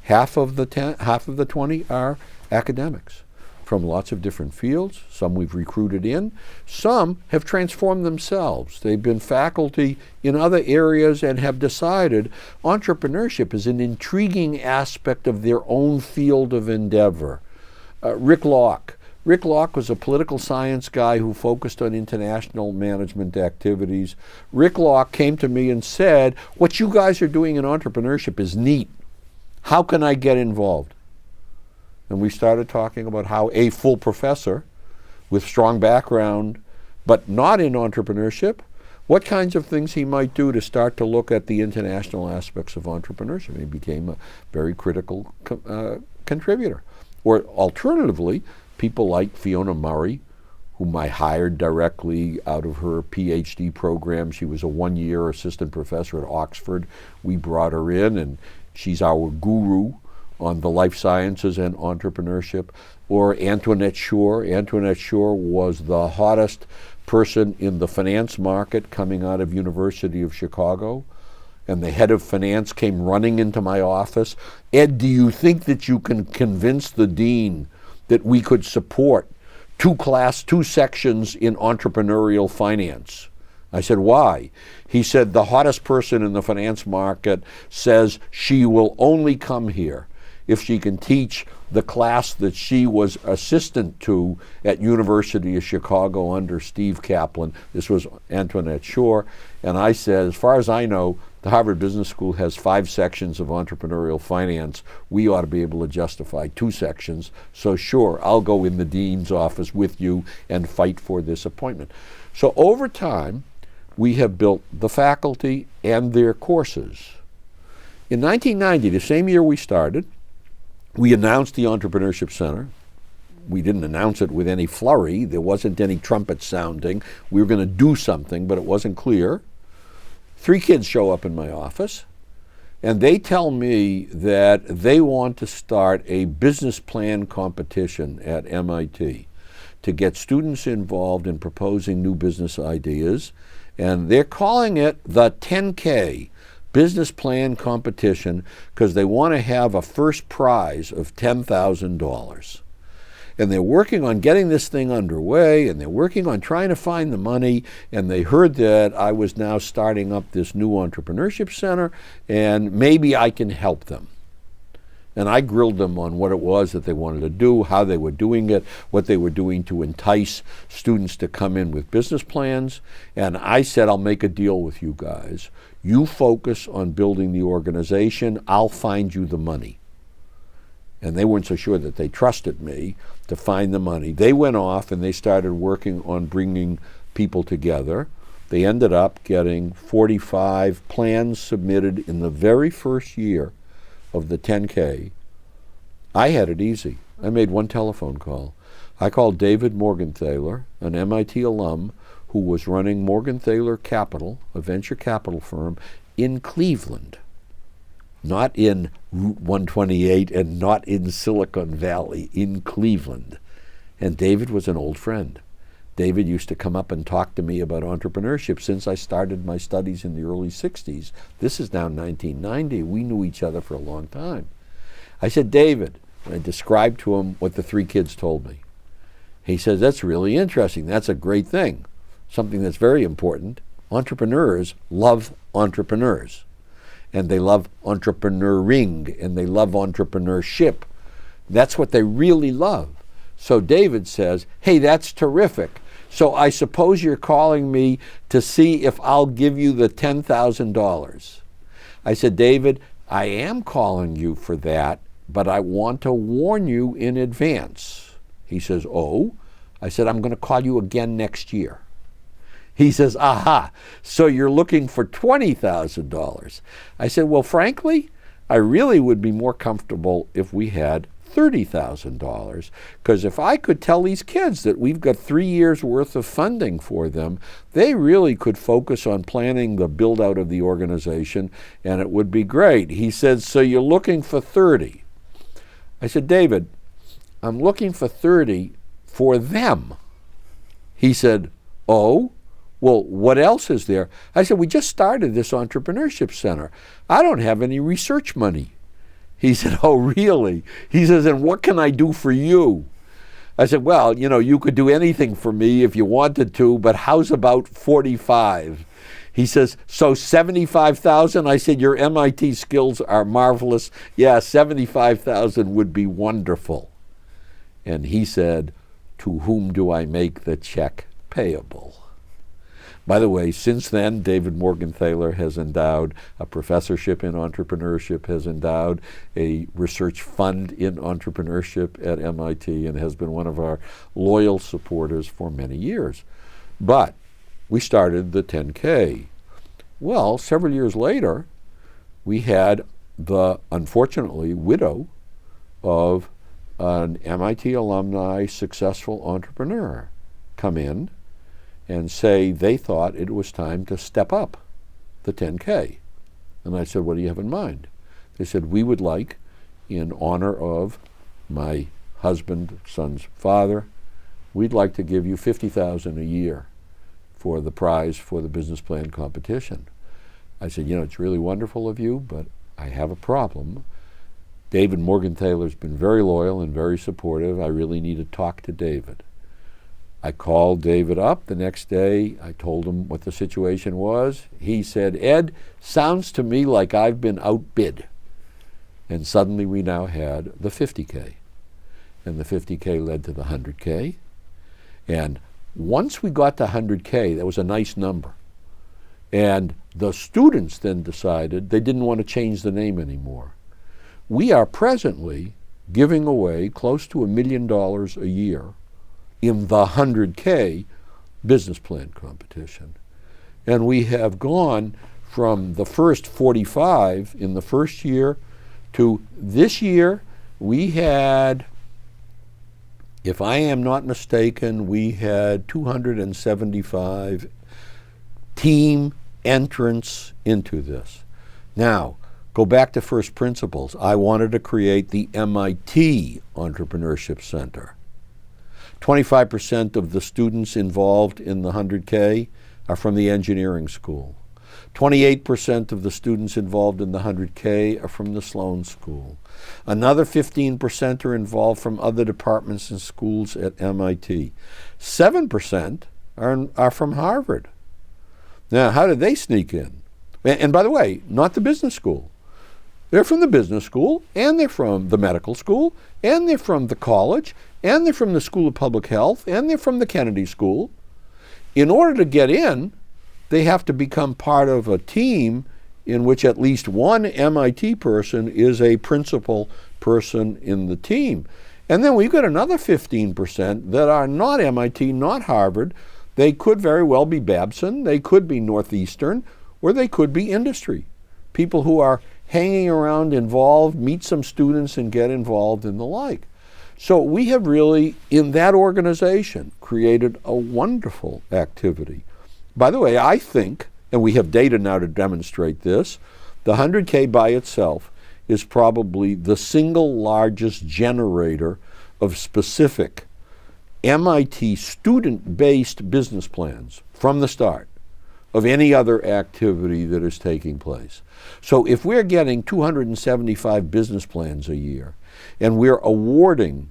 Half of the 20 are academics from lots of different fields. Some we've recruited in. Some have transformed themselves. They've been faculty in other areas and have decided entrepreneurship is an intriguing aspect of their own field of endeavor. Rick Locke. Rick Locke was a political science guy who focused on international management activities. Rick Locke came to me and said, what you guys are doing in entrepreneurship is neat. How can I get involved? And we started talking about how a full professor with strong background, but not in entrepreneurship, what kinds of things he might do to start to look at the international aspects of entrepreneurship. He became a very critical contributor. Or alternatively, people like Fiona Murray, whom I hired directly out of her PhD program. She was a one-year assistant professor at Oxford. We brought her in, and she's our guru on the life sciences and entrepreneurship. Or Antoinette Shore. Antoinette Shore was the hottest person in the finance market coming out of University of Chicago. And the head of finance came running into my office. Ed, do you think that you can convince the dean that we could support two sections in entrepreneurial finance? I said, why? He said, the hottest person in the finance market says she will only come here if she can teach the class that she was assistant to at University of Chicago under Steve Kaplan. This was Antoinette Shore. And I said, as far as I know, the Harvard Business School has 5 sections of entrepreneurial finance. We ought to be able to justify 2 sections. So sure, I'll go in the dean's office with you and fight for this appointment. So over time, we have built the faculty and their courses In 1990, the same year we started, we announced the Entrepreneurship Center. We didn't announce it with any flurry. There wasn't any trumpet sounding. We were going to do something, but it wasn't clear. 3 kids show up in my office, and they tell me that they want to start a business plan competition at MIT to get students involved in proposing new business ideas, and they're calling it the 10K business plan competition because they want to have a first prize of $10,000. And they're working on getting this thing underway, and they're working on trying to find the money, and they heard that I was now starting up this new entrepreneurship center, and maybe I can help them. And I grilled them on what it was that they wanted to do, how they were doing it, what they were doing to entice students to come in with business plans. And I said, I'll make a deal with you guys. You focus on building the organization. I'll find you the money. And they weren't so sure that they trusted me to find the money. They went off and they started working on bringing people together. They ended up getting 45 plans submitted in the very first year of the 10K. I had it easy. I made one telephone call. I called David Morgenthaler, an MIT alum who was running Morgenthaler Capital, a venture capital firm in Cleveland, not in Route 128 and not in Silicon Valley, in Cleveland. And David was an old friend. David used to come up and talk to me about entrepreneurship since I started my studies in the early 60s. This is now 1990. We knew each other for a long time. I said, David, and I described to him what the 3 kids told me. He says, that's really interesting. That's a great thing. Something that's very important. Entrepreneurs love entrepreneurs. And they love entrepreneuring, and they love entrepreneurship. That's what they really love. So David says, hey, that's terrific. So I suppose you're calling me to see if I'll give you the $10,000. I said, David, I am calling you for that, but I want to warn you in advance. He says, oh? I said, I'm going to call you again next year. He says, aha, so you're looking for $20,000. I said, well, frankly, I really would be more comfortable if we had $30,000, because if I could tell these kids that we've got 3 years worth of funding for them, they really could focus on planning the build out of the organization, and it would be great. He said, so you're looking for 30. I said, David, I'm looking for 30 for them. He said, oh? Well, what else is there? I said, we just started this entrepreneurship center. I don't have any research money. He said, oh, really? He says, and what can I do for you? I said, well, you know, you could do anything for me if you wanted to, but how's about 45? He says, so 75,000? I said, your MIT skills are marvelous. Yeah, 75,000 would be wonderful. And he said, to whom do I make the check payable? By the way, since then, David Morgenthaler has endowed a professorship in entrepreneurship, has endowed a research fund in entrepreneurship at MIT, and has been one of our loyal supporters for many years. But we started the 10K. Well, several years later, we had the, unfortunately, widow of an MIT alumni successful entrepreneur come in and say they thought it was time to step up the 10K. And I said, what do you have in mind? They said, we would like, in honor of my husband, son's father, we'd like to give you $50,000 a year for the prize for the business plan competition. I said, you know, it's really wonderful of you, but I have a problem. David Morgenthaler's been very loyal and very supportive. I really need to talk to David. I called David up the next day. I told him what the situation was. He said, Ed, sounds to me like I've been outbid. And suddenly we now had the 50K. And the 50K led to the 100K. And once we got to 100K, that was a nice number. And the students then decided they didn't want to change the name anymore. We are presently giving away close to $1 million a year in the 100K business plan competition. And we have gone from the first 45 in the first year to this year, we had, if I am not mistaken, we had 275 team entrants into this. Now, go back to first principles. I wanted to create the MIT Entrepreneurship Center. 25% of the students involved in the 100K are from the engineering school. 28% of the students involved in the 100K are from the Sloan School. Another 15% are involved from other departments and schools at MIT. 7% are from Harvard. Now, how did they sneak in? And by the way, not the business school. They're from the business school, and they're from the medical school, and they're from the college, and they're from the School of Public Health, and they're from the Kennedy School. In order to get in, they have to become part of a team in which at least one MIT person is a principal person in the team. And then we've got another 15% that are not MIT, not Harvard. They could very well be Babson, they could be Northeastern, or they could be industry. People who are hanging around involved, meet some students and get involved and the like. So we have really, in that organization, created a wonderful activity. By the way, I think, and we have data now to demonstrate this, the 100K by itself is probably the single largest generator of specific MIT student-based business plans from the start of any other activity that is taking place. So if we're getting 275 business plans a year, and we're awarding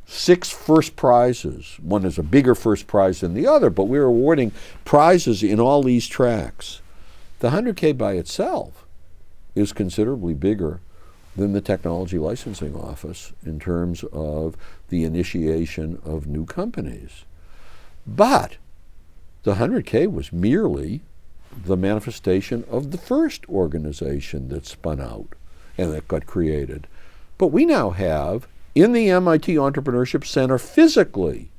6 first prizes, one is a bigger first prize than the other, but we're awarding prizes in all these tracks, the 100K by itself is considerably bigger than the Technology Licensing Office in terms of the initiation of new companies. But the 100K was merely the manifestation of the first organization that spun out and that got created. But we now have, in the MIT Entrepreneurship Center physically,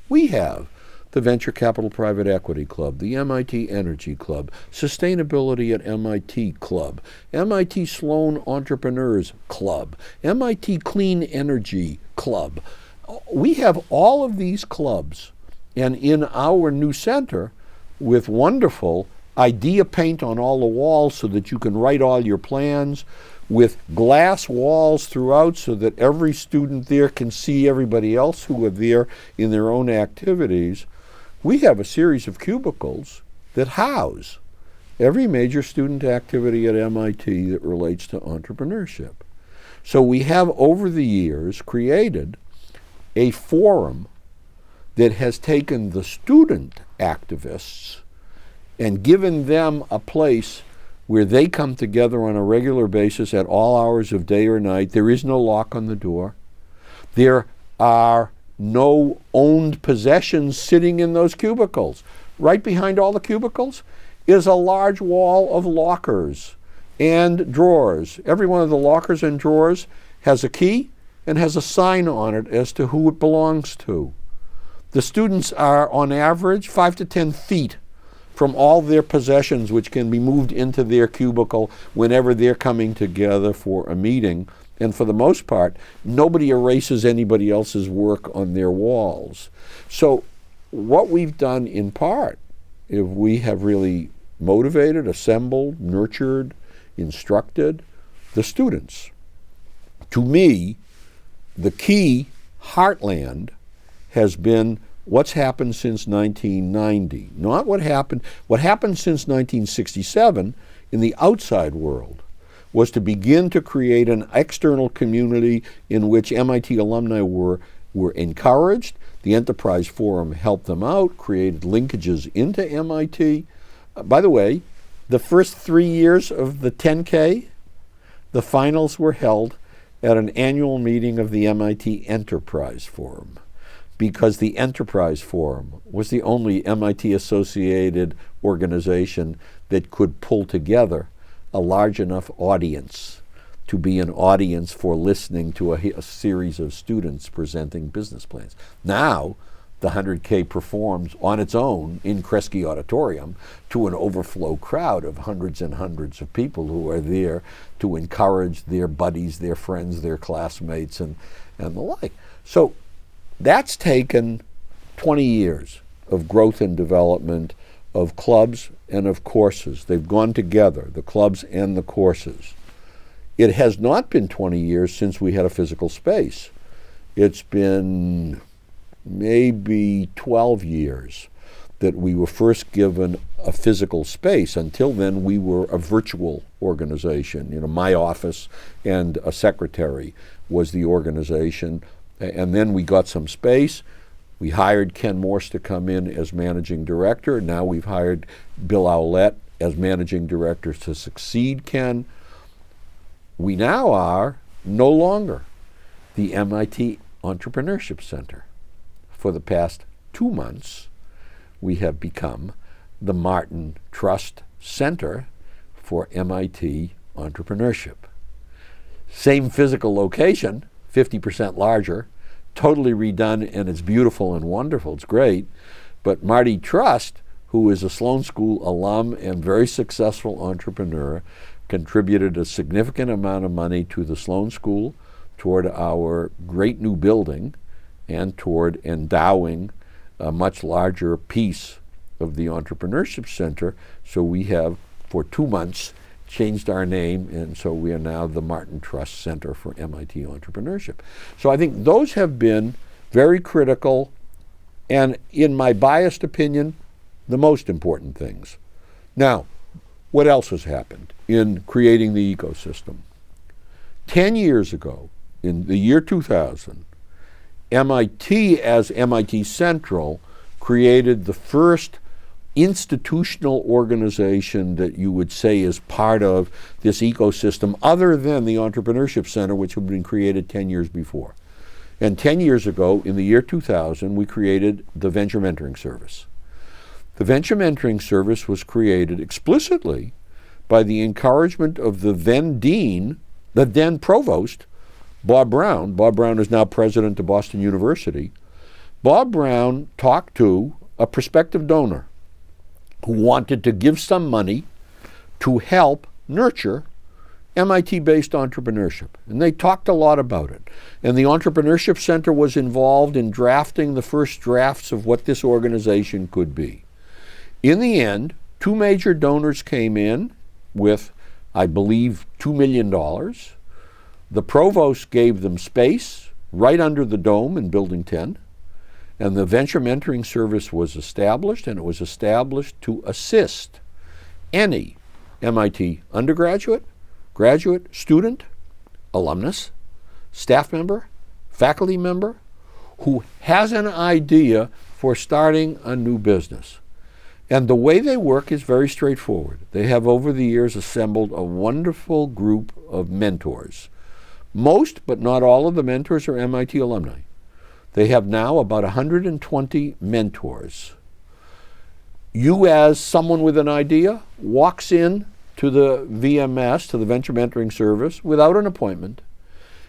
we have the Venture Capital Private Equity Club, the MIT Energy Club, Sustainability at MIT Club, MIT Sloan Entrepreneurs Club, MIT Clean Energy Club. We have all of these clubs, and in our new center, with wonderful idea paint on all the walls so that you can write all your plans, with glass walls throughout so that every student there can see everybody else who are there in their own activities, we have a series of cubicles that house every major student activity at MIT that relates to entrepreneurship. So we have, over the years, created a forum that has taken the student activists and given them a place where they come together on a regular basis at all hours of day or night. There is no lock on the door. There are no owned possessions sitting in those cubicles. Right behind all the cubicles is a large wall of lockers and drawers. Every one of the lockers and drawers has a key and has a sign on it as to who it belongs to. The students are, on average, 5 to 10 feet from all their possessions, which can be moved into their cubicle whenever they're coming together for a meeting. And for the most part, nobody erases anybody else's work on their walls. So what we've done in part, if we have really motivated, assembled, nurtured, instructed the students. To me, the key heartland has been what's happened since 1990, not what happened since 1967 in the outside world was to begin to create an external community in which MIT alumni were encouraged. The Enterprise Forum helped them out, created linkages into MIT. By the way, the first 3 years of the 10K, the finals were held at an annual meeting of the MIT Enterprise Forum, because the Enterprise Forum was the only MIT-associated organization that could pull together a large enough audience to be an audience for listening to a series of students presenting business plans. Now, the 100K performs on its own in Kresge Auditorium to an overflow crowd of hundreds and hundreds of people who are there to encourage their buddies, their friends, their classmates, and the like. So that's taken 20 years of growth and development of clubs and of courses. They've gone together, the clubs and the courses. It has not been 20 years since we had a physical space. It's been maybe 12 years that we were first given a physical space. Until then, we were a virtual organization. You know, my office and a secretary was the organization. And then we got some space. We hired Ken Morse to come in as managing director. Now we've hired Bill Owlett as managing director to succeed Ken. We now are no longer the MIT Entrepreneurship Center. For the past 2 months, we have become the Martin Trust Center for MIT Entrepreneurship. Same physical location, 50% larger, totally redone, and it's beautiful and wonderful. It's great. But Marty Trust, who is a Sloan School alum and very successful entrepreneur, contributed a significant amount of money to the Sloan School, toward our great new building, and toward endowing a much larger piece of the Entrepreneurship Center. So we have, for 2 months, changed our name, and so we are now the Martin Trust Center for MIT Entrepreneurship. So I think those have been very critical, and in my biased opinion, the most important things. Now, what else has happened in creating the ecosystem? 10 years ago, in the year 2000, MIT, as MIT Central, created the first institutional organization that you would say is part of this ecosystem, other than the Entrepreneurship Center, which had been created 10 years before. And 10 years ago, in the year 2000, we created the Venture Mentoring Service. The Venture Mentoring Service was created explicitly by the encouragement of the then dean, the then provost, Bob Brown. Bob Brown is now president of Boston University. Bob Brown talked to a prospective donor who wanted to give some money to help nurture MIT-based entrepreneurship. And they talked a lot about it. And the Entrepreneurship Center was involved in drafting the first drafts of what this organization could be. In the end, 2 major donors came in with, I believe, $2 million. The provost gave them space right under the dome in Building 10, and the Venture Mentoring Service was established, and it was established to assist any MIT undergraduate, graduate, student, alumnus, staff member, faculty member who has an idea for starting a new business. And the way they work is very straightforward. They have over the years assembled a wonderful group of mentors. Most, but not all, of the mentors are MIT alumni. They have now about 120 mentors. You, as someone with an idea, walks in to the VMS, to the Venture Mentoring Service, without an appointment,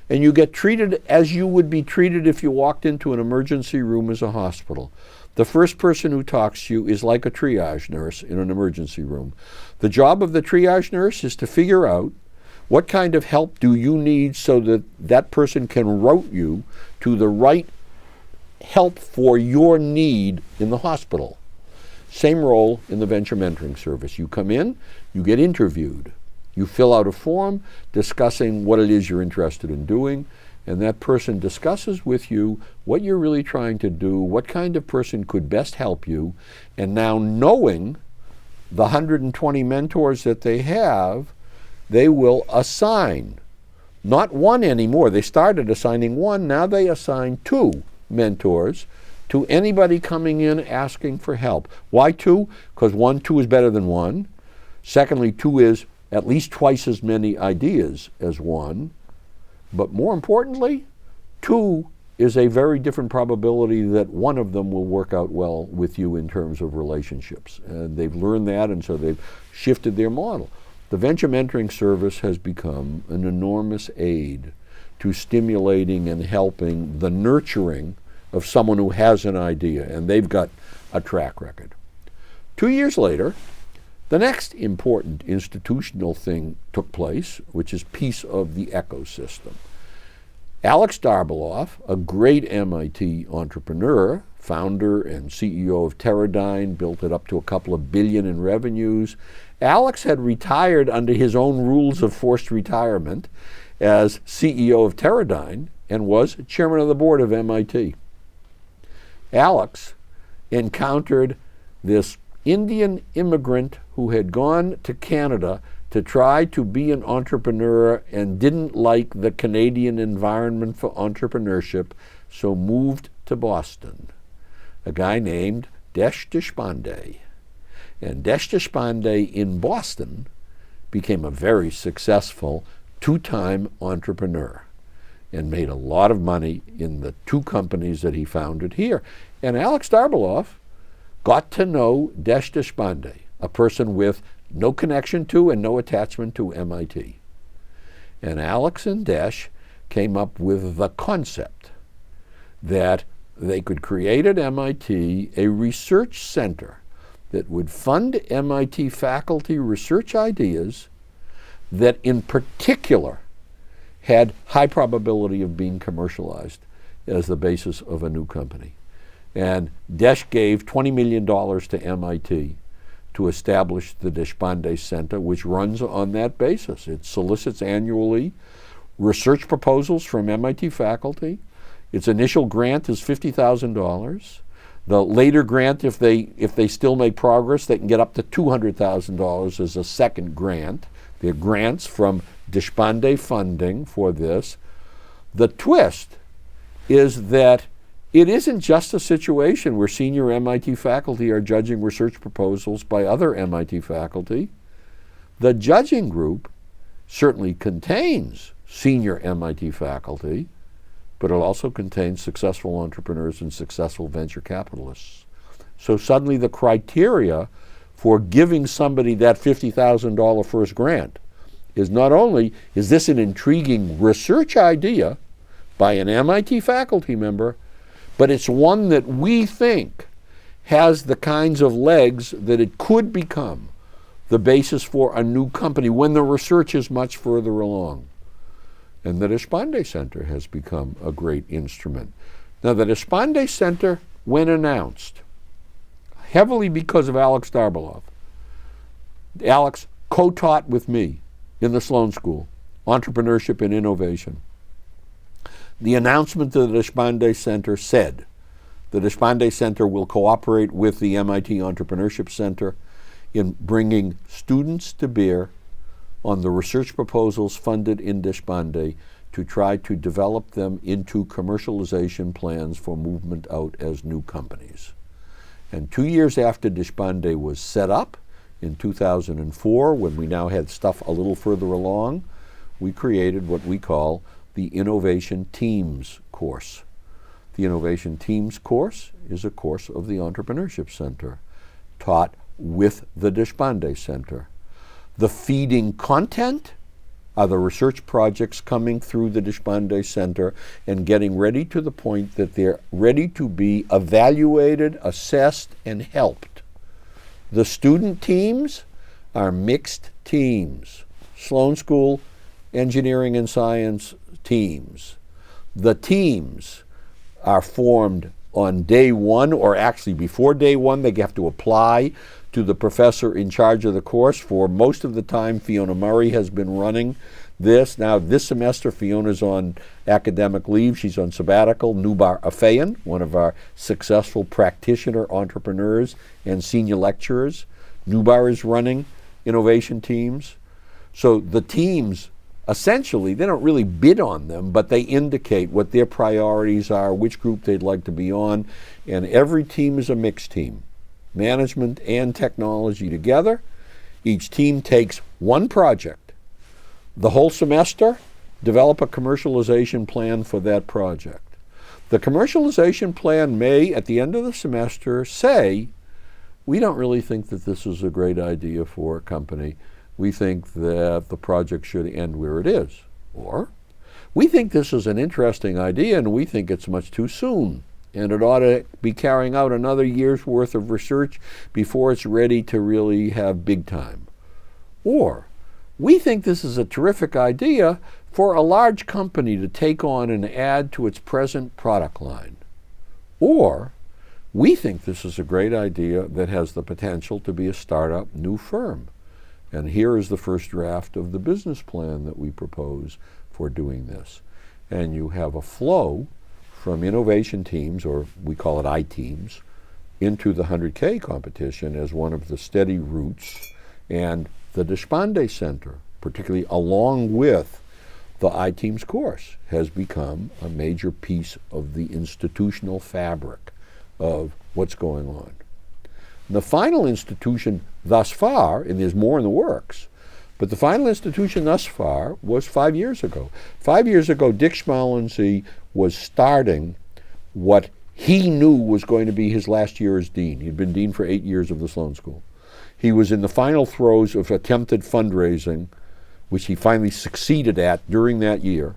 and you get treated as you would be treated if you walked into an emergency room as a hospital. The first person who talks to you is like a triage nurse in an emergency room. The job of the triage nurse is to figure out what kind of help do you need so that that person can route you to the right help for your need in the hospital. Same role in the Venture Mentoring Service. You come in, you get interviewed. You fill out a form discussing what it is you're interested in doing, and that person discusses with you what you're really trying to do, what kind of person could best help you, and now knowing the 120 mentors that they have, they will assign, not one anymore. They started assigning 1, now they assign 2 mentors to anybody coming in asking for help. Why 2? Because 2 is better than 1. Secondly, 2 is at least twice as many ideas as 1. But more importantly, 2 is a very different probability that one of them will work out well with you in terms of relationships. And they've learned that, and so they've shifted their model. The Venture Mentoring Service has become an enormous aid to stimulating and helping the nurturing of someone who has an idea, and they've got a track record. 2 years later, the next important institutional thing took place, which is piece of the ecosystem. Alex Darbeloff, a great MIT entrepreneur, founder and CEO of Teradyne, built it up to a couple of billion in revenues. Alex had retired under his own rules of forced retirement as CEO of Teradyne and was chairman of the board of MIT. Alex encountered this Indian immigrant who had gone to Canada to try to be an entrepreneur and didn't like the Canadian environment for entrepreneurship, so moved to Boston. A guy named Desh Deshpande. And Desh Deshpande in Boston became a very successful two-time entrepreneur and made a lot of money in the two companies that he founded here. And Alex Darbeloff got to know Desh Deshpande, a person with no connection to and no attachment to MIT. And Alex and Desh came up with the concept that they could create at MIT a research center that would fund MIT faculty research ideas that in particular had high probability of being commercialized as the basis of a new company. And Desh gave $20 million to MIT to establish the Deshpande Center, which runs on that basis. It solicits annually research proposals from MIT faculty. Its initial grant is $50,000. The later grant, if they still make progress, they can get up to $200,000 as a second grant. There are grants from Deshpande funding for this. The twist is that it isn't just a situation where senior MIT faculty are judging research proposals by other MIT faculty. The judging group certainly contains senior MIT faculty, but it also contains successful entrepreneurs and successful venture capitalists. So suddenly the criteria for giving somebody that $50,000 first grant is not only, is this an intriguing research idea by an MIT faculty member, but it's one that we think has the kinds of legs that it could become the basis for a new company when the research is much further along. And the Deshpande Center has become a great instrument. Now, the Deshpande Center, when announced, heavily because of Alex Darbeloff, Alex co-taught with me in the Sloan School, Entrepreneurship and Innovation. The announcement of the Deshpande Center said, the Deshpande Center will cooperate with the MIT Entrepreneurship Center in bringing students to bear on the research proposals funded in Deshpande to try to develop them into commercialization plans for movement out as new companies. And 2 years after Deshpande was set up, in 2004, when we now had stuff a little further along, we created what we call the Innovation Teams course. The Innovation Teams course is a course of the Entrepreneurship Center, taught with the Deshpande Center. The feeding content are the research projects coming through the Deshpande Center and getting ready to the point that they're ready to be evaluated, assessed, and helped. The student teams are mixed teams. Sloan School, engineering and science teams. The teams are formed on day one, or actually before day one. They have to apply to the professor in charge of the course. For most of the time, Fiona Murray has been running this. Now, this semester, Fiona's on academic leave. She's on sabbatical. Nubar Afeyan, one of our successful practitioner entrepreneurs and senior lecturers. Nubar is running innovation teams. So the teams, essentially, they don't really bid on them, but they indicate what their priorities are, which group they'd like to be on, and every team is a mixed team. Management and technology together. Each team takes one project. The whole semester, develop a commercialization plan for that project. The commercialization plan may, at the end of the semester, say, we don't really think that this is a great idea for a company. We think that the project should end where it is. Or, we think this is an interesting idea and we think it's much too soon and it ought to be carrying out another year's worth of research before it's ready to really have big time. Or, we think this is a terrific idea for a large company to take on and add to its present product line. Or, we think this is a great idea that has the potential to be a startup new firm. And here is the first draft of the business plan that we propose for doing this. And you have a flow from innovation teams, or we call it I-teams, into the 100K competition as one of the steady routes. And the Deshpande Center, particularly along with the I-teams course, has become a major piece of the institutional fabric of what's going on. The final institution thus far, and there's more in the works, but the final institution thus far was 5 years ago. 5 years ago, Dick Schmalensee was starting what he knew was going to be his last year as dean. He'd been dean for 8 years of the Sloan School. He was in the final throes of attempted fundraising, which he finally succeeded at during that year,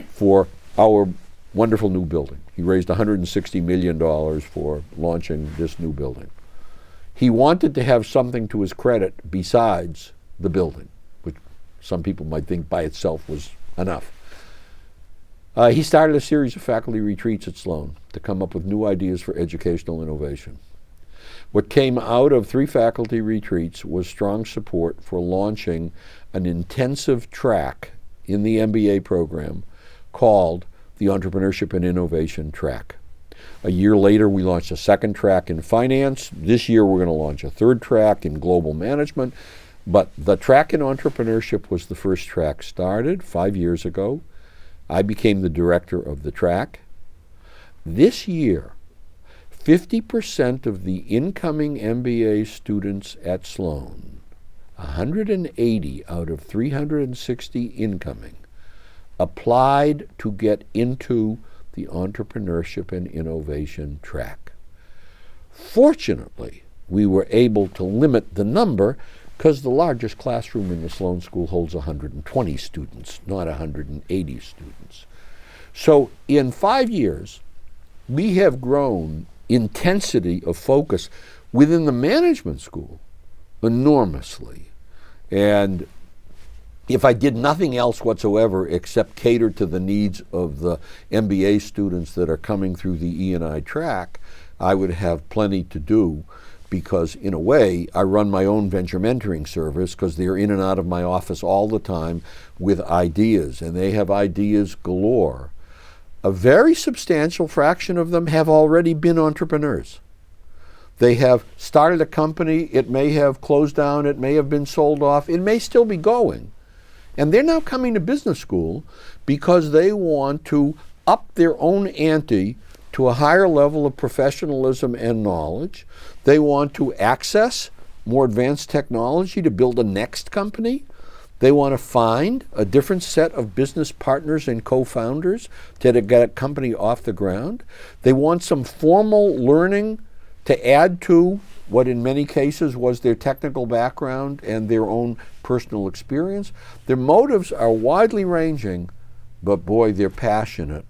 for our wonderful new building. He raised $160 million for launching this new building. He wanted to have something to his credit besides the building, which some people might think by itself was enough. He started a series of faculty retreats at Sloan to come up with new ideas for educational innovation. What came out of 3 faculty retreats was strong support for launching an intensive track in the MBA program called the Entrepreneurship and Innovation track. A year later, we launched a second track in finance. This year, we're going to launch a third track in global management. But the track in entrepreneurship was the first track started 5 years ago. I became the director of the track. This year, 50% of the incoming MBA students at Sloan, 180 out of 360 incoming, applied to get into the entrepreneurship and innovation track. Fortunately, we were able to limit the number because the largest classroom in the Sloan School holds 120 students, not 180 students. So in 5 years, we have grown intensity of focus within the management school enormously. And if I did nothing else whatsoever except cater to the needs of the MBA students that are coming through the E&I track, I would have plenty to do, because in a way I run my own venture mentoring service because they're in and out of my office all the time with ideas, and they have ideas galore. A very substantial fraction of them have already been entrepreneurs. They have started a company, it may have closed down, it may have been sold off, it may still be going. And they're now coming to business school because they want to up their own ante to a higher level of professionalism and knowledge. They want to access more advanced technology to build a next company. They want to find a different set of business partners and co-founders to get a company off the ground. They want some formal learning to add to what in many cases was their technical background and their own personal experience. Their motives are widely ranging, but boy, they're passionate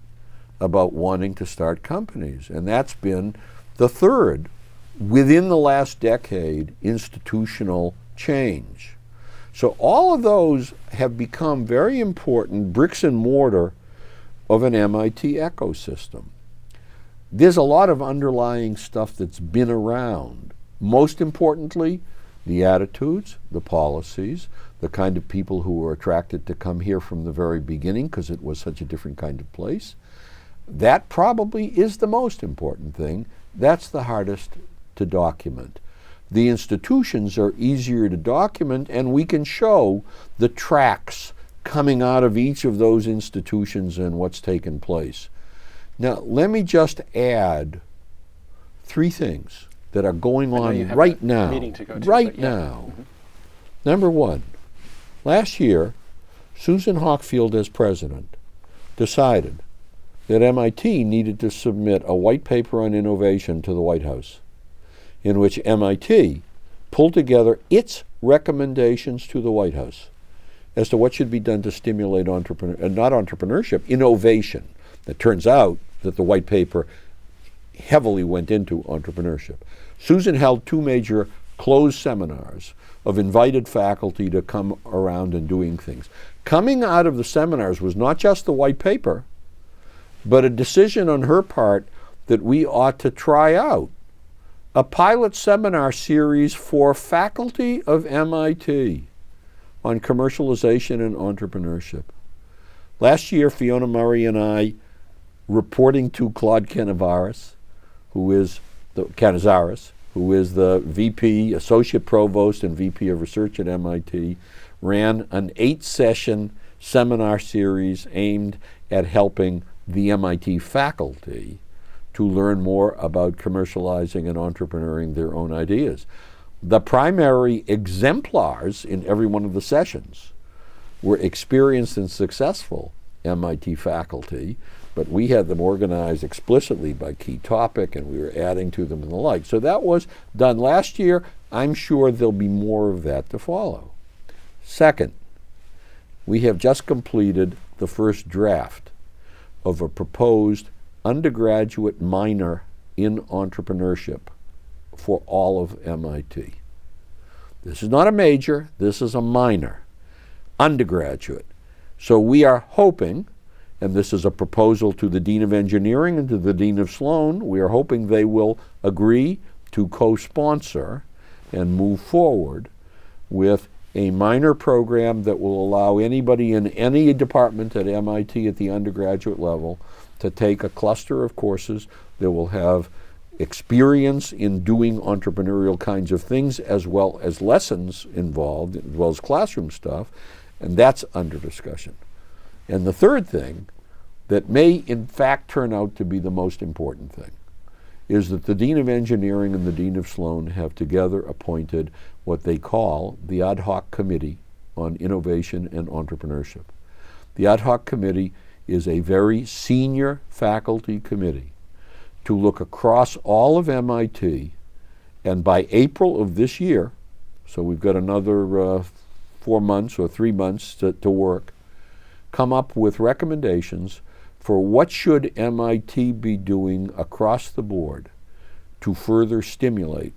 about wanting to start companies. And that's been the third, within the last decade, institutional change. So all of those have become very important bricks and mortar of an MIT ecosystem. There's a lot of underlying stuff that's been around. Most importantly, the attitudes, the policies, the kind of people who were attracted to come here from the very beginning because it was such a different kind of place. That probably is the most important thing. That's the hardest to document. The institutions are easier to document, and we can show the tracks coming out of each of those institutions and what's taken place. Now, let me just add 3 things that are going on right now. Right now. Mm-hmm. Number 1, last year, Susan Hockfield, as president, decided that MIT needed to submit a white paper on innovation to the White House, in which MIT pulled together its recommendations to the White House as to what should be done to stimulate not entrepreneurship, innovation. It turns out that the white paper heavily went into entrepreneurship. Susan held 2 major closed seminars of invited faculty to come around and doing things. Coming out of the seminars was not just the white paper, but a decision on her part that we ought to try out a pilot seminar series for faculty of MIT on commercialization and entrepreneurship. Last year, Fiona Murray and I, reporting to Claude Canizares, who is the VP, Associate Provost and VP of Research at MIT, ran an 8-session seminar series aimed at helping the MIT faculty to learn more about commercializing and entrepreneuring their own ideas. The primary exemplars in every one of the sessions were experienced and successful MIT faculty, but we had them organized explicitly by key topic, and we were adding to them and the like. So that was done last year. I'm sure there'll be more of that to follow. Second, we have just completed the first draft of a proposed undergraduate minor in entrepreneurship for all of MIT. This is not a major, this is a minor, undergraduate. So we are hoping, and this is a proposal to the Dean of Engineering and to the Dean of Sloan, we are hoping they will agree to co-sponsor and move forward with a minor program that will allow anybody in any department at MIT at the undergraduate level to take a cluster of courses that will have experience in doing entrepreneurial kinds of things, as well as lessons involved, as well as classroom stuff, and that's under discussion. And the third thing that may in fact turn out to be the most important thing is that the Dean of Engineering and the Dean of Sloan have together appointed what they call the Ad Hoc Committee on Innovation and Entrepreneurship. The Ad Hoc Committee is a very senior faculty committee to look across all of MIT, and by April of this year, so we've got another 4 months or 3 months to work, come up with recommendations for what should MIT be doing across the board to further stimulate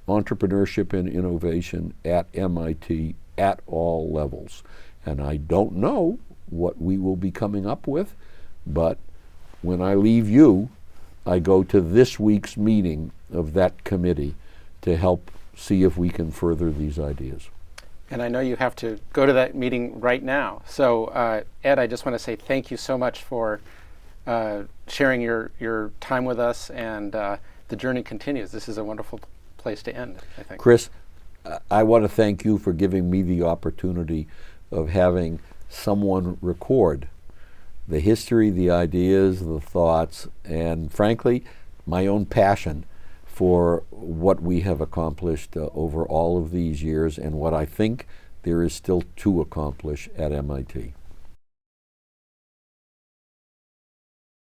entrepreneurship and innovation at MIT at all levels. And I don't know what we will be coming up with, but when I leave you, I go to this week's meeting of that committee to help see if we can further these ideas. And I know you have to go to that meeting right now. So Ed, I just want to say thank you so much for sharing your time with us, and the journey continues. This is a wonderful place to end, I think. Chris, I want to thank you for giving me the opportunity of having someone record the history, the ideas, the thoughts, and frankly, my own passion for what we have accomplished over all of these years and what I think there is still to accomplish at MIT.